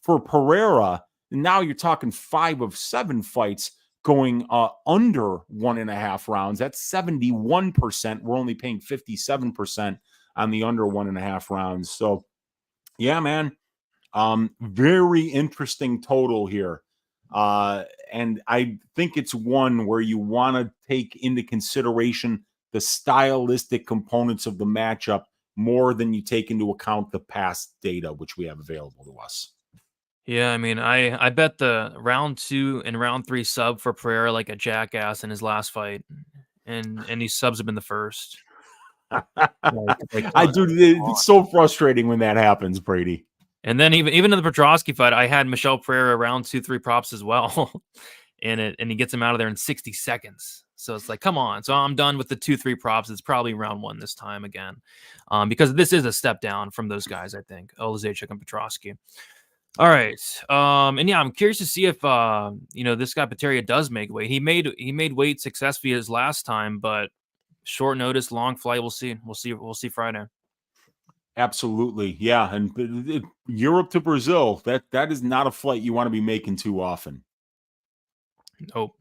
for Pereira. And now you're talking 5 of 7 fights going under 1.5 rounds. That's 71%. We're only paying 57% on the under 1.5 rounds. So, yeah, man, very interesting total here. And I think it's one where you want to take into consideration the stylistic components of the matchup more than you take into account the past data, which we have available to us. Yeah, I mean, I bet the round 2 and round 3 sub for Pereira like a jackass in his last fight, and these subs have been the first. I do. It's so frustrating when that happens, Brady. And then even in the Petrosky fight, I had Michel Pereira round 2-3 props as well, and he gets him out of there in 60 seconds. So it's like, come on. So I'm done with the 2-3 props. It's probably round 1 this time again, because this is a step down from those guys. I think Olazechuk and Petrosky. All right. And yeah, I'm curious to see if this guy Potieria does make weight. He made weight successfully his last time, but short notice, long flight. We'll see. We'll see Friday. Absolutely. Yeah. And Europe to Brazil, that is not a flight you want to be making too often. Nope.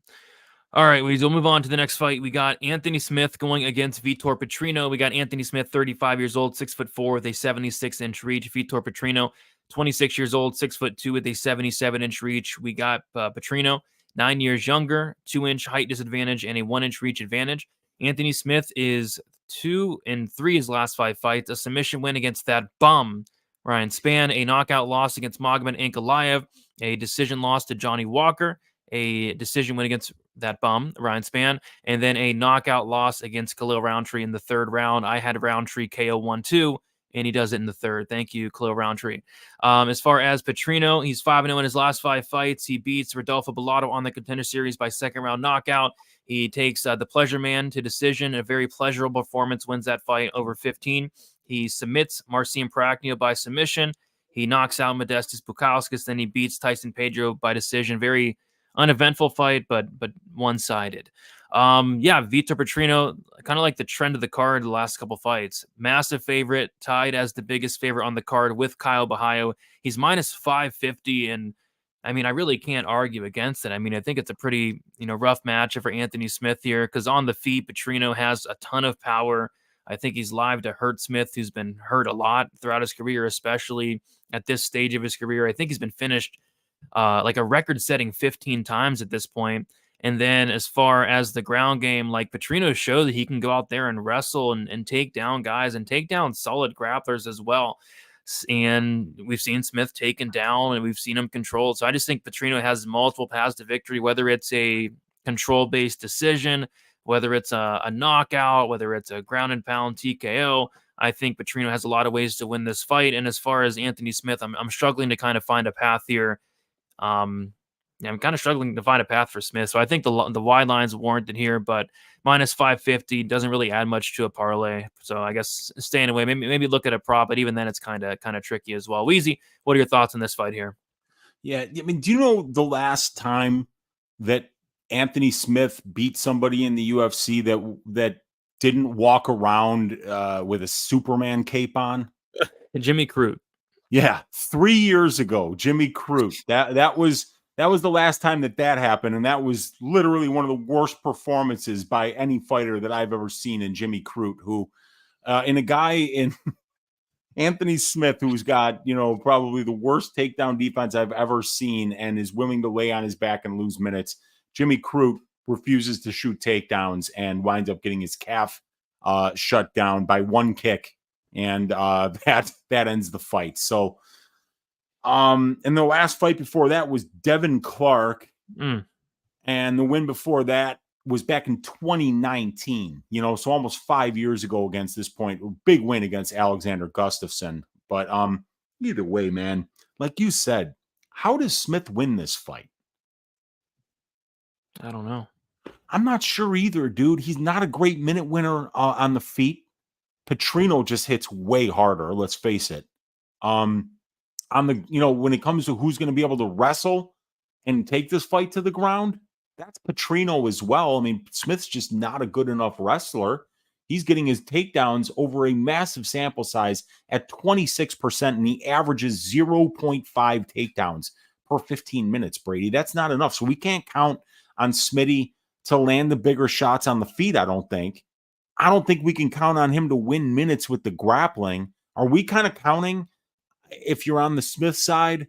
All right, we'll move on to the next fight. We got Anthony Smith going against Vitor Petrino. We got Anthony Smith, 35 years old, 6'4" with a 76-inch reach. Vitor Petrino, 26 years old, 6'2" with a 77-inch reach. We got Petrino, 9 years younger, 2-inch height disadvantage, and a 1-inch reach advantage. Anthony Smith is 2-3 his last 5 fights. A submission win against that bum, Ryan Spann. A knockout loss against Magomed Ankalaev. A decision loss to Johnny Walker. A decision win against that bum, Ryan Spann, and then a knockout loss against Khalil Roundtree in the 3rd round. I had Roundtree KO 1-2, and he does it in the third. Thank you, Khalil Roundtree. As far as Petrino, he's 5-0 in his last 5 fights. He beats Rodolfo Bellato on the Contender Series by second-round knockout. He takes the Pleasure Man to decision. A very pleasurable performance, wins that fight over 15. He submits Marcin Prachnio by submission. He knocks out Modestas Bukauskas. Then he beats Tyson Pedro by decision. Very uneventful fight, but one-sided. Vitor Petrino, kind of like the trend of the card the last couple fights. Massive favorite, tied as the biggest favorite on the card with Caio Borralho. He's minus 550, and I mean, I really can't argue against it. I mean, I think it's a pretty, rough matchup for Anthony Smith here, because on the feet, Petrino has a ton of power. I think he's live to hurt Smith, who's been hurt a lot throughout his career, especially at this stage of his career. I think he's been finished like a record-setting 15 times at this point. And then as far as the ground game, like Petrino showed that he can go out there and wrestle and take down guys and take down solid grapplers as well. And we've seen Smith taken down and we've seen him controlled. So I just think Petrino has multiple paths to victory, whether it's a control-based decision, whether it's a knockout, whether it's a ground and pound TKO. I think Petrino has a lot of ways to win this fight. And as far as Anthony Smith, I'm struggling to kind of find a path here. I'm kind of struggling to find a path for Smith. So I think the wide line's warranted here, but minus 550 doesn't really add much to a parlay. So I guess staying away, maybe look at a prop, but even then it's kind of tricky as well. Weezy, what are your thoughts on this fight here? Yeah, I mean, do you know the last time that Anthony Smith beat somebody in the UFC that didn't walk around with a Superman cape on? Jimmy Crute. Yeah, 3 years ago, Jimmy Crute. That was the last time that happened, and that was literally one of the worst performances by any fighter that I've ever seen in Jimmy Crute, who in a guy in Anthony Smith, who's got, probably the worst takedown defense I've ever seen and is willing to lay on his back and lose minutes. Jimmy Crute refuses to shoot takedowns and winds up getting his calf shut down by one kick. And that ends the fight. So, and the last fight before that was Devin Clark. And the win before that was back in 2019, so almost 5 years ago against this point. Big win against Alexander Gustafsson. But either way, man, like you said, how does Smith win this fight? I don't know. I'm not sure either, dude. He's not a great minute winner on the feet. Petrino just hits way harder, let's face it. On the, when it comes to who's going to be able to wrestle and take this fight to the ground, that's Petrino as well. I mean, Smith's just not a good enough wrestler. He's getting his takedowns over a massive sample size at 26%, and he averages 0.5 takedowns per 15 minutes, Brady. That's not enough. So we can't count on Smitty to land the bigger shots on the feet, I don't think. I don't think we can count on him to win minutes with the grappling. Are we kind of counting, if you're on the Smith side,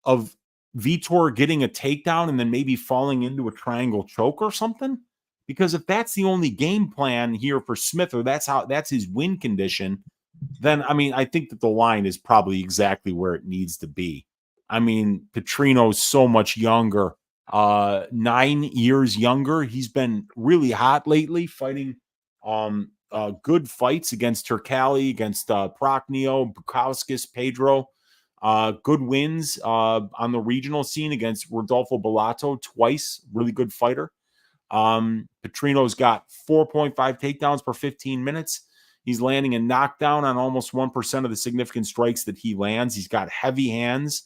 of Vitor getting a takedown and then maybe falling into a triangle choke or something? Because if that's the only game plan here for Smith, or that's his win condition, then, I mean, I think that the line is probably exactly where it needs to be. I mean, Petrino's so much younger, 9 years younger. He's been really hot lately, fighting good fights against Turcali, against Prachnio, Bukauskas, Pedro. Good wins on the regional scene against Rodolfo Bellato twice. Really good fighter. Petrino's got 4.5 takedowns per 15 minutes. He's landing a knockdown on almost 1% of the significant strikes that he lands. He's got heavy hands.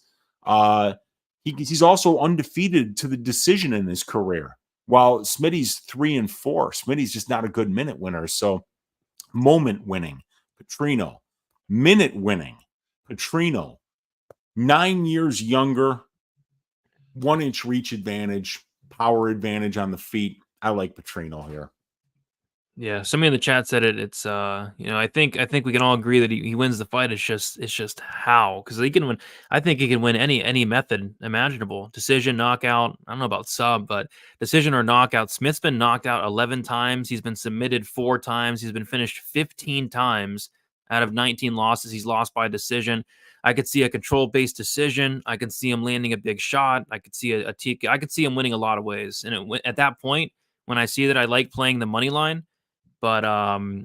He's also undefeated to the decision in his career, while Smitty's 3-4. Smitty's just not a good minute winner. So moment winning, Petrino. Minute winning, Petrino. 9 years younger, 1-inch reach advantage, power advantage on the feet. I like Petrino here. Yeah, somebody in the chat said it. It's I think we can all agree that he wins the fight. It's just how, because he can win. I think he can win any method imaginable. Decision, knockout. I don't know about sub, but decision or knockout. Smith's been knocked out 11 times. He's been submitted 4 times. He's been finished 15 times out of 19 losses. He's lost by decision. I could see a control-based decision. I could see him landing a big shot. I could see a TK. I could see him winning a lot of ways. And at that point, when I see that, I like playing the money line. But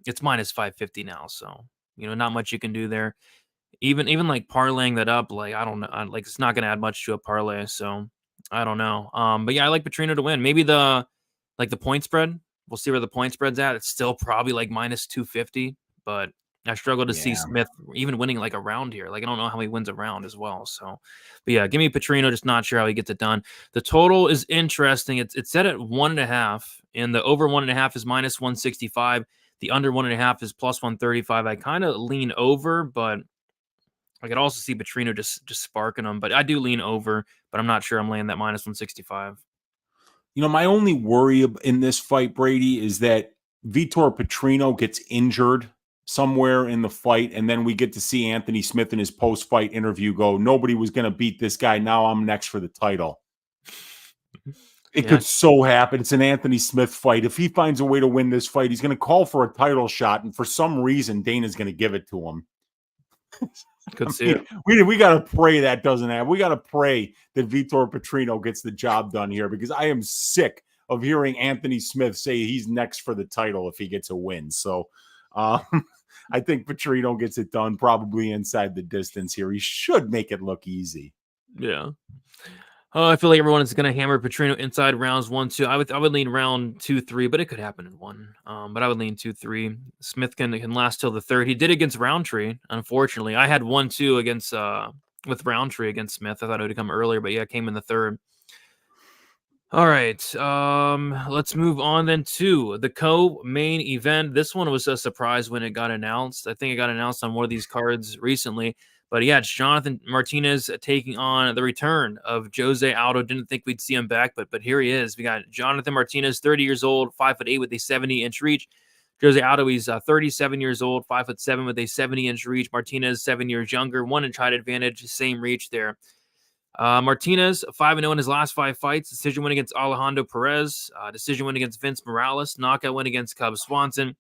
it's minus 550 now, so not much you can do there. Even like parlaying that up, like I don't know, like it's not going to add much to a parlay. So I don't know. But yeah, I like Petrino to win. Maybe the point spread. We'll see where the point spread's at. It's still probably like minus 250, but I struggle to see Smith even winning like a round here. Like I don't know how he wins a round as well. So, but yeah, give me Petrino. Just not sure how he gets it done. The total is interesting. It's set at 1.5, and the over 1.5 is minus 165. The under 1.5 is plus 135. I kind of lean over, but I could also see Petrino just sparking them. But I do lean over, but I'm not sure I'm laying that minus 165. My only worry in this fight, Brady, is that Vitor Petrino gets injured somewhere in the fight, and then we get to see Anthony Smith in his post-fight interview go, nobody was going to beat this guy. Now I'm next for the title. It could so happen. It's an Anthony Smith fight. If he finds a way to win this fight, he's going to call for a title shot, and for some reason, Dana's going to give it to him. Could see it. We got to pray that doesn't happen. We got to pray that Vitor Petrino gets the job done here, because I am sick of hearing Anthony Smith say he's next for the title if he gets a win. So I think Petrino gets it done probably inside the distance here. He should make it look easy. Yeah. I feel like everyone is going to hammer Petrino inside rounds 1, 2. I would lean round 2, 3, but it could happen in 1. But I would lean 2, 3. Smith can last till the 3rd. He did against Roundtree, unfortunately. I had 1, 2 against with Roundtree against Smith. I thought it would come earlier, but yeah, it came in the 3rd. All right, let's move on then to the co-main event. This one was a surprise when it got announced. I think it got announced on one of these cards recently. But yeah, it's Jonathan Martinez taking on the return of José Aldo. Didn't think we'd see him back, but here he is. We got Jonathan Martinez, 30 years old, 5'8" with a 70-inch reach. José Aldo, he's 37 years old, 5'7" with a 70-inch reach. Martinez, 7 years younger, 1-inch height advantage, same reach there. Martinez, 5-0 in his last 5 fights. Decision win against Alejandro Perez. Decision win against Vince Morales. Knockout win against Cub Swanson.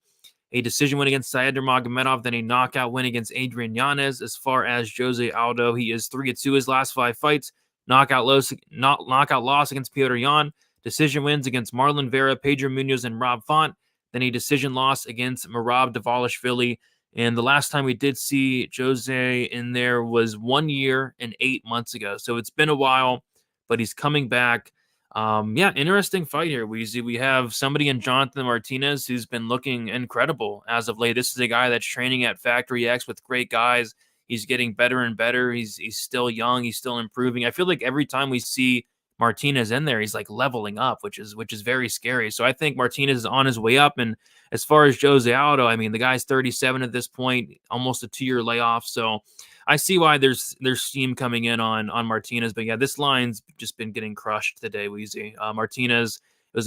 A decision win against Said Nurmagomedov, then a knockout win against Adrian Yanez. As far as José Aldo, he is 3-2 his last 5 fights. Knockout loss against Petr Yan. Decision wins against Marlon Vera, Pedro Munoz, and Rob Font. Then a decision loss against Merab Dvalishvili. And the last time we did see José in there was 1 year and 8 months ago. So it's been a while, but he's coming back. Yeah, interesting fight here, Weezy. We have somebody in Jonathan Martinez who's been looking incredible as of late. This is a guy that's training at Factory X with great guys. He's getting better and better. He's still young. He's still improving. I feel like every time we see Martinez in there, he's like leveling up, which is very scary. So I think Martinez is on his way up. And as far as José Aldo, I mean, the guy's 37 at this point, almost a 2-year layoff. So I see why there's steam coming in on Martinez. But yeah, this line's just been getting crushed today, Weezy. Martinez,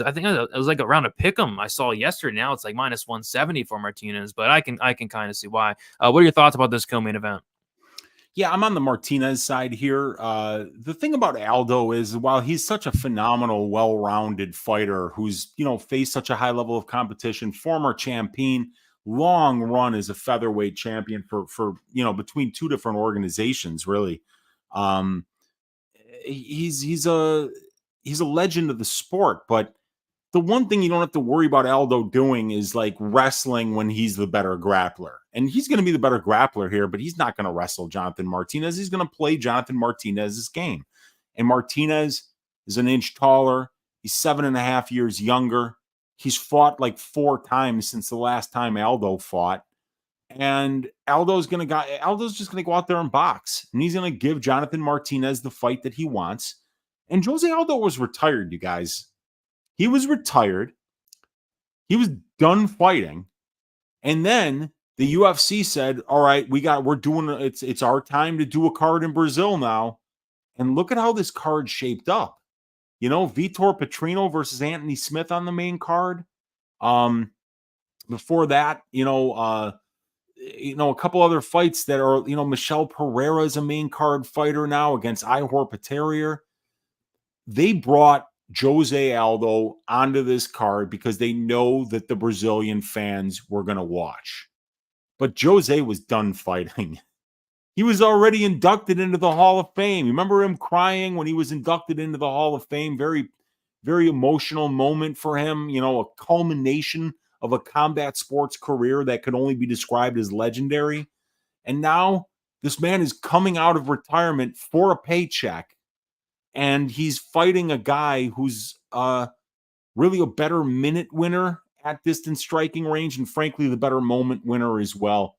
I think it was like around a pick'em I saw yesterday. Now it's like minus 170 for Martinez, but I can kind of see why. What are your thoughts about this co-main event? Yeah, I'm on the Martinez side here. The thing about Aldo is, while he's such a phenomenal, well-rounded fighter who's, faced such a high level of competition, former champion, long run as a featherweight champion for between 2 different organizations, really. He's a legend of the sport, but the one thing you don't have to worry about Aldo doing is like wrestling when he's the better grappler. And he's going to be the better grappler here, but he's not going to wrestle Jonathan Martinez. He's going to play Jonathan Martinez's game. And Martinez is an inch taller. He's 7.5 years younger. He's fought like 4 times since the last time Aldo fought. And Aldo's just going to go out there and box. And he's going to give Jonathan Martinez the fight that he wants. And José Aldo was retired, you guys. He was retired. He was done fighting. And then the UFC said, all right, it's our time to do a card in Brazil now. And look at how this card shaped up. Vitor Petrino versus Anthony Smith on the main card. Before that, a couple other fights that are, Michel Pereira is a main card fighter now against Ihor Potieria. They brought José Aldo onto this card because they know that the Brazilian fans were going to watch. But José was done fighting. He was already inducted into the Hall of Fame. You remember him crying when he was inducted into the Hall of Fame? Very, very emotional moment for him, a culmination of a combat sports career that could only be described as legendary. And now this man is coming out of retirement for a paycheck, and he's fighting a guy who's really a better minute winner at distance striking range, and frankly, the better moment winner as well.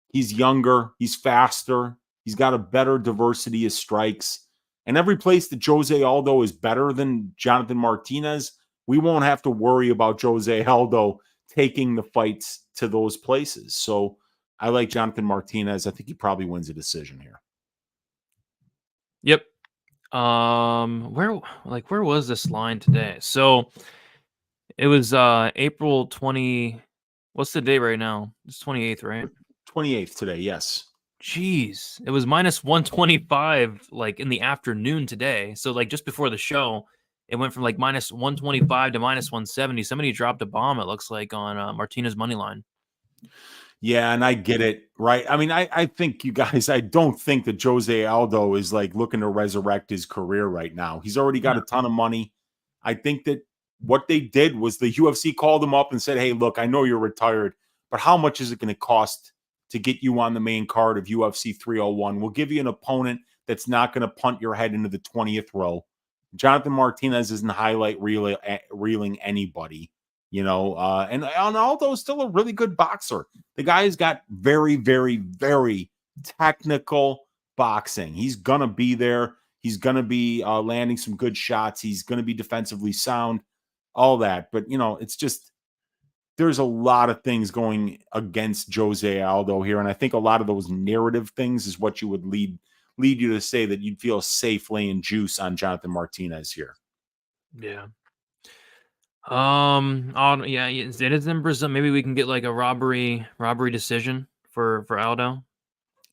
He's younger, he's faster, he's got a better diversity of strikes. And every place that Jose Aldo is better than Jonathan Martinez, we won't have to worry about Jose Aldo taking the fights to those places. So I like Jonathan Martinez. I think he probably wins a decision here. Yep. Where was this line today? So it was April 20. What's the date right now? It's 28th, right? 28th today, yes. Jeez. It was minus 125 like in the afternoon today. So like just before the show, it went from like minus 125 to minus 170. Somebody dropped a bomb, it looks like, on Martinez money line. Yeah, and I get it, right? I mean, I think you guys, I don't think that Jose Aldo is like looking to resurrect his career right now. He's already got a ton of money. I think that what they did was the UFC called him up and said, hey, look, I know you're retired, but how much is it going to cost to get you on the main card of UFC 301? We'll give you an opponent that's not going to punt your head into the 20th row. Jonathan Martinez isn't highlight reeling anybody. And Aldo's still a really good boxer. The guy's got very, very, very technical boxing. He's going to be there. He's going to be landing some good shots. He's going to be defensively sound, all that. But, it's just there's a lot of things going against Jose Aldo here. And I think a lot of those narrative things is what you would lead you to say that you'd feel safe laying juice on Jonathan Martinez here. Yeah. Yeah, it is in Brazil. Maybe we can get like a robbery decision for Aldo.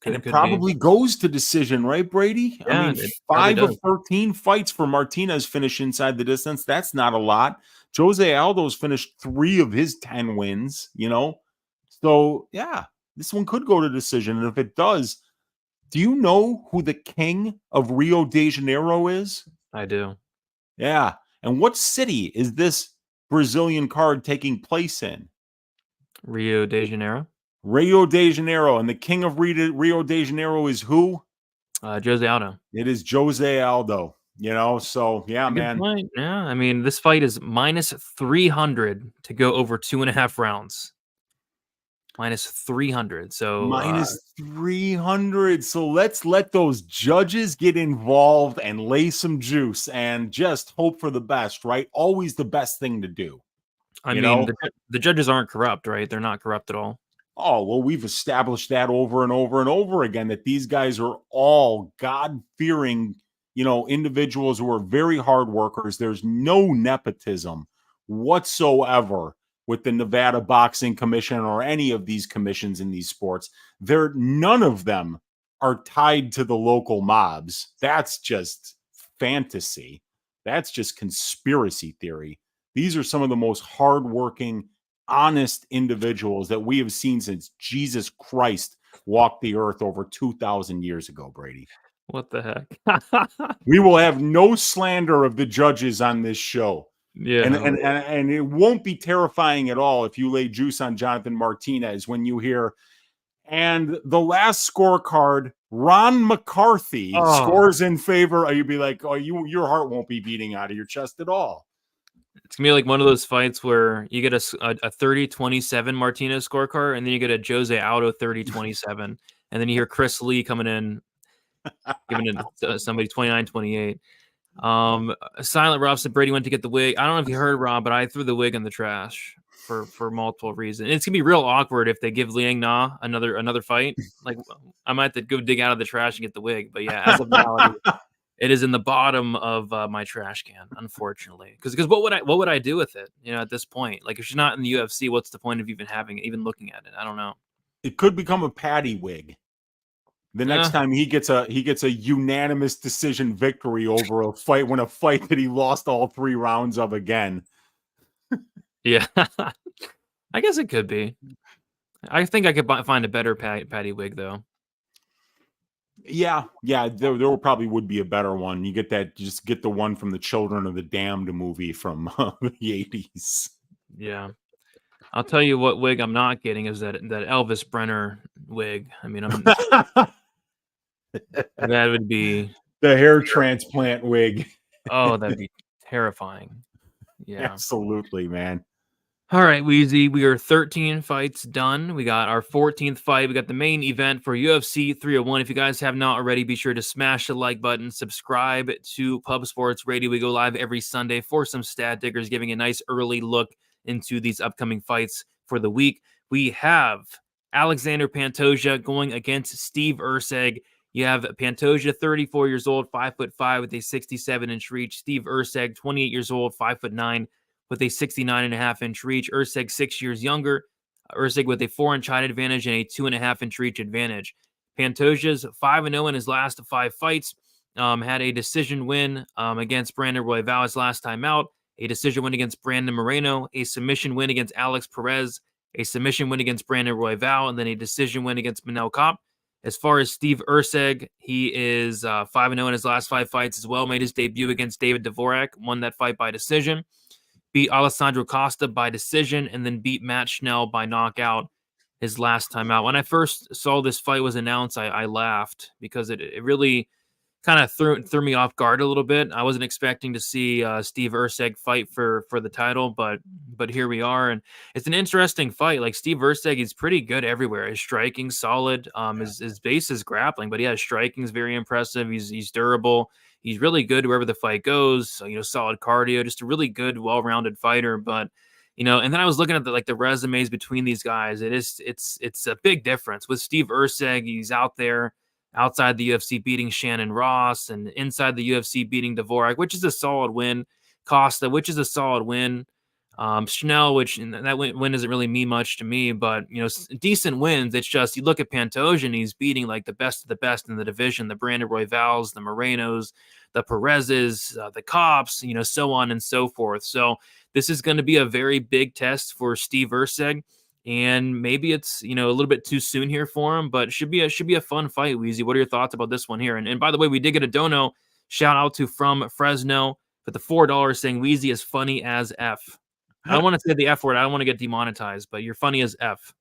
And it probably goes to decision, right, Brady? Yeah, I mean, 5 of 13 fights for Martinez finish inside the distance. That's not a lot. Jose Aldo's finished 3 of his 10 wins, So, yeah, this one could go to decision. And if it does, do you know who the king of Rio de Janeiro is? I do. Yeah. And what city is this Brazilian card taking place in? Rio de Janeiro. Rio de Janeiro. And the king of Rio de Janeiro is who? Jose Aldo. It is Jose Aldo. So yeah, man. Point. Yeah, I mean, this fight is minus 300 to go over 2.5 rounds. Minus 300. So minus 300. So let's let those judges get involved and lay some juice and just hope for the best, right? Always the best thing to do. I mean, the judges aren't corrupt, right? They're not corrupt at all. Oh, well, we've established that over and over and over again, that these guys are all God-fearing, individuals who are very hard workers. There's no nepotism whatsoever with the Nevada Boxing Commission or any of these commissions in these sports. None of them are tied to the local mobs. That's just fantasy. That's just conspiracy theory. These are some of the most hardworking, honest individuals that we have seen since Jesus Christ walked the earth over 2,000 years ago, Brady. What the heck? We will have no slander of the judges on this show. Yeah. And it won't be terrifying at all if you lay juice on Jonathan Martinez when you hear, and the last scorecard, Ron McCarthy scores in favor. You'd be like, your heart won't be beating out of your chest at all. It's going to be like one of those fights where you get a 30-27 Martinez scorecard, and then you get a Jose Aldo 30-27. And then you hear Chris Lee coming in, giving it to somebody 29-28. Silent Rob said Brady went to get the wig. I don't know if you heard, Rob, but I threw the wig in the trash for multiple reasons. It's going to be real awkward if they give Liang Na another fight. Like, I might have to go dig out of the trash and get the wig. But yeah, as of now, it is in the bottom of my trash can, unfortunately. Because what would I do with it? At this point, like if she's not in the UFC, what's the point of even looking at it? I don't know. It could become a Patty wig. The next time he gets a unanimous decision victory over a fight that he lost all 3 rounds of again. Yeah, I guess it could be. I think I could find a better Patty wig though. Yeah, there probably would be a better one. You just get the one from the Children of the Damned movie from the 80s. Yeah. I'll tell you what wig I'm not getting is that Elvis Brener wig. I mean, that would be the hair transplant wig. that'd be terrifying. Yeah. Absolutely, man. All right, Weezy, we are 13 fights done. We got our 14th fight. We got the main event for UFC 301. If you guys have not already, be sure to smash the like button, subscribe to Pub Sports Radio. We go live every Sunday for some stat diggers, giving a nice early look into these upcoming fights for the week. We have Alexandre Pantoja going against Steve Erceg. You have Pantoja, 34 years old, 5'5" with a 67-inch reach. Steve Erceg, 28 years old, 5'9" with a 69.5-inch reach. Erceg 6 years younger. Erceg with a 4-inch height advantage and a 2.5-inch reach advantage. Pantoja's 5-0 in his last 5 fights. Had a decision win against Brandon Royval his last time out, a decision win against Brandon Moreno, a submission win against Alex Perez, a submission win against Brandon Royval, and then a decision win against Manel Kape. As far as Steve Erceg, he is 5-0 in his last 5 fights as well. Made his debut against David Dvorak, won that fight by decision. Beat Alessandro Costa by decision, and then beat Matt Schnell by knockout his last time out. When I first saw this fight was announced, I laughed because it really kind of threw me off guard a little bit. I wasn't expecting to see Steve Erceg fight for the title, but here we are, and it's an interesting fight. Like Steve Erceg, he's pretty good everywhere. His striking solid. His base is grappling, but yeah, his striking is very impressive. He's durable. He's really good wherever the fight goes. So, solid cardio, just a really good, well-rounded fighter. But and then I was looking at the resumes between these guys. It's a big difference with Steve Erceg. He's out there outside the UFC beating Shannon Ross, and inside the UFC beating Dvorak, which is a solid win. Costa, which is a solid win. Schnell, which that win doesn't really mean much to me, but decent wins. It's just you look at Pantoja and he's beating like the best of the best in the division, the Brandon Royvals, the Morenos, the Perezes, the Kopes, so on and so forth. So this is going to be a very big test for Steve Erceg, and maybe it's a little bit too soon here for him, but it should be a fun fight. Weezy, what are your thoughts about this one here? And by the way, we did get a dono shout out to from Fresno with the $4 saying Weezy is funny as F. I don't want to say the F word. I don't want to get demonetized, but you're funny as F.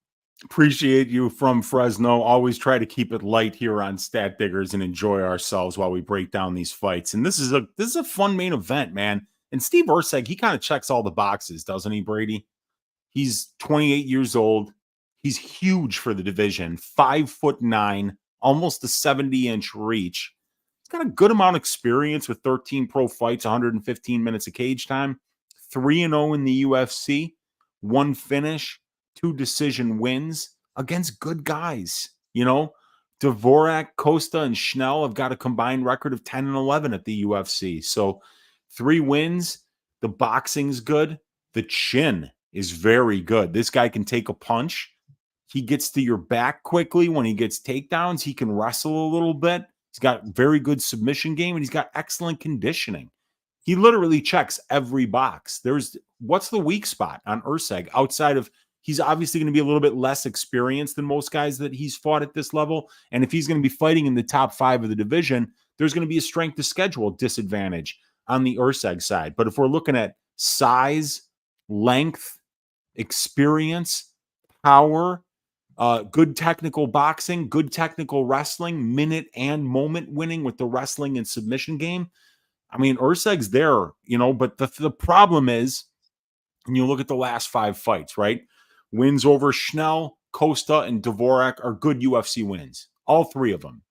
Appreciate you from Fresno. Always try to keep it light here on Stat Diggers and enjoy ourselves while we break down these fights. And this is a fun main event, man. And Steve Erceg, he kind of checks all the boxes, doesn't he, Brady? He's 28 years old. He's huge for the division. 5'9", almost a 70-inch reach. He's got a good amount of experience with 13 pro fights, 115 minutes of cage time. 3-0 in the UFC, 1 finish, 2 decision wins against good guys. Dvorak, Costa, and Schnell have got a combined record of 10-11 at the UFC. So 3 wins. The boxing's good. The chin is very good. This guy can take a punch. He gets to your back quickly when he gets takedowns. He can wrestle a little bit. He's got very good submission game, and he's got excellent conditioning. He literally checks every box. What's the weak spot on Erceg outside of he's obviously going to be a little bit less experienced than most guys that he's fought at this level. And if he's going to be fighting in the top 5 of the division, there's going to be a strength to schedule disadvantage on the Erceg side. But if we're looking at size, length, experience, power, good technical boxing, good technical wrestling, minute and moment winning with the wrestling and submission game, I mean, Erceg's there, but the problem is, when you look at the last 5 fights, right? Wins over Schnell, Costa, and Dvorak are good UFC wins. All 3 of them.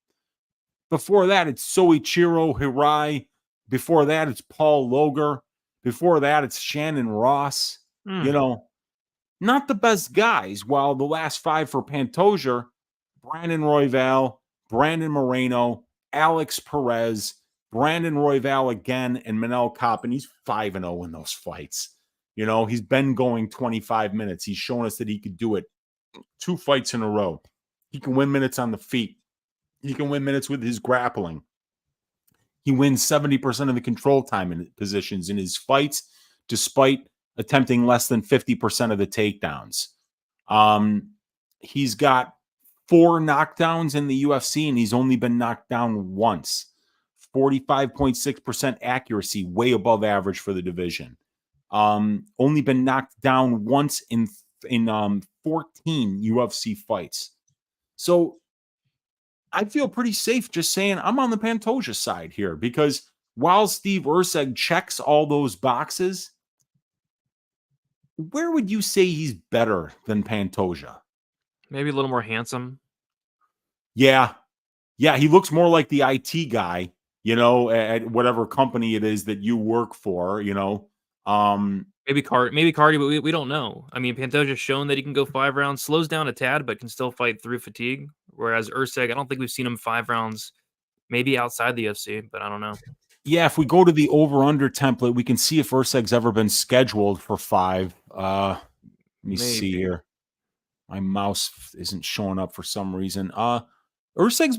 Before that, it's Soichiro Hirai. Before that, it's Paul Loger. Before that, it's Shannon Ross. Not the best guys, while the last 5 for Pantoja, Brandon Royval, Brandon Moreno, Alex Perez, Brandon Royval again, and Manel Kape, and he's 5-0 in those fights. He's been going 25 minutes. He's shown us that he could do it 2 fights in a row. He can win minutes on the feet. He can win minutes with his grappling. He wins 70% of the control time in positions in his fights, despite attempting less than 50% of the takedowns. He's got 4 knockdowns in the UFC, and he's only been knocked down once. 45.6% accuracy, way above average for the division. Only been knocked down once in 14 UFC fights. So I feel pretty safe just saying I'm on the Pantoja side here, because while Steve Erceg checks all those boxes, where would you say he's better than Pantoja? Maybe a little more handsome. Yeah. Yeah, he looks more like the IT guy, at whatever company it is that you work for, Maybe Cardi, but we don't know. I mean, Pantoja's shown that he can go 5 rounds, slows down a tad, but can still fight through fatigue. Whereas Erceg, I don't think we've seen him 5 rounds, maybe outside the UFC, but I don't know. Yeah, if we go to the over-under template, we can see if Erceg's ever been scheduled for 5. Let me see here. My mouse isn't showing up for some reason. Erceg's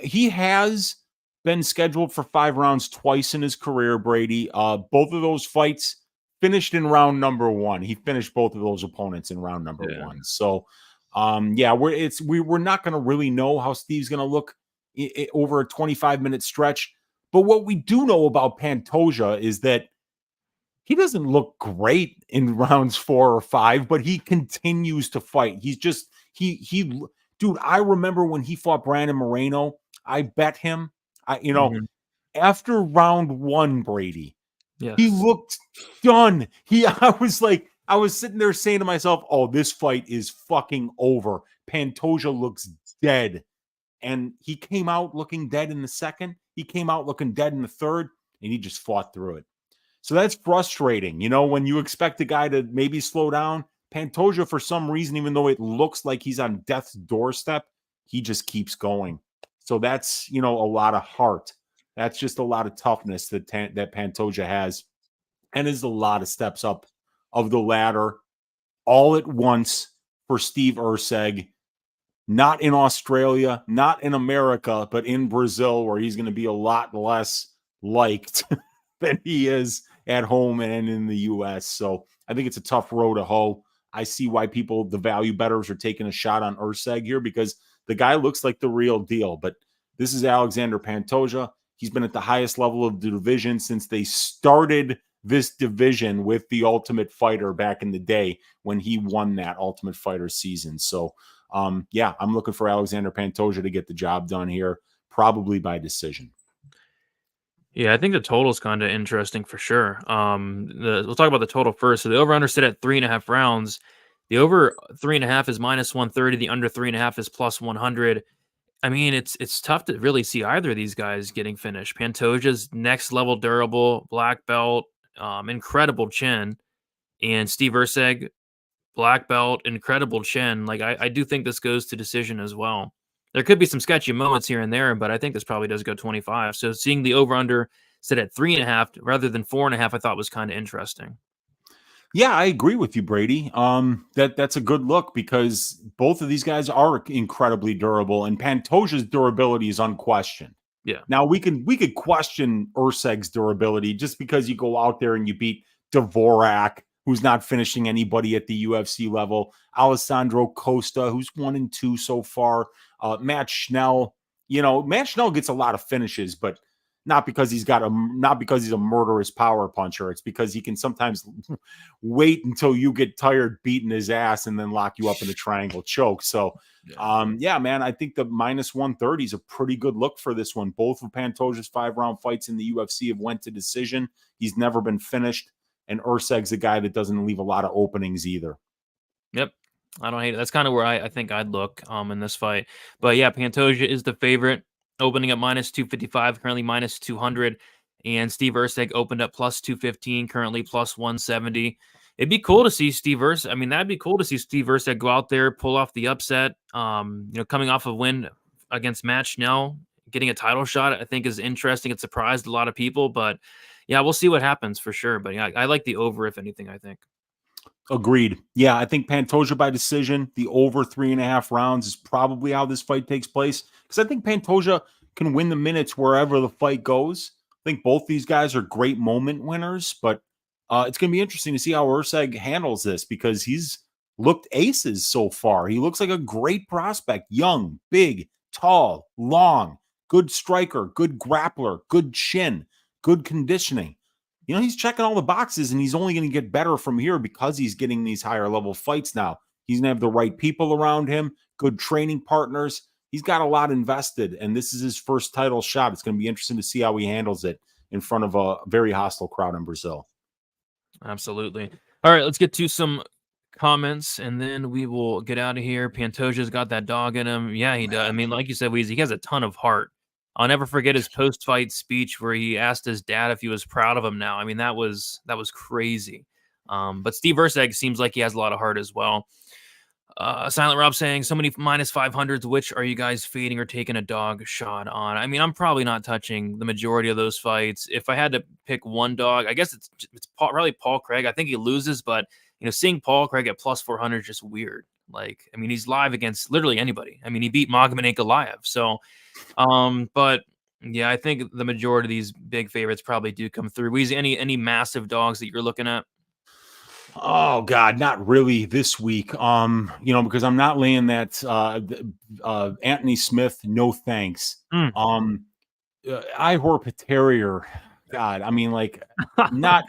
he has been scheduled for 5 rounds twice in his career, Brady. Both of those fights finished in round number 1. He finished both of those opponents in round number 1. So, we're not going to really know how Steve's going to look over a 25-minute stretch. But what we do know about Pantoja is that he doesn't look great in rounds 4 or 5, but he continues to fight. He's just dude, I remember when he fought Brandon Moreno, I bet him, after round 1, Brady, he looked done. I was sitting there saying to myself, oh, this fight is fucking over. Pantoja looks dead. And he came out looking dead in the second. He came out looking dead in the third, and he just fought through it. So that's frustrating. When you expect a guy to maybe slow down, Pantoja, for some reason, even though it looks like he's on death's doorstep, he just keeps going. So that's, a lot of heart. That's just a lot of toughness that Pantoja has, and is a lot of steps up of the ladder all at once for Steve Erceg. Not in Australia, not in America, but in Brazil, where he's going to be a lot less liked than he is at home and in the U.S. So I think it's a tough row to hoe. I see why the value bettors are taking a shot on Erceg here, because the guy looks like the real deal. But this is Alexandre Pantoja. He's been at the highest level of the division since they started this division with the Ultimate Fighter back in the day when he won that Ultimate Fighter season. So, I'm looking for Alexandre Pantoja to get the job done here, probably by decision. Yeah, I think the total is kind of interesting for sure. We'll talk about the total first. So the over/under sit at 3.5 rounds. The over 3.5 is -130. The under 3.5 is +100. I mean, it's tough to really see either of these guys getting finished. Pantoja's next level durable, black belt, incredible chin, and Steve Erceg, black belt, incredible chin. Like I do think this goes to decision as well. There could be some sketchy moments here and there, but I think this probably does go 25. So seeing the over/under sit at 3.5 rather than 4.5, I thought was kind of interesting. Yeah, I agree with you, Brady. That's a good look, because both of these guys are incredibly durable, and Pantoja's durability is unquestioned. Yeah. Now we could question Erceg's durability just because you go out there and you beat Dvorak, who's not finishing anybody at the UFC level, Alessandro Costa, who's 1-2 so far, Matt Schnell. Matt Schnell gets a lot of finishes, but not because he's a murderous power puncher. It's because he can sometimes wait until you get tired beating his ass and then lock you up in a triangle choke. So, man, I think the -130 is a pretty good look for this one. Both of Pantoja's 5-round fights in the UFC have went to decision. He's never been finished, and Erceg's a guy that doesn't leave a lot of openings either. Yep. I don't hate it. That's kind of where I think I'd look in this fight. But yeah, Pantoja is the favorite, opening up -255, currently -200. And Steve Erceg opened up +215, currently +170. It'd be cool to see Steve Erceg. I mean, that'd be cool to see Steve Erceg go out there, pull off the upset. Coming off a win against Matt Schnell, getting a title shot, I think is interesting. It surprised a lot of people, but yeah, we'll see what happens for sure. But yeah, I like the over, if anything, I think. Agreed. Yeah, I think Pantoja by decision, the over 3.5 rounds is probably how this fight takes place, because I think Pantoja can win the minutes wherever the fight goes. I think both these guys are great moment winners, but it's going to be interesting to see how Erceg handles this, because he's looked aces so far. He looks like a great prospect, young, big, tall, long, good striker, good grappler, good chin, good conditioning. he's checking all the boxes, and he's only going to get better from here because he's getting these higher level fights now. He's going to have the right people around him, good training partners. He's got a lot invested, and this is his first title shot. It's going to be interesting to see how he handles it in front of a very hostile crowd in Brazil. Absolutely. All right, let's get to some comments, and then we will get out of here. Pantoja's got that dog in him. Yeah, he does. I mean, like you said, Weezy, he has a ton of heart. I'll never forget his post-fight speech where he asked his dad if he was proud of him now. I mean, that was crazy. But Steve Erceg seems like he has a lot of heart as well. Silent Rob saying, so many minus 500s. Which are you guys fading or taking a dog shot on? I mean, I'm probably not touching the majority of those fights. If I had to pick one dog, I guess it's probably Paul Craig. I think he loses, but seeing Paul Craig at plus 400 is just weird. Like, I mean, he's live against literally anybody. I mean, he beat Magomed Ankalaev. So, but yeah, I think the majority of these big favorites probably do come through. Weezy, any massive dogs that you're looking at? Oh God, not really this week. Because I'm not laying that Anthony Smith. No thanks. Ihor Potieria. God, I mean, like, not.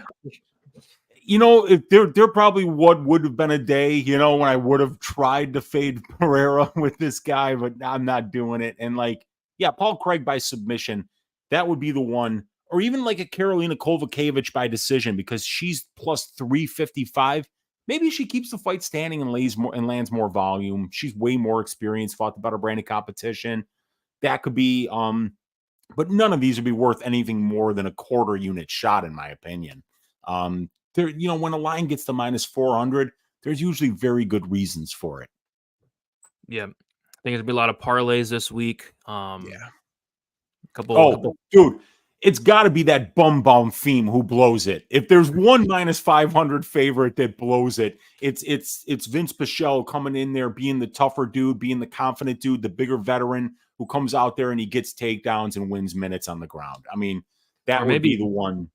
There probably would have been a day, when I would have tried to fade Pereira with this guy, but I'm not doing it. And like, yeah, Paul Craig by submission, that would be the one. Or even like a Karolina Kowalkiewicz by decision, because she's plus 355. Maybe she keeps the fight standing and lands more volume. She's way more experienced, fought the better brand of competition. That could be, but none of these would be worth anything more than a quarter unit shot, in my opinion. When a line gets to minus 400, there's usually very good reasons for it. Yeah, I think there's gonna be a lot of parlays this week. Dude, it's got to be that bum theme who blows it. If there's one minus 500 favorite that blows it, it's Vince Michel coming in there, being the tougher dude, being the confident dude, the bigger veteran who comes out there and he gets takedowns and wins minutes on the ground. I mean, that would be the one.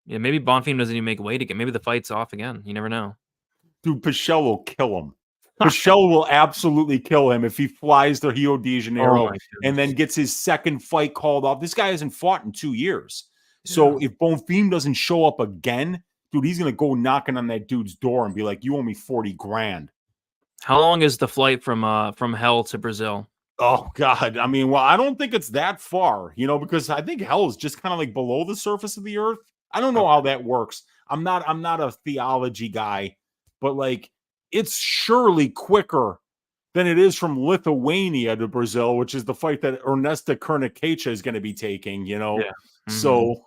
Yeah, maybe Bonfim doesn't even make weight again. Maybe the fight's off again. You never know. Dude, Michel will kill him. Michel will absolutely kill him if he flies to Rio de Janeiro and then gets his second fight called off. This guy hasn't fought in 2 years. Yeah. So if Bonfim doesn't show up again, dude, he's going to go knocking on that dude's door and be like, you owe me 40 grand. How long is the flight from hell to Brazil? Oh, God. I mean, well, I don't think it's that far, because I think hell is just kind of like below the surface of the earth. I don't know how that works. I'm not a theology guy, but like, it's surely quicker than it is from Lithuania to Brazil, which is the fight that Ernesta Kernikecha is going to be taking, Yeah. Mm-hmm. So,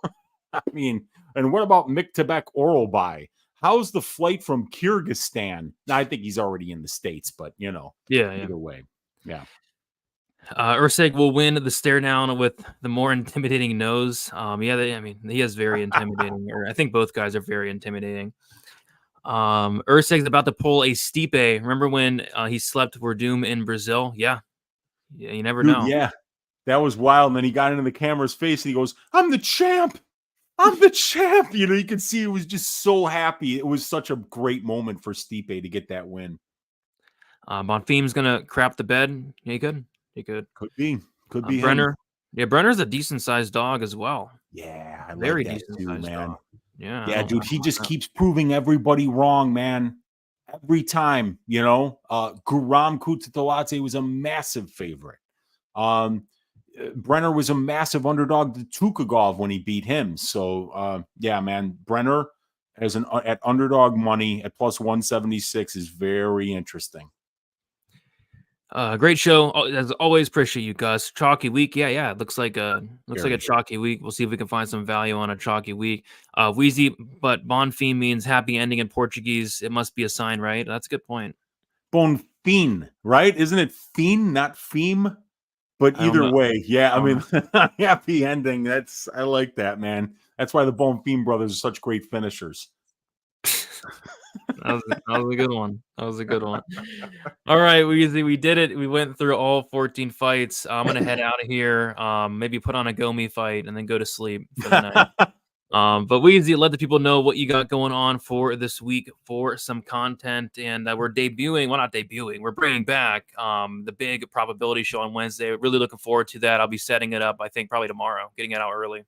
I mean, and what about Myktybek Orolbai? How's the flight from Kyrgyzstan? Now, I think he's already in the States, but, either way. Yeah. Erceg will win the stare down with the more intimidating nose. He is very intimidating. I think both guys are very intimidating. Erceg's about to pull a Stipe. Remember when he slept Verdum in Brazil? Yeah, you never know. Yeah, that was wild. And then he got into the camera's face and he goes, "I'm the champ. I'm the champ." You could see he was just so happy. It was such a great moment for Stipe to get that win. Bonfim's gonna crap the bed. Yeah, he could. Could be Brener. Him. Yeah, Brenner's a decent sized dog as well. Yeah, very like decent sized dog. Yeah, dude, he just keeps proving everybody wrong, man. Every time, Guram Kutateladze was a massive favorite. Brener was a massive underdog to Tukagov when he beat him. So, yeah, man, Brener at underdog money at plus 176 is very interesting. Great show. As always, appreciate you guys. Chalky week. Yeah. It looks like a chalky week. We'll see if we can find some value on a chalky week. Weezy, but Bonfim means happy ending in Portuguese. It must be a sign, right? That's a good point. Bonfim, right? Isn't it theme, not theme? But either way, yeah, I mean, happy ending. I like that, man. That's why the Bonfim brothers are such great finishers. That was a good one. All right, we did it. We went through all 14 fights. I'm gonna head out of here. Maybe put on a Gomi fight and then go to sleep for the night. But Weezy, let the people know what you got going on for this week for some content. And we're debuting. Well, not debuting. We're bringing back the big probability show on Wednesday. Really looking forward to that. I'll be setting it up, I think, probably tomorrow, getting it out early.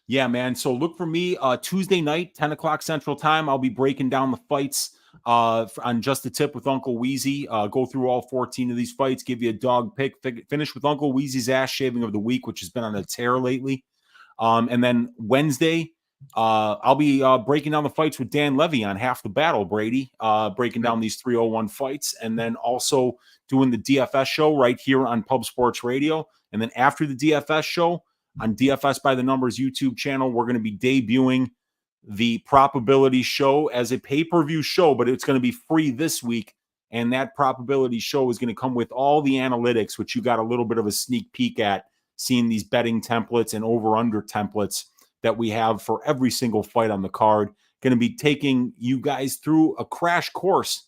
Yeah, man. So look for me Tuesday night, 10 o'clock Central Time. I'll be breaking down the fights on Just the Tip with Uncle Weezy. Go through all 14 of these fights, give you a dog pick, finish with Uncle Weezy's ass shaving of the week, which has been on a tear lately. And then Wednesday, I'll be breaking down the fights with Dan Levy on Half the Battle, Brady, breaking down these 301 fights, and then also doing the DFS show right here on Pub Sports Radio. And then after the DFS show on DFS by the Numbers YouTube channel, we're going to be debuting the probability show as a pay-per-view show, but it's going to be free this week. And that probability show is going to come with all the analytics, which you got a little bit of a sneak peek at, seeing these betting templates and over-under templates that we have for every single fight on the card. Going to be taking you guys through a crash course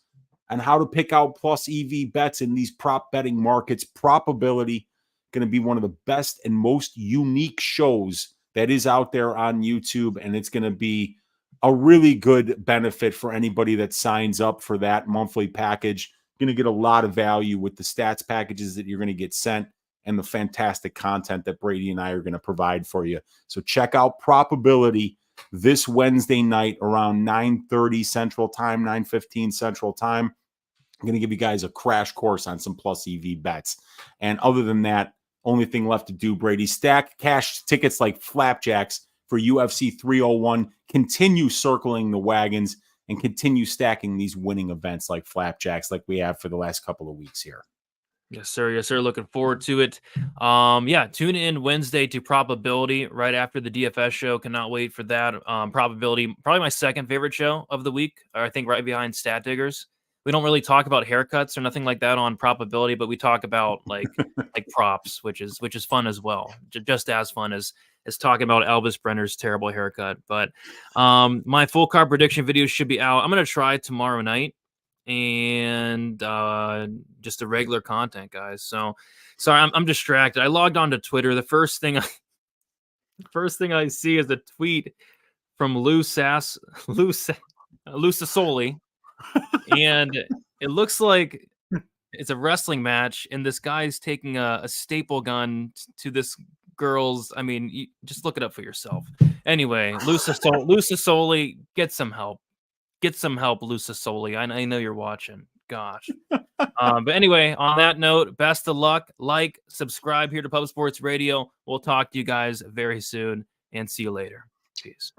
on how to pick out plus EV bets in these prop betting markets. Probability going to be one of the best and most unique shows that is out there on YouTube, and it's going to be a really good benefit for anybody that signs up for that monthly package. Going to get a lot of value with the stats packages that you're going to get sent and the fantastic content that Brady and I are going to provide for you. So check out Probability this Wednesday night around 9:30 Central Time, 9:15 Central Time. I'm going to give you guys a crash course on some plus EV bets. And other than that, only thing left to do, Brady, stack cash tickets like flapjacks for UFC 301. Continue circling the wagons and continue stacking these winning events like flapjacks like we have for the last couple of weeks here. Yes, sir. Yes, sir. Looking forward to it. Yeah, tune in Wednesday to Probability right after the DFS show. Cannot wait for that. Probability, probably my second favorite show of the week, or I think right behind Stat Diggers. We don't really talk about haircuts or nothing like that on Probability, but we talk about like props, which is fun as well. Just as fun as talking about Elvis Brenner's terrible haircut. But my full card prediction video should be out. I'm gonna try tomorrow night, and just a regular content, guys. So sorry, I'm distracted. I logged on to Twitter. The first thing I see is a tweet from Lou Sassoli. And it looks like it's a wrestling match, and this guy's taking a staple gun to this girl's. I mean, you just look it up for yourself. Anyway, Sassoli, get some help. Get some help, Lou Sassoli. I know you're watching. Gosh. But anyway, on that note, best of luck. Like, subscribe here to Pub Sports Radio. We'll talk to you guys very soon, and see you later. Peace.